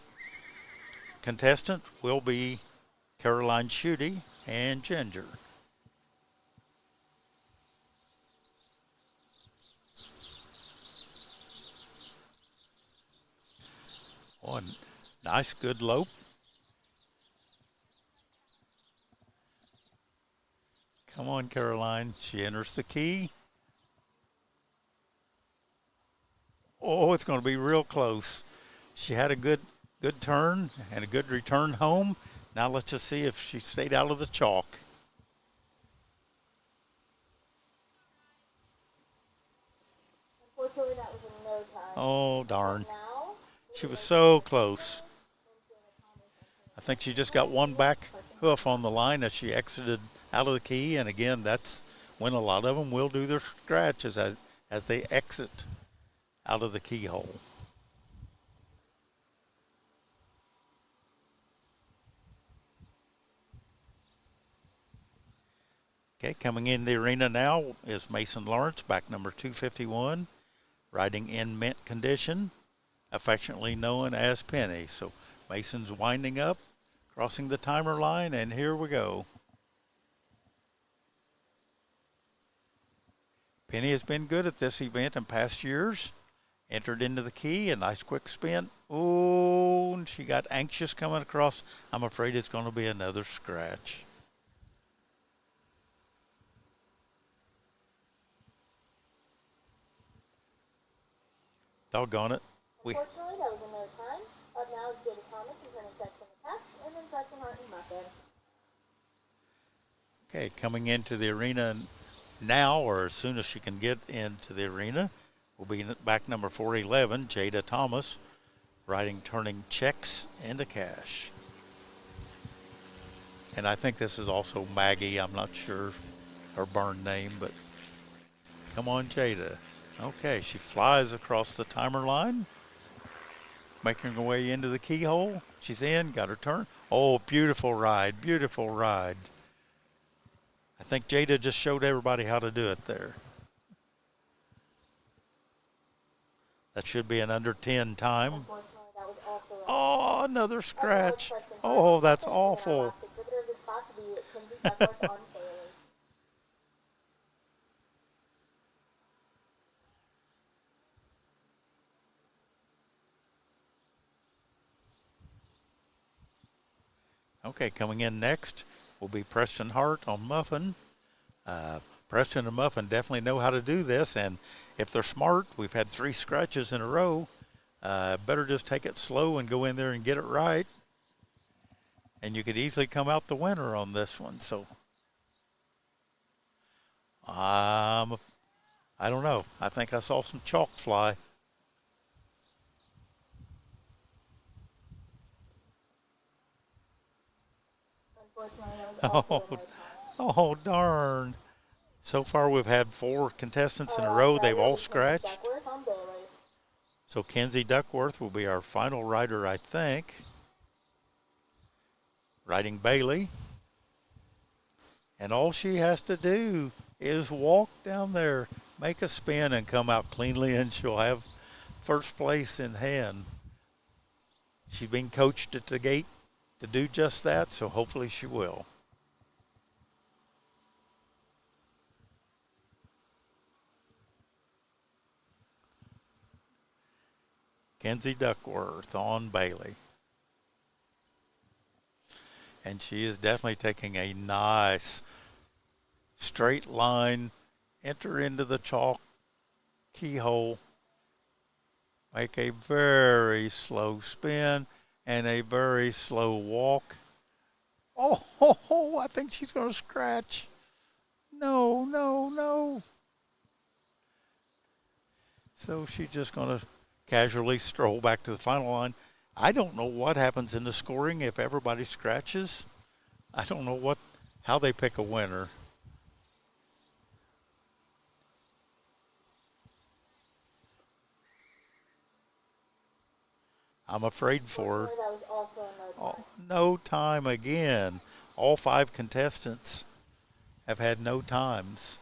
contestant will be Caroline Cudi and Ginger. Oh, nice, good lope. Come on, Caroline. She enters the key. Oh, it's going to be real close. She had a good turn and a good return home. Now let's just see if she stayed out of the chalk. Unfortunately, that was in no time. Oh, darn. Now, She was so close. I think she just got one back hoof on the line as she exited out of the key. And again, that's when a lot of them will do their scratches as they exit out of the keyhole. Okay, coming in the arena now is Mason Lawrence, back number 251, riding in mint condition, affectionately known as Penny. So Mason's winding up, crossing the timer line, and here we go. Penny has been good at this event in past years. Entered into the key, a nice quick spin. Oh, and she got anxious coming across. I'm afraid it's going to be another scratch. Doggone it. Unfortunately, that was in no time. Up now is Jada Thomas presenting Preston Attack, and then Preston Hart and Muffin. Okay, coming into the arena now, or as soon as she can get into the arena, will be back number 411, Jada Thomas, riding turning checks into cash. And I think this is also Maggie. I'm not sure her burn name, but come on, Jada. Okay, she flies across the timer line, making her way into the keyhole. She's in, got her turn. Oh, beautiful ride, beautiful ride. I think Jada just showed everybody how to do it there. That should be an under 10 time. Unfortunately, that was also a Oh, another scratch. Oh, that's awful. exhibitor of this class will be Kinsey Duckworth on Bailey. Okay, coming in next will be Preston Hart on Muffin. Preston and Muffin definitely know how to do this, and if they're smart, we've had 3 scratches in a row. Better just take it slow and go in there and get it right. And you could easily come out the winner on this one. So, I don't know. I think I saw some chalk fly. Unfortunately, that was also a no time. Oh, darn. So far, we've had 4 contestants in a row. They've all scratched. Duckworth on Bailey. So Kenzie Duckworth will be our final rider, I think. Riding Bailey. And all she has to do is walk down there, make a spin, and come out cleanly, and she'll have first place in hand. She's being coached at the gate to do just that, so hopefully she will. Kenzie Duckworth on Bailey. And she is definitely taking a nice straight line, enter into the chalk keyhole, make a very slow spin and a very slow walk. Oh, I think she's going to scratch. No, no, no. So she's just going to casually stroll back to the final line. I don't know what happens in the scoring if everybody scratches. I don't know how they pick a winner. I'm afraid for her. That was also a no time. No time again. All 5 contestants have had no times.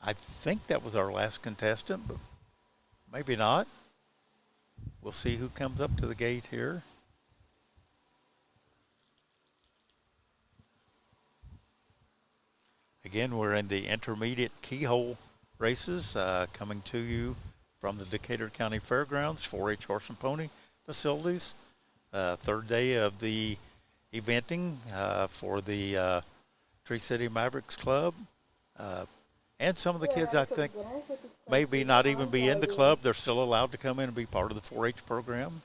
I think that was our last contestant, but maybe not. We'll see who comes up to the gate here. Again, we're in the intermediate keyhole races coming to you from the Decatur County Fairgrounds, 4-H horse and pony facilities. Third day of the eventing for the Tree City Mavericks Club. And some of the kids, I think, maybe not even be in the club. They're still allowed to come in and be part of the 4-H program.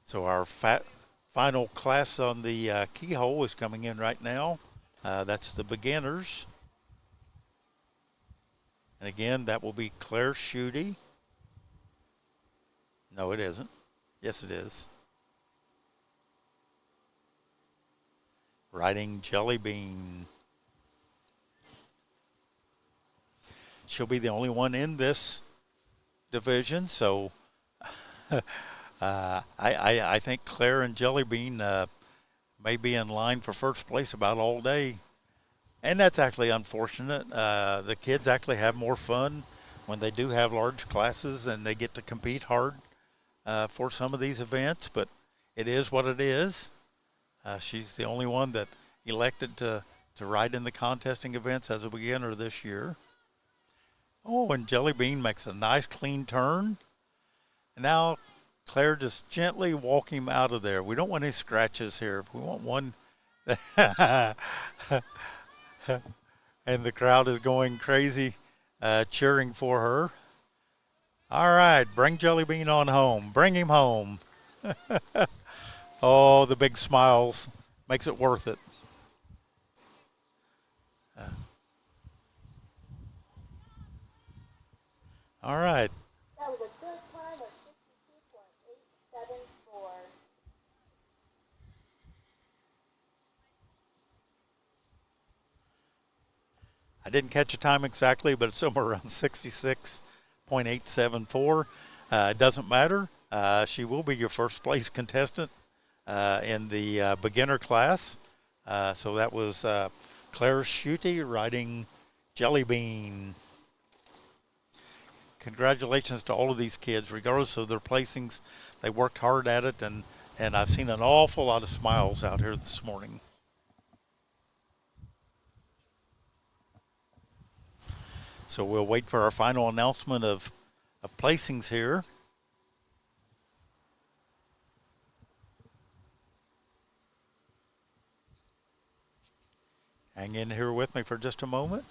So our final class on the keyhole is coming in right now. That's the beginners. And again, that will be Claire Schutte. No, it isn't. Yes, it is. Riding Jelly Bean. She'll be the only one in this division, so I think Claire and Jelly Bean may be in line for first place about all day. And that's actually unfortunate. The kids actually have more fun when they do have large classes and they get to compete hard for some of these events, but it is what it is. She's the only one that elected to ride in the contesting events as a beginner this year. Oh, and Jelly Bean makes a nice clean turn. And now Claire just gently walk him out of there. We don't want any scratches here. We want one. And the crowd is going crazy, cheering for her. All right, bring Jelly Bean on home. Bring him home. Oh, the big smiles makes it worth it. All right. That was a good time of 62.874. I didn't catch the time exactly, but it's somewhere around 66.874. It doesn't matter. She will be your first place contestant in the beginner class. So that was Claire Schutte riding Jelly Bean. Congratulations to all of these kids, regardless of their placings. They worked hard at it, and I've seen an awful lot of smiles out here this morning. So we'll wait for our final announcement of placings here. Hang in here with me for just a moment.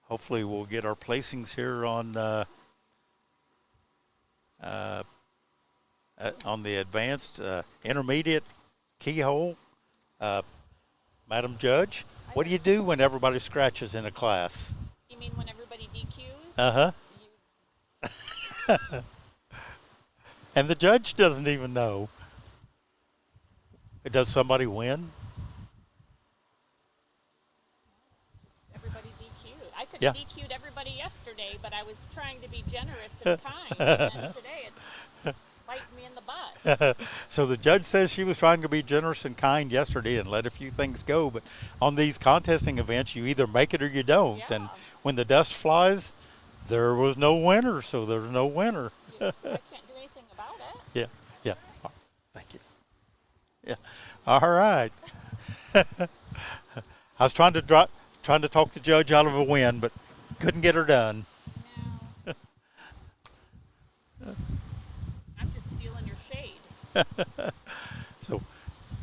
Hopefully we'll get our placings here on the advanced intermediate keyhole. Madam Judge, what do you do when everybody scratches in a class? You mean when everybody DQs? Uh-huh. And the judge doesn't even know. Does somebody win? Everybody DQ'd. I could Yeah. have DQ'd everybody yesterday, but I was trying to be generous and kind. And then today it's biting me in the butt. So the judge says she was trying to be generous and kind yesterday and let a few things go. But on these contesting events, you either make it or you don't. Yeah. And when the dust flies, there was no winner, so there's no winner. I can't do anything about it. Yeah, yeah. Oh, thank you. Yeah. All right. I was trying to talk the judge out of a win, but couldn't get her done. No. I'm just stealing your shade. So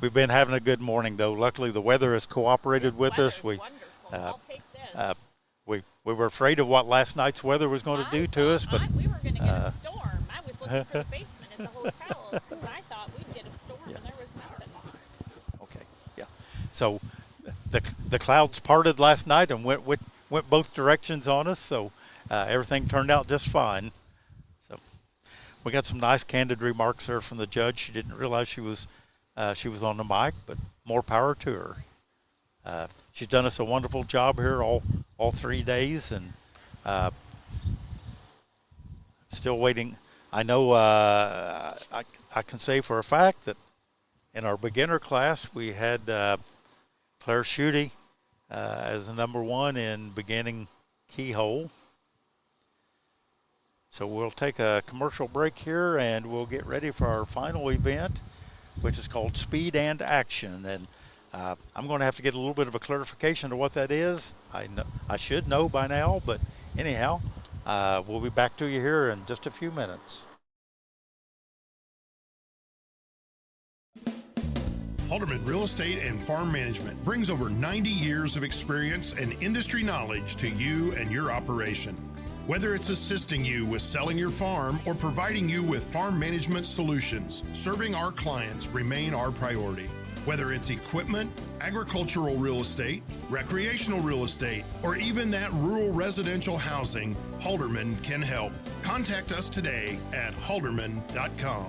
we've been having a good morning, though. Luckily, the weather has cooperated with us. Weather's wonderful. I'll take this. We were afraid of what last night's weather was going to do to us, but we were going to get a storm. I was looking for the basement at the hotel because I thought we'd get a storm, and there was nothing. okay, yeah. So the clouds parted last night and went both directions on us, so everything turned out just fine. So we got some nice candid remarks there from the judge. She didn't realize she was on the mic, but more power to her. She's done us a wonderful job here all 3 days, and still waiting. I know I can say for a fact that in our beginner class we had Claire Schutte as the number one in beginning keyhole. So we'll take a commercial break here, and we'll get ready for our final event, which is called Speed and Action. And I'm going to have to get a little bit of a clarification to what that is. I should know by now, but anyhow, we'll be back to you here in just a few minutes. Halderman Real Estate and Farm Management brings over 90 years of experience and industry knowledge to you and your operation. Whether it's assisting you with selling your farm or providing you with farm management solutions, serving our clients remain our priority. Whether it's equipment, agricultural real estate, recreational real estate, or even that rural residential housing, Halderman can help. Contact us today at halderman.com.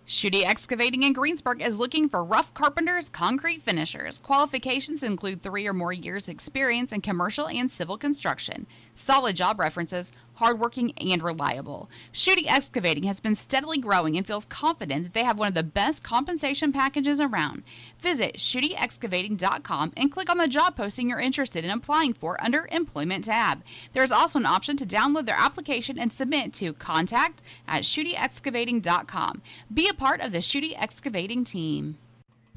Schutte Excavating in Greensburg is looking for rough carpenters, concrete finishers. Qualifications include 3 or more years experience in commercial and civil construction. Solid job references, hardworking, and reliable. Schutte Excavating has been steadily growing and feels confident that they have one of the best compensation packages around. Visit SchutteExcavating.com and click on the job posting you're interested in applying for under Employment tab. There's also an option to download their application and submit to contact@SchutteExcavating.com. Be a part of the Schutte Excavating team.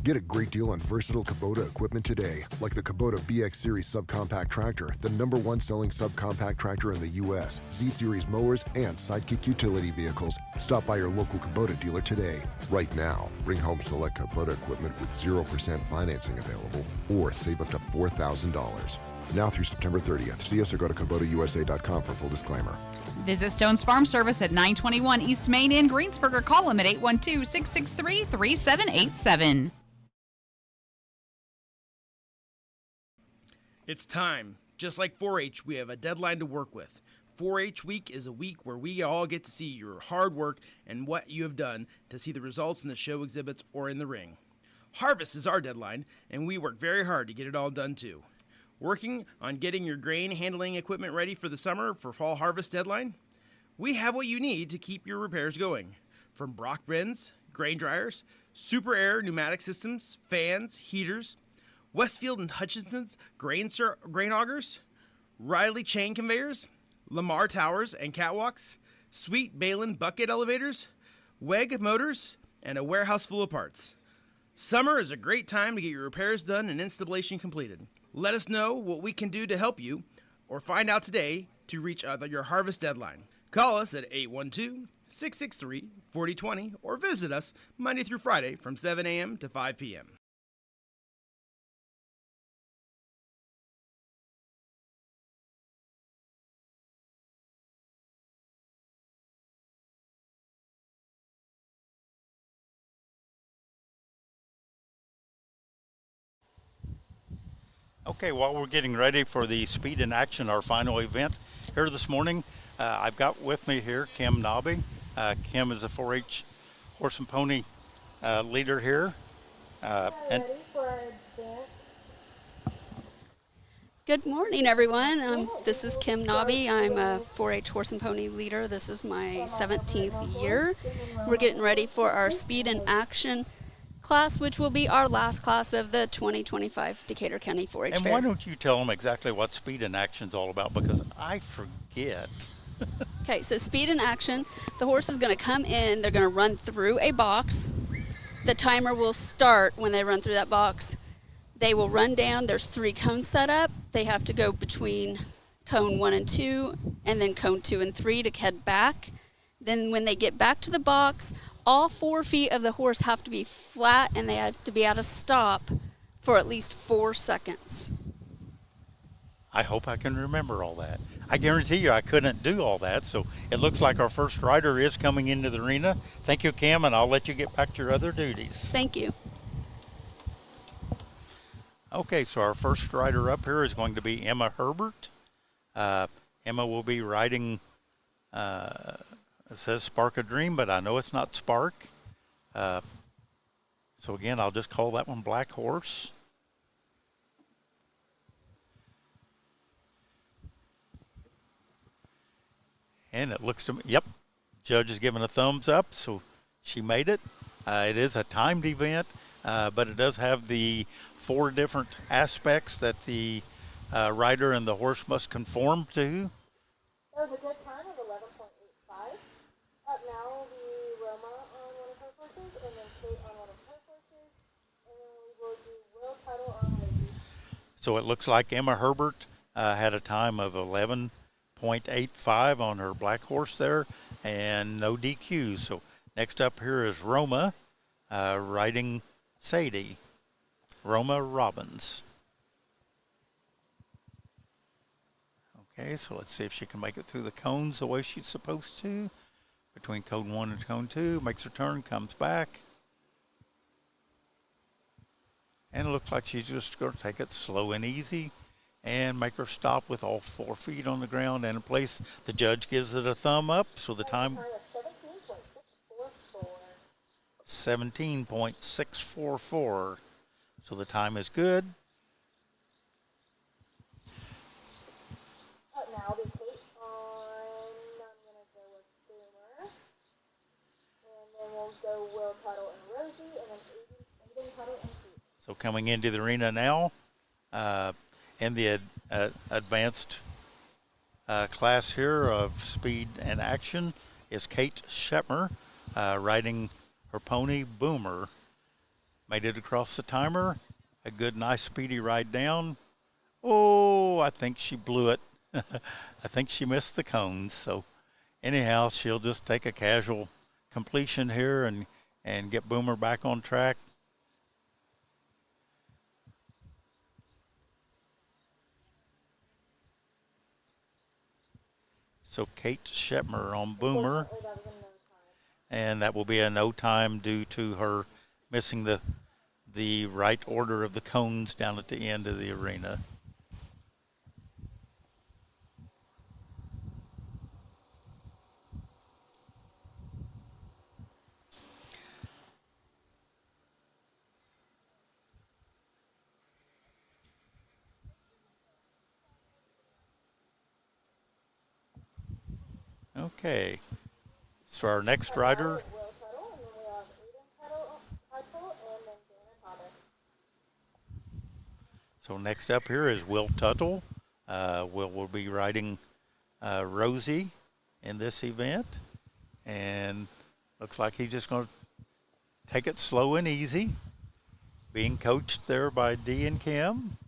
Get a great deal on versatile Kubota equipment today, like the Kubota BX Series subcompact tractor, the #1 selling subcompact tractor in the U.S., Z-Series mowers, and Sidekick utility vehicles. Stop by your local Kubota dealer today. Right now, bring home select Kubota equipment with 0% financing available, or save up to $4,000. Now through September 30th. See us or go to KubotaUSA.com for full disclaimer. Visit Stone's Farm Service at 921 East Main in Greensburg or call them at 812-663-3787. It's time. Just like 4-H, we have a deadline to work with. 4-H Week is a week where we all get to see your hard work and what you have done to see the results in the show exhibits or in the ring. Harvest is our deadline, and we work very hard to get it all done too. Working on getting your grain handling equipment ready for the summer for fall harvest deadline? We have what you need to keep your repairs going. From Brock bins, grain dryers, Super Air pneumatic systems, fans, heaters, Westfield and Hutchinson's grain augers, Riley chain conveyors, Lamar towers and catwalks, Sweet Balin bucket elevators, WEG motors, and a warehouse full of parts. Summer is a great time to get your repairs done and installation completed. Let us know what we can do to help you, or find out today to reach your harvest deadline. Call us at 812-663-4020 or visit us Monday through Friday from 7 a.m. to 5 p.m. Okay, while we're getting ready for the Speed in Action, our final event here this morning, I've got with me here Kim Nobby. Kim is a 4-H horse and pony leader here. And Ready for our dance? Good morning, everyone. This is Kim Nobby. I'm a 4-H horse and pony leader. This is my 17th year. We're getting ready for our Speed in Action class, which will be our last class of the 2025 Decatur County 4-H and Fair. why don't you tell them exactly what Speed in Action is all about, because I forget. Okay, so Speed in Action, the horse is going to come in, they're going to run through a box. The timer will start when they run through that box. They will run down, there's 3 cones set up. They have to go between cone 1 and 2, and then cone 2 and 3 to head back. Then when they get back to the box, all 4 feet of the horse have to be flat, and they have to be at a stop for at least 4 seconds. I hope I can remember all that. I guarantee you I couldn't do all that, so it looks like our first rider is coming into the arena. Thank you, Kim, and I'll let you get back to your other duties. Thank you. Okay, so our first rider up here is going to be Emma Herbert. Emma will be riding, it says Spark a Dream, but I know it's not Spark. So again, I'll just call that one Black Horse. And it looks to me, yep, judge is giving a thumbs up, so she made it. It is a timed event, but it does have the 4 different aspects that the rider and the horse must conform to. That was a good time of 11.85. Up now will be Roma on one of her horses, and then Kate on one of her horses, and then we will do Will Tuttle on ladies. So it looks like Emma Herbert had a time of 11.85 on her black horse there, and no DQs. So next up here is Roma riding Sadie, Roma Robbins. Okay, so let's see if she can make it through the cones the way she's supposed to. Between cone 1 and cone 2, makes her turn, comes back. And it looks like she's just going to take it slow and easy and make her stop with all 4 feet on the ground and in place. The judge gives it a thumb up, so the time 17.644. So the time is good. Up now will be Kate on So coming into the arena now, in the advanced class here of speed and action is Kate Shepmer, riding her pony Boomer. Made it across the timer. A good, nice, speedy ride down. Oh, I think she blew it. I think she missed the cones. So anyhow, she'll just take a casual completion here and get Boomer back on track. So Kate Shepmer on Boomer, and that will be a no time due to her missing the right order of the cones down at the end of the arena. Okay, so our next rider. So next up here is Will Tuttle. Will be riding Rosie in this event, and looks like he's just going to take it slow and easy, being coached there by Dee and Kim.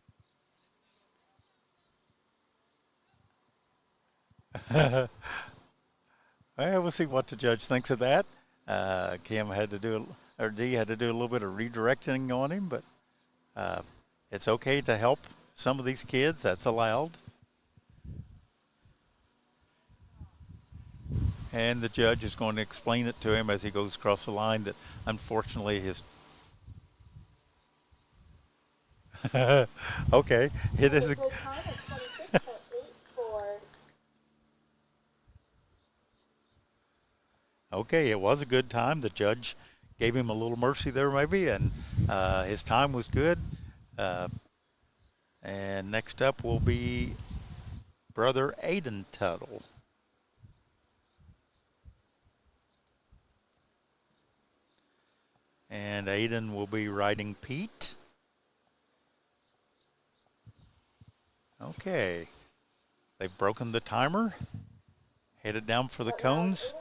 Well, we'll see what the judge thinks of that. Kim had to do, or Dee had to do a little bit of redirecting on him, but it's okay to help some of these kids. That's allowed. And the judge is going to explain it to him as he goes across the line that unfortunately his okay, it is okay, it was a good time. The judge gave him a little mercy there maybe, and his time was good. And next up will be brother Aiden Tuttle. And Aiden will be riding Pete. Okay. They've broken the timer. Headed down for the cones.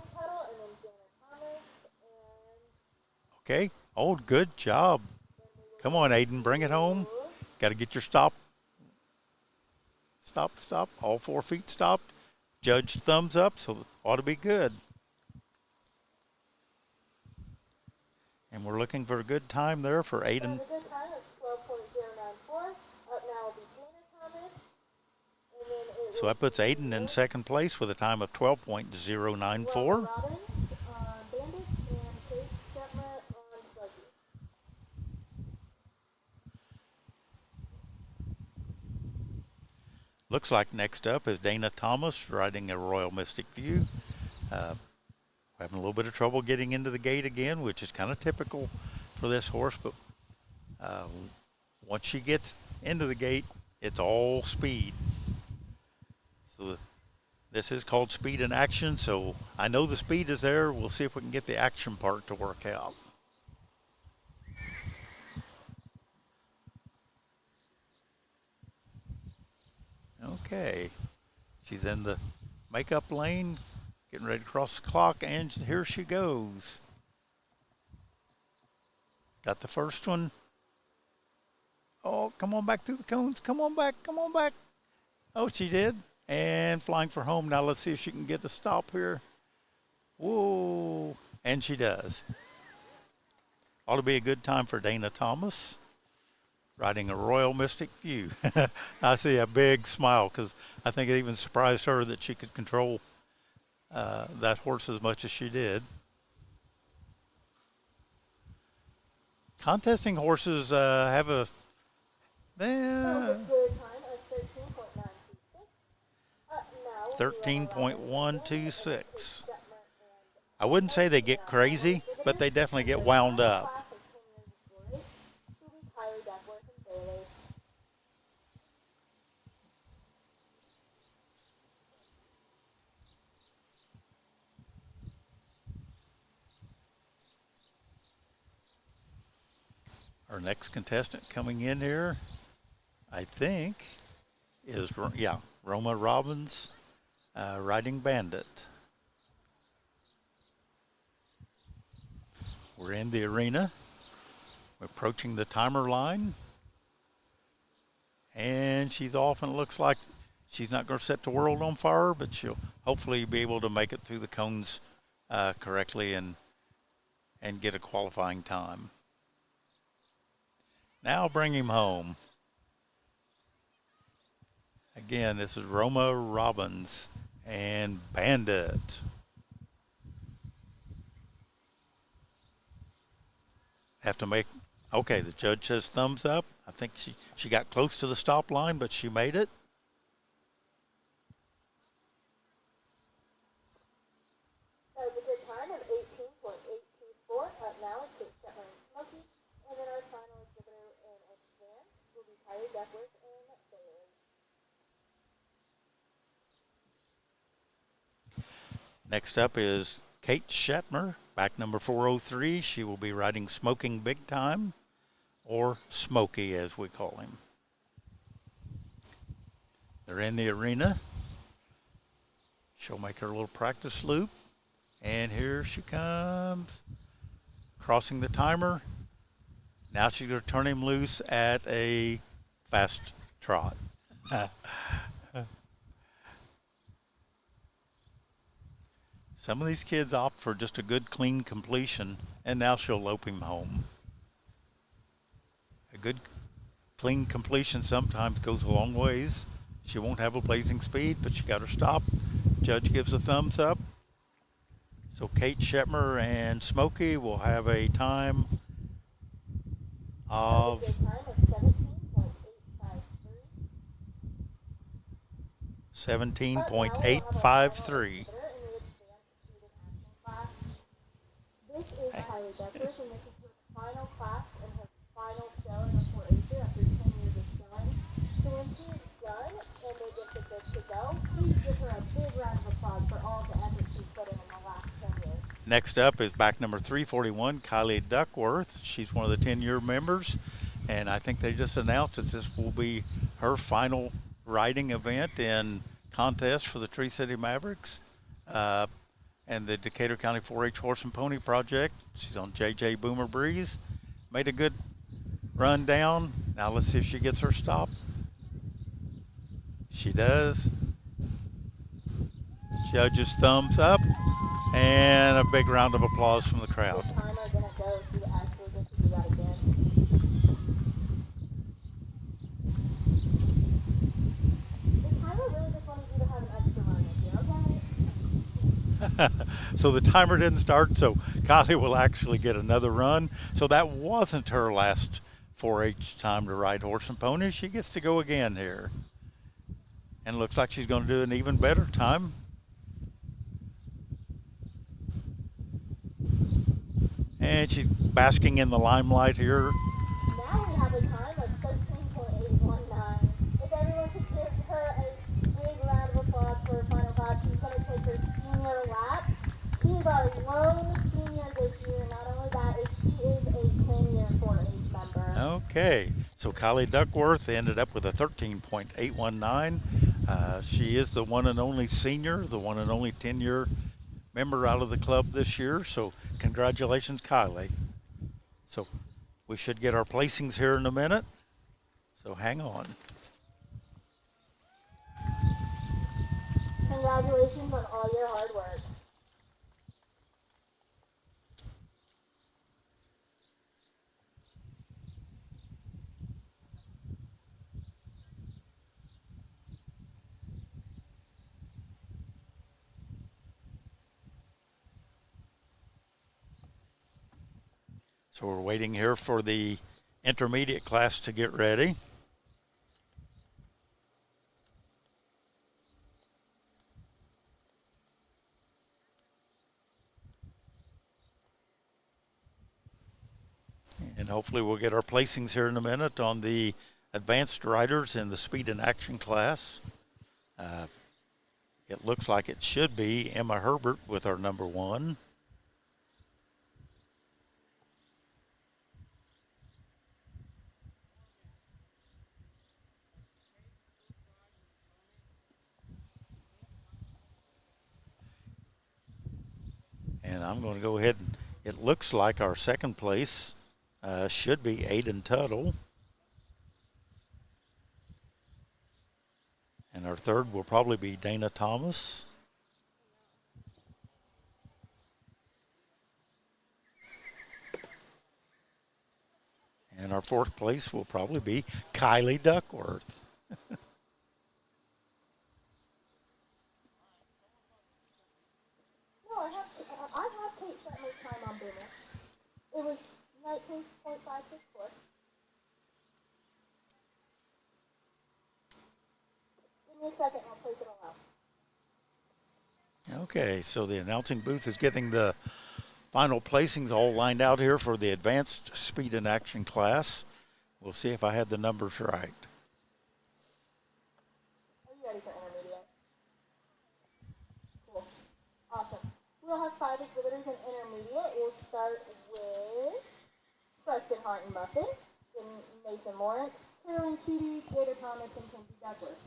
Okay. Oh, good job. Come on, Aiden, bring it home. Got to get your stop. Stop. All 4 feet stopped. Judge thumbs up, so it ought to be good. And we're looking for a good time there for Aiden. The good time is 12.094. Up now will be Dana Thomas. And then So that puts Aiden in second place with a time of 12.094. Robbins, Bandit, and Kate Shetmer on Buggy. Looks like next up is Dana Thomas riding a Royal Mystic View. Having a little bit of trouble getting into the gate again, which is kind of typical for this horse, but once she gets into the gate, it's all speed. So this is called speed and action, so I know the speed is there. We'll see if we can get the action part to work out. Okay, she's in the makeup lane, getting ready to cross the clock, and here she goes. Got the first one. Oh, come on back through the cones. Come on back. Oh, she did. And flying for home. Now let's see if she can get a stop here. Whoa. And she does. Ought to be a good time for Dana Thomas, riding a Royal Mystic View. I see a big smile because I think it even surprised her that she could control that horse as much as she did. Contesting horses have a 13.126. I wouldn't say they get crazy, but they definitely get wound up. Our next contestant coming in here, I think, is, Roma Robbins, riding Bandit. We're in the arena. We're approaching the timer line. And she's off, and it looks like she's not going to set the world on fire, but she'll hopefully be able to make it through the cones correctly and get a qualifying time. Now bring him home. Again, this is Roma Robbins and Bandit. Have to make, okay, the judge says thumbs up. I think she got close to the stop line, but she made it. That was a good time of 18.824. Up now is Kate Shetler and Smokey. And then our final exhibitor in advance will be Kylie Duckworth and Bailey. Next up is Kate Shetmer, back number 403. She will be riding Smoking Big Time, or Smokey as we call him. They're in the arena. She'll make her little practice loop. And here she comes, crossing the timer. Now she's going to turn him loose at a fast trot. Some of these kids opt for just a good, clean completion, and now she'll lope him home. A good, clean completion sometimes goes a long ways. She won't have a blazing speed, but she got her stop. Judge gives a thumbs up. So Kate Shetmer and Smokey will have a time of 17.853. This is Kylie Duckworth, and this is her final class and her final show in the 4-H after 10 years of showing. So when she's done and they get the good to go, please give her a big round of applause for all the effort she's put in the last 10 years. Next up is back number 341, Kylie Duckworth. She's one of the 10-year members, and I think they just announced that this will be her final riding event in contest for the Tree City Mavericks and the Decatur County 4-H Horse and Pony Project. She's on JJ Boomer Breeze. Made a good run down. Now let's see if she gets her stop. She does. Judge's thumbs up, and a big round of applause from the crowd. The timer gonna go if you actually get to do that again. The timer really just wanted you to have an extra run with you, okay? So the timer didn't start, so Kylie will actually get another run. So that wasn't her last 4-H time to ride horse and pony. She gets to go again here. And it looks like she's going to do an even better time. And she's basking in the limelight here. Now we have a time of 13.819. If everyone could give her a big round of applause for her final lap, she's going to take her senior lap. She's our lone senior this year. Not only that, she is a 10-year 4-H member. Okay, so Kylie Duckworth ended up with a 13.819. She is the one and only senior, the one and only 10-year member out of the club this year. So congratulations, Kylie. So we should get our placings here in a minute. So hang on. Congratulations on all your hard work. So we're waiting here for the intermediate class to get ready. And hopefully we'll get our placings here in a minute on the advanced riders in the speed and action class. It looks like it should be Emma Herbert with our number one. And I'm going to go ahead and it looks like our second place should be Aiden Tuttle. And our third will probably be Dana Thomas. And our fourth place will probably be Kylie Duckworth. No, I have Kate Shetler's time on Boomer. It was 19.564. Give me a second, I'll place it all out. Okay, so the announcing booth is getting the final placings all lined out here for the advanced speed and action class. We'll see if I had the numbers right. Are you ready for intermediate? Cool. Awesome. We'll have 5 exhibitors in intermediate. We'll start with Preston Hart and Muffin, then Mason Lawrence, Carolyn Keaty, Jada Thomas, and Kenzie Douglas.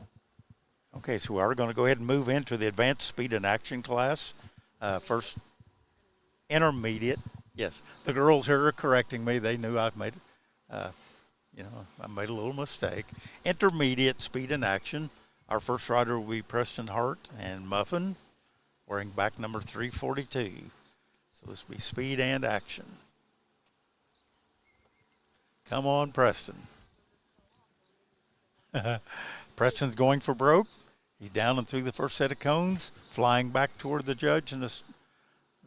Okay, so we are going to go ahead and move into the advanced speed and action class. First, intermediate. Yes, the girls here are correcting me. They knew I've made, I made a little mistake. Intermediate speed and action. Our first rider will be Preston Hart and Muffin, wearing back number 342. So this will be speed and action. Come on, Preston. Preston's going for broke. He's down and through the first set of cones, flying back toward the judge in the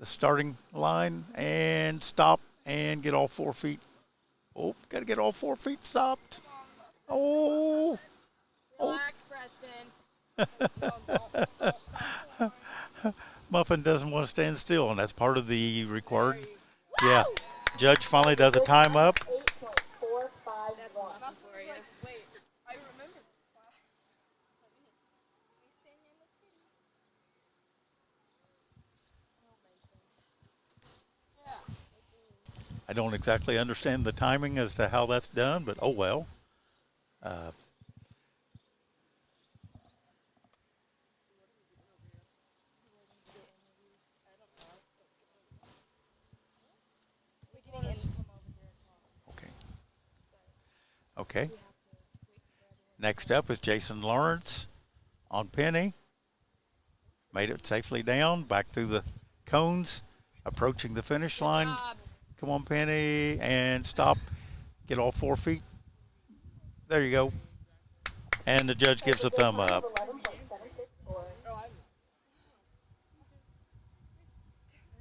starting line, and stop and get all 4 feet. Oh, got to get all 4 feet stopped. Oh. Relax, Preston. Muffin doesn't want to stand still, and that's part of the required. Yeah. Judge finally does a time up. 8.451. Wait, I remember this class. I don't exactly understand the timing as to how that's done, but oh well. Okay. Next up is Jason Lawrence on Penny. Made it safely down, back through the cones, approaching the finish line. Come on, Penny, and stop. Get all 4 feet. There you go. And the judge gives a thumb up. 11.764.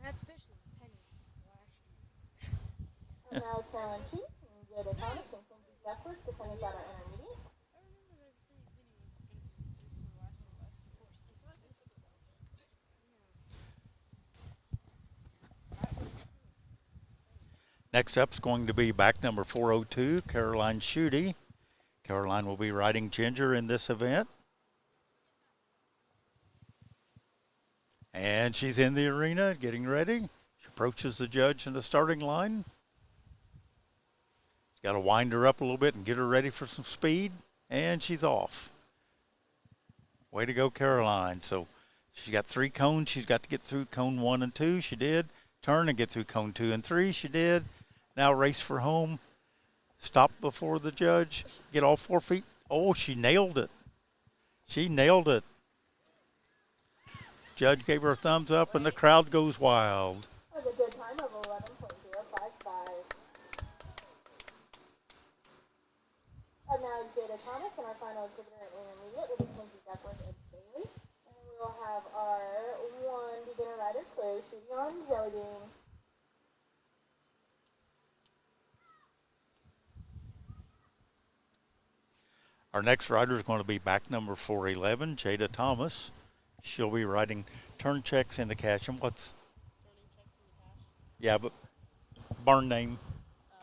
That's officially Penny. And now Carolyn Keaty and Jada Thomas and Kenzie Douglas to finish out our intermediate. Next up is going to be back number 402, Caroline Schutte. Caroline will be riding Ginger in this event. And she's in the arena getting ready. She approaches the judge in the starting line. Got to wind her up a little bit and get her ready for some speed. And she's off. Way to go, Caroline. So she's got 3 cones. She's got to get through cone 1 and 2. She did. Turn and get through cone 2 and 3. She did. Now race for home. Stop before the judge. Get all 4 feet. Oh, she nailed it. She nailed it. Judge gave her a thumbs up, and the crowd goes wild. That was a good time of 11.055. And now Jada Thomas and our final exhibitor in intermediate will be Kenzie Duckworth and Bailey. And we'll have our one beginner rider, Claire shooting on Jelly Bean. Our next rider is going to be back number 411, Jada Thomas. She'll be riding turn checks into Catchem. What's? Yeah, but barn name.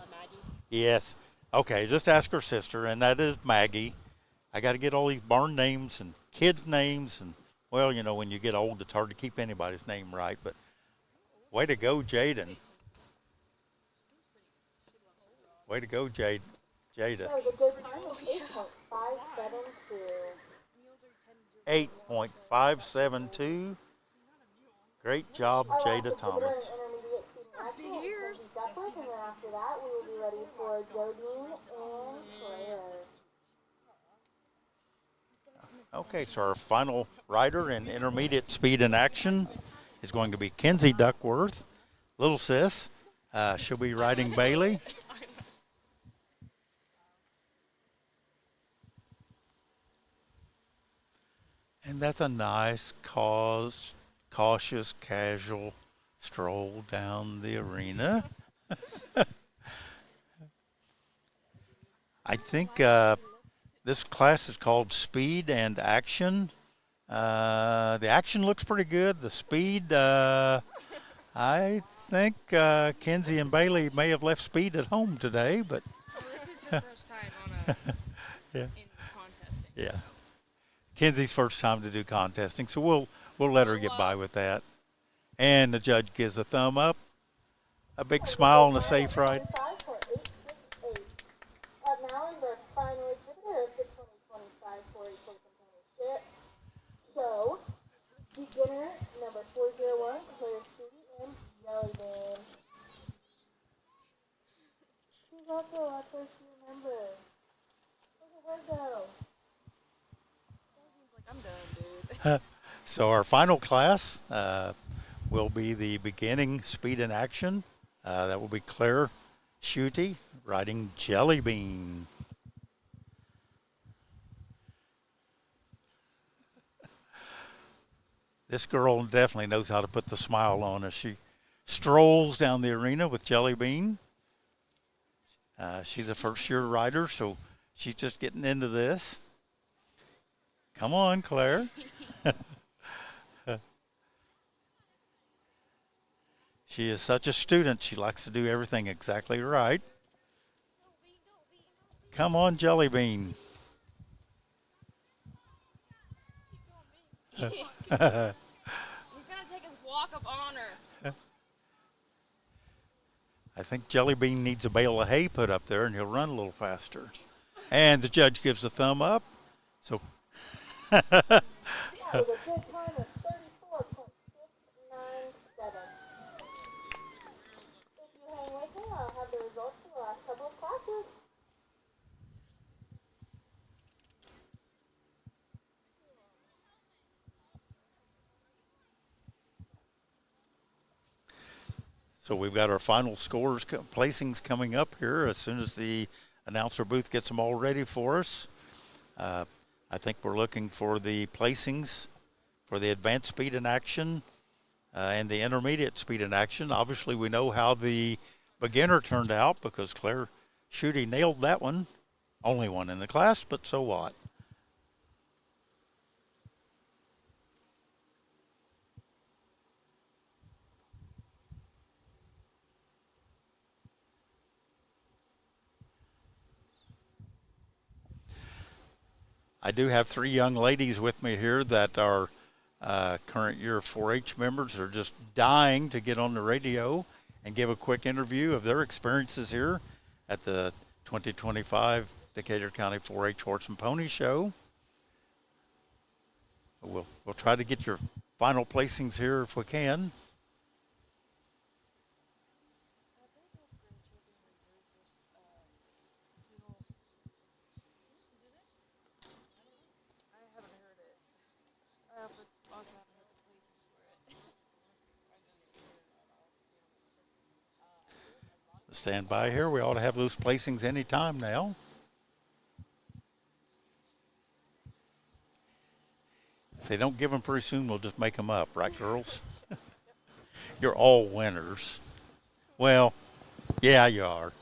Maggie. Yes. Okay, just ask her sister, and that is Maggie. I got to get all these barn names and kids' names, and well, you know, when you get old, it's hard to keep anybody's name right. But way to go, Jaden. Way to go, Jada. That was a good time of 8.572. 8.572. Great job, Our last Jada exhibitor in Thomas. intermediate student action is Mackenzie Duckworth, and then after that we will be ready for Jodine and Claire. Okay, so our final rider in intermediate speed and action is going to be Kenzie Duckworth, little sis. She'll be riding Bailey. And that's a nice, cautious, casual stroll down the arena. I think this class is called Speed and Action. The action looks pretty good. The speed, I think Kenzie and Bailey may have left speed at home today, but Well, this is her first time on yeah. in contesting. Yeah. Kenzie's first time to do contesting, so we'll let her get by with that. And the judge gives a thumb up, a big smile, and a safe ride. Up now is our final exhibitor of the 2025 4-H Championship. So, beginner number 401, Claire Studi and Jellybean. She's also our first year member. Look at her go. I'm done, dude. So our final class will be the beginning speed and action. That will be Claire Schutte riding Jellybean. This girl definitely knows how to put the smile on as she strolls down the arena with Jellybean. She's a first-year rider, so she's just getting into this. Come on, Claire. She is such a student. She likes to do everything exactly right. Come on, Jellybean. He's gonna take his walk up on her. I think Jellybean needs a bale of hay put up there, and he'll run a little faster. And the judge gives a thumb up. So. That was a good time of 34.697. If you hang with me, I'll have the results for the last couple of classes. So we've got our final scores, placings coming up here as soon as the announcer booth gets them all ready for us. I think we're looking for the placings for the advanced speed in action and the intermediate speed in action. Obviously, we know how the beginner turned out because Claire Schutte nailed that one. Only one in the class, but so what? I do have three young ladies with me here that are current year 4-H members. They're just dying to get on the radio and give a quick interview of their experiences here at the 2025 Decatur County 4-H Horse and Pony Show. We'll try to get your final placings here if we can. Stand by here. We ought to have those placings any time now. If they don't give them pretty soon, we'll just make them up, right, girls? You're all winners. Well, yeah, you are.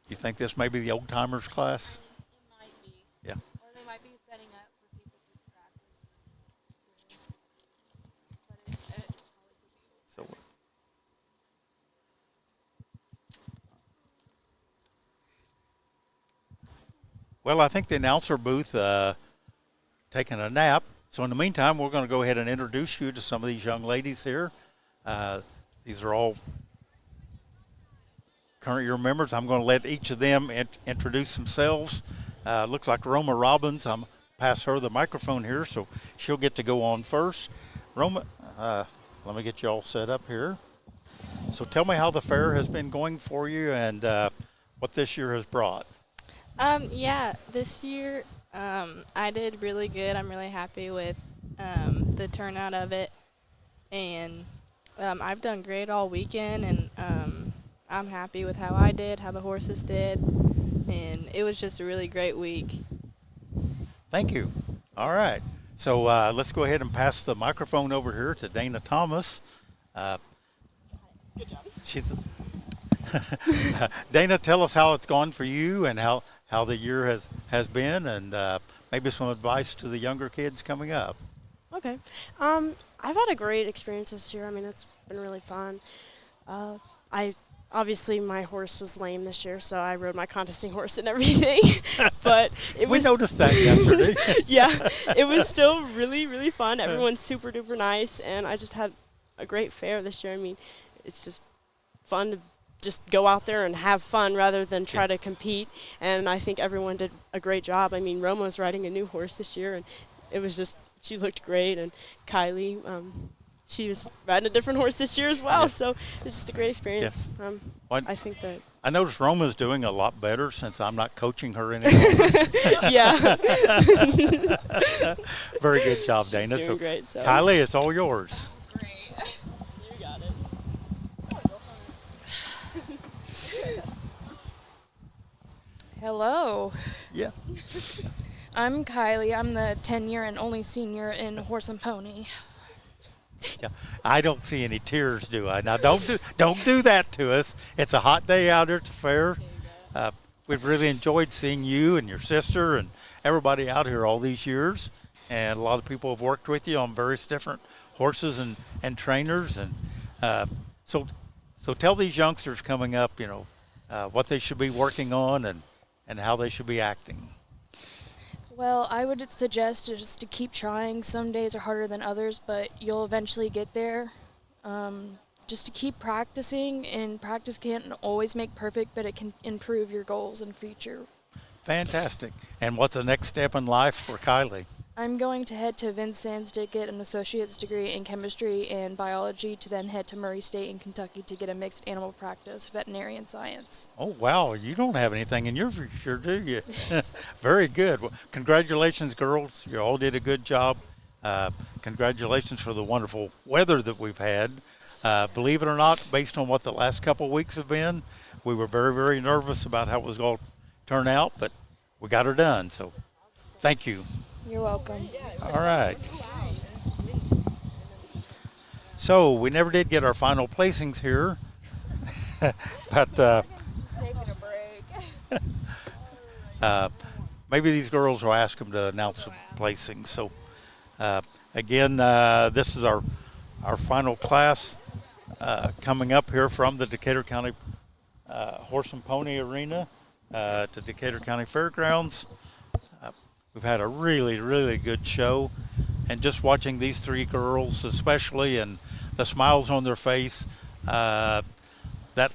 You think this may be the old timers class? It might be. Yeah. Or they might be setting up for people to practice. But it probably could be. So Well, I think the announcer booth taking a nap. So in the meantime, we're going to go ahead and introduce you to some of these young ladies here. These are all current year members. I'm going to let each of them introduce themselves. Looks like Roma Robbins. I'm pass her the microphone here, so she'll get to go on first. Roma, let me get you all set up here. So tell me how the fair has been going for you and what this year has brought. Yeah, this year I did really good. I'm really happy with the turnout of it, and I've done great all weekend, and I'm happy with how I did, how the horses did, and it was just a really great week. Thank you. All right. So let's go ahead and pass the microphone over here to Dana Thomas. Good job. She's Dana, tell us how it's gone for you and how the year has been, and maybe some advice to the younger kids coming up. Okay. I've had a great experience this year. I mean, it's been really fun. Obviously my horse was lame this year, so I rode my contesting horse and everything. But we noticed that yesterday. Yeah, it was still really, really fun. Everyone's super duper nice, and I just had a great fair this year. I mean, it's just fun to just go out there and have fun rather than try to compete. And I think everyone did a great job. I mean, Roma was riding a new horse this year, and it was just, she looked great. And Kylie, she was riding a different horse this year as well. Yeah. So it's just a great experience. I think that. I noticed Roma's doing a lot better since I'm not coaching her anymore. Yeah. Very good job, Dana. She's doing great, so. Kylie, it's all yours. You got it. Hello. Yeah. I'm Kylie. I'm the 10-year and only senior in Horse and Pony. Yeah, I don't see any tears, do I? Now, don't do that to us. It's a hot day out here at the fair. We've really enjoyed seeing you and your sister and everybody out here all these years. And a lot of people have worked with you on various different horses and trainers. And so tell these youngsters coming up, what they should be working on and how they should be acting. Well, I would suggest just to keep trying. Some days are harder than others, but you'll eventually get there. Just to keep practicing, and practice can't always make perfect, but it can improve your goals and future. Fantastic. And what's the next step in life for Kylie? I'm going to head to Vincennes to get an associate's degree in chemistry and biology, to then head to Murray State in Kentucky to get a mixed animal practice veterinarian science. Oh, wow. You don't have anything in your future, do you? Very good. Well, congratulations, girls. You all did a good job. Congratulations for the wonderful weather that we've had. Believe it or not, based on what the last couple of weeks have been, we were very, very nervous about how it was going to turn out, but we got her done. So thank you. You're welcome. All right. So we never did get our final placings here, but Taking a break. maybe these girls will ask them to announce the placings. So again, this is our final class coming up here from the Decatur County Horse and Pony Arena to Decatur County Fairgrounds. We've had a really, really good show, and just watching these three girls especially and the smiles on their face, that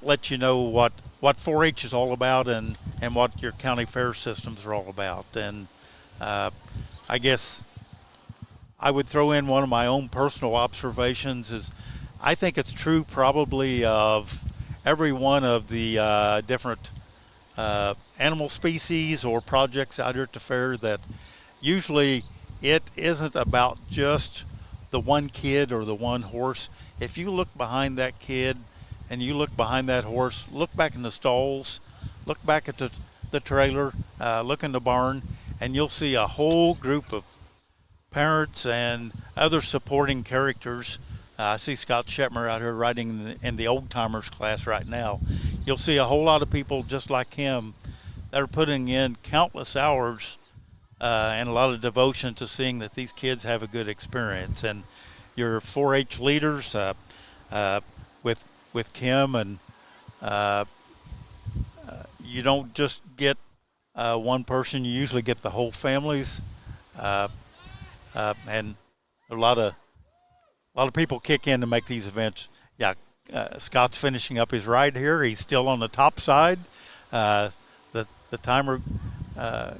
lets you know what 4-H is all about and what your county fair systems are all about. And I guess I would throw in one of my own personal observations is I think it's true probably of every one of the different animal species or projects out here at the fair that usually it isn't about just the one kid or the one horse. If you look behind that kid and you look behind that horse, look back in the stalls, look back at the trailer, look in the barn, and you'll see a whole group of parents and other supporting characters. I see Scott Shetmer out here riding in the old timers class right now. You'll see a whole lot of people just like him that are putting in countless hours and a lot of devotion to seeing that these kids have a good experience. And your 4-H leaders with Kim, and you don't just get one person. You usually get the whole families, and a lot of people kick in to make these events. Yeah, Scott's finishing up his ride here. He's still on the top side. The timer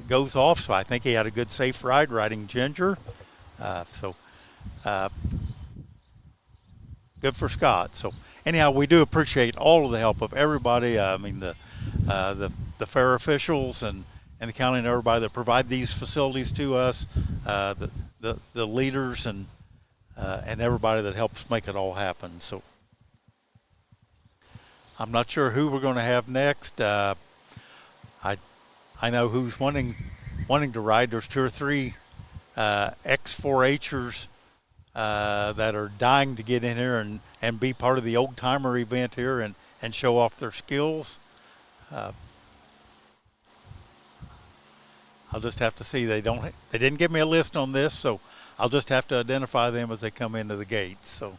goes off, so I think he had a good, safe ride riding Ginger. Good for Scott. So anyhow, we do appreciate all of the help of everybody. I mean, the fair officials and the county and everybody that provide these facilities to us, the leaders and everybody that helps make it all happen. So I'm not sure who we're going to have next. I know who's wanting to ride. There's 2 or 3 ex-4-H'ers that are dying to get in here and be part of the old timer event here and show off their skills. I'll just have to see. They didn't give me a list on this, so I'll just have to identify them as they come into the gates. So.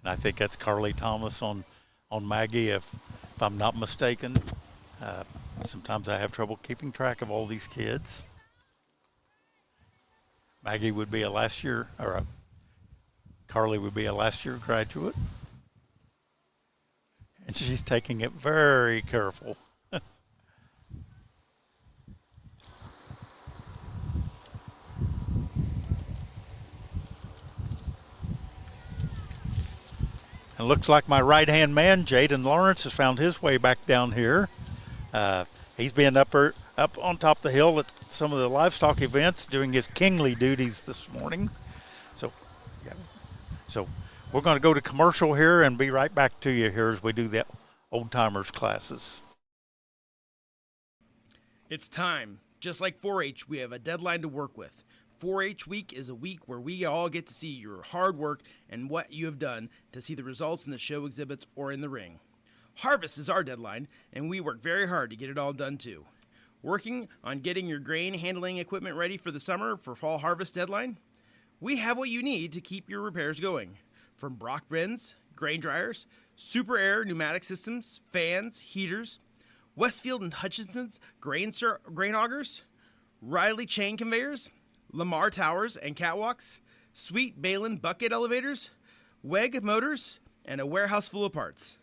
And I think that's Carly Thomas on Maggie, if I'm not mistaken. Sometimes I have trouble keeping track of all these kids. Maggie would be Carly would be a last year graduate. And she's taking it very careful. It looks like my right-hand man, Jaden Lawrence, has found his way back down here. He's been up on top of the hill at some of the livestock events doing his kingly duties this morning. So we're going to go to commercial here and be right back to you here as we do the old timers classes. It's time. Just like 4-H, we have a deadline to work with. 4-H Week is a week where we all get to see your hard work and what you have done to see the results in the show exhibits or in the ring. Harvest is our deadline, and we work very hard to get it all done too. Working on getting your grain handling equipment ready for the summer for fall harvest deadline? We have what you need to keep your repairs going. From Brock bins, grain dryers, Super Air pneumatic systems, fans, heaters, Westfield and Hutchinson's grain augers, Riley chain conveyors, Lamar towers and catwalks, Sweet Balin bucket elevators, WEG motors, and a warehouse full of parts.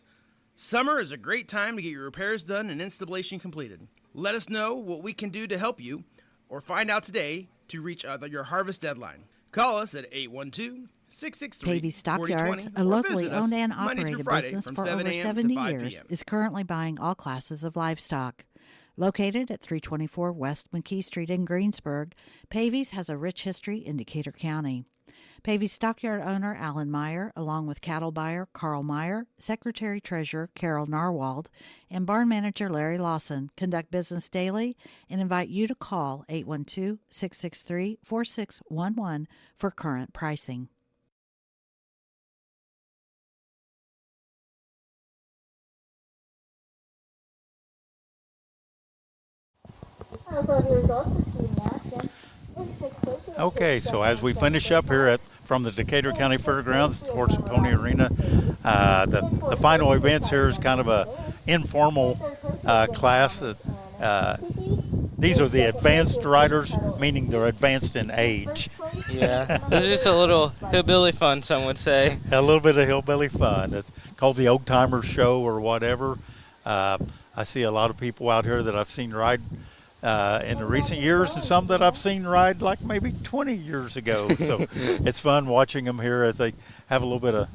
Summer is a great time to get your repairs done and installation completed. Let us know what we can do to help you, or find out today to reach your harvest deadline. Call us at 812-663-4020. Pavey Stockyards, a locally owned and operated business for over 70 years, is currently buying all classes of livestock. Located at 324 West McKee Street in Greensburg, Pavey's has a rich history in Decatur County. Pavey's stockyard owner Alan Meyer, along with cattle buyer Carl Meyer, secretary-treasurer Carol Narwald, and barn manager Larry Lawson, conduct business daily and invite you to call 812-663-4611 for current pricing. Okay, so as we finish up here from the Decatur County Fairgrounds, Horse and Pony Arena, the final events here is kind of a informal class. These are the advanced riders, meaning they're advanced in age. Yeah, it's just a little hillbilly fun, some would say. A little bit of hillbilly fun. It's called the Old Timers Show or whatever. I see a lot of people out here that I've seen ride in the recent years, and some that I've seen ride like maybe 20 years ago. So it's fun watching them here as they have a little bit of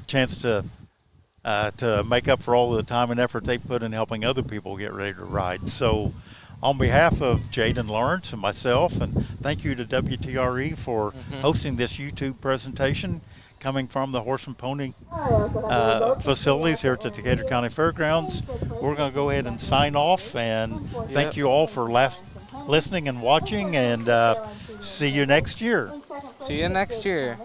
chance to make up for all the time and effort they put in helping other people get ready to ride. So on behalf of Jaden Lawrence and myself, and thank you to WTRE for hosting this YouTube presentation coming from the Horse and Pony facilities here at the Decatur County Fairgrounds. We're going to go ahead and sign off, and thank you all for listening and watching, and see you next year. See you next year.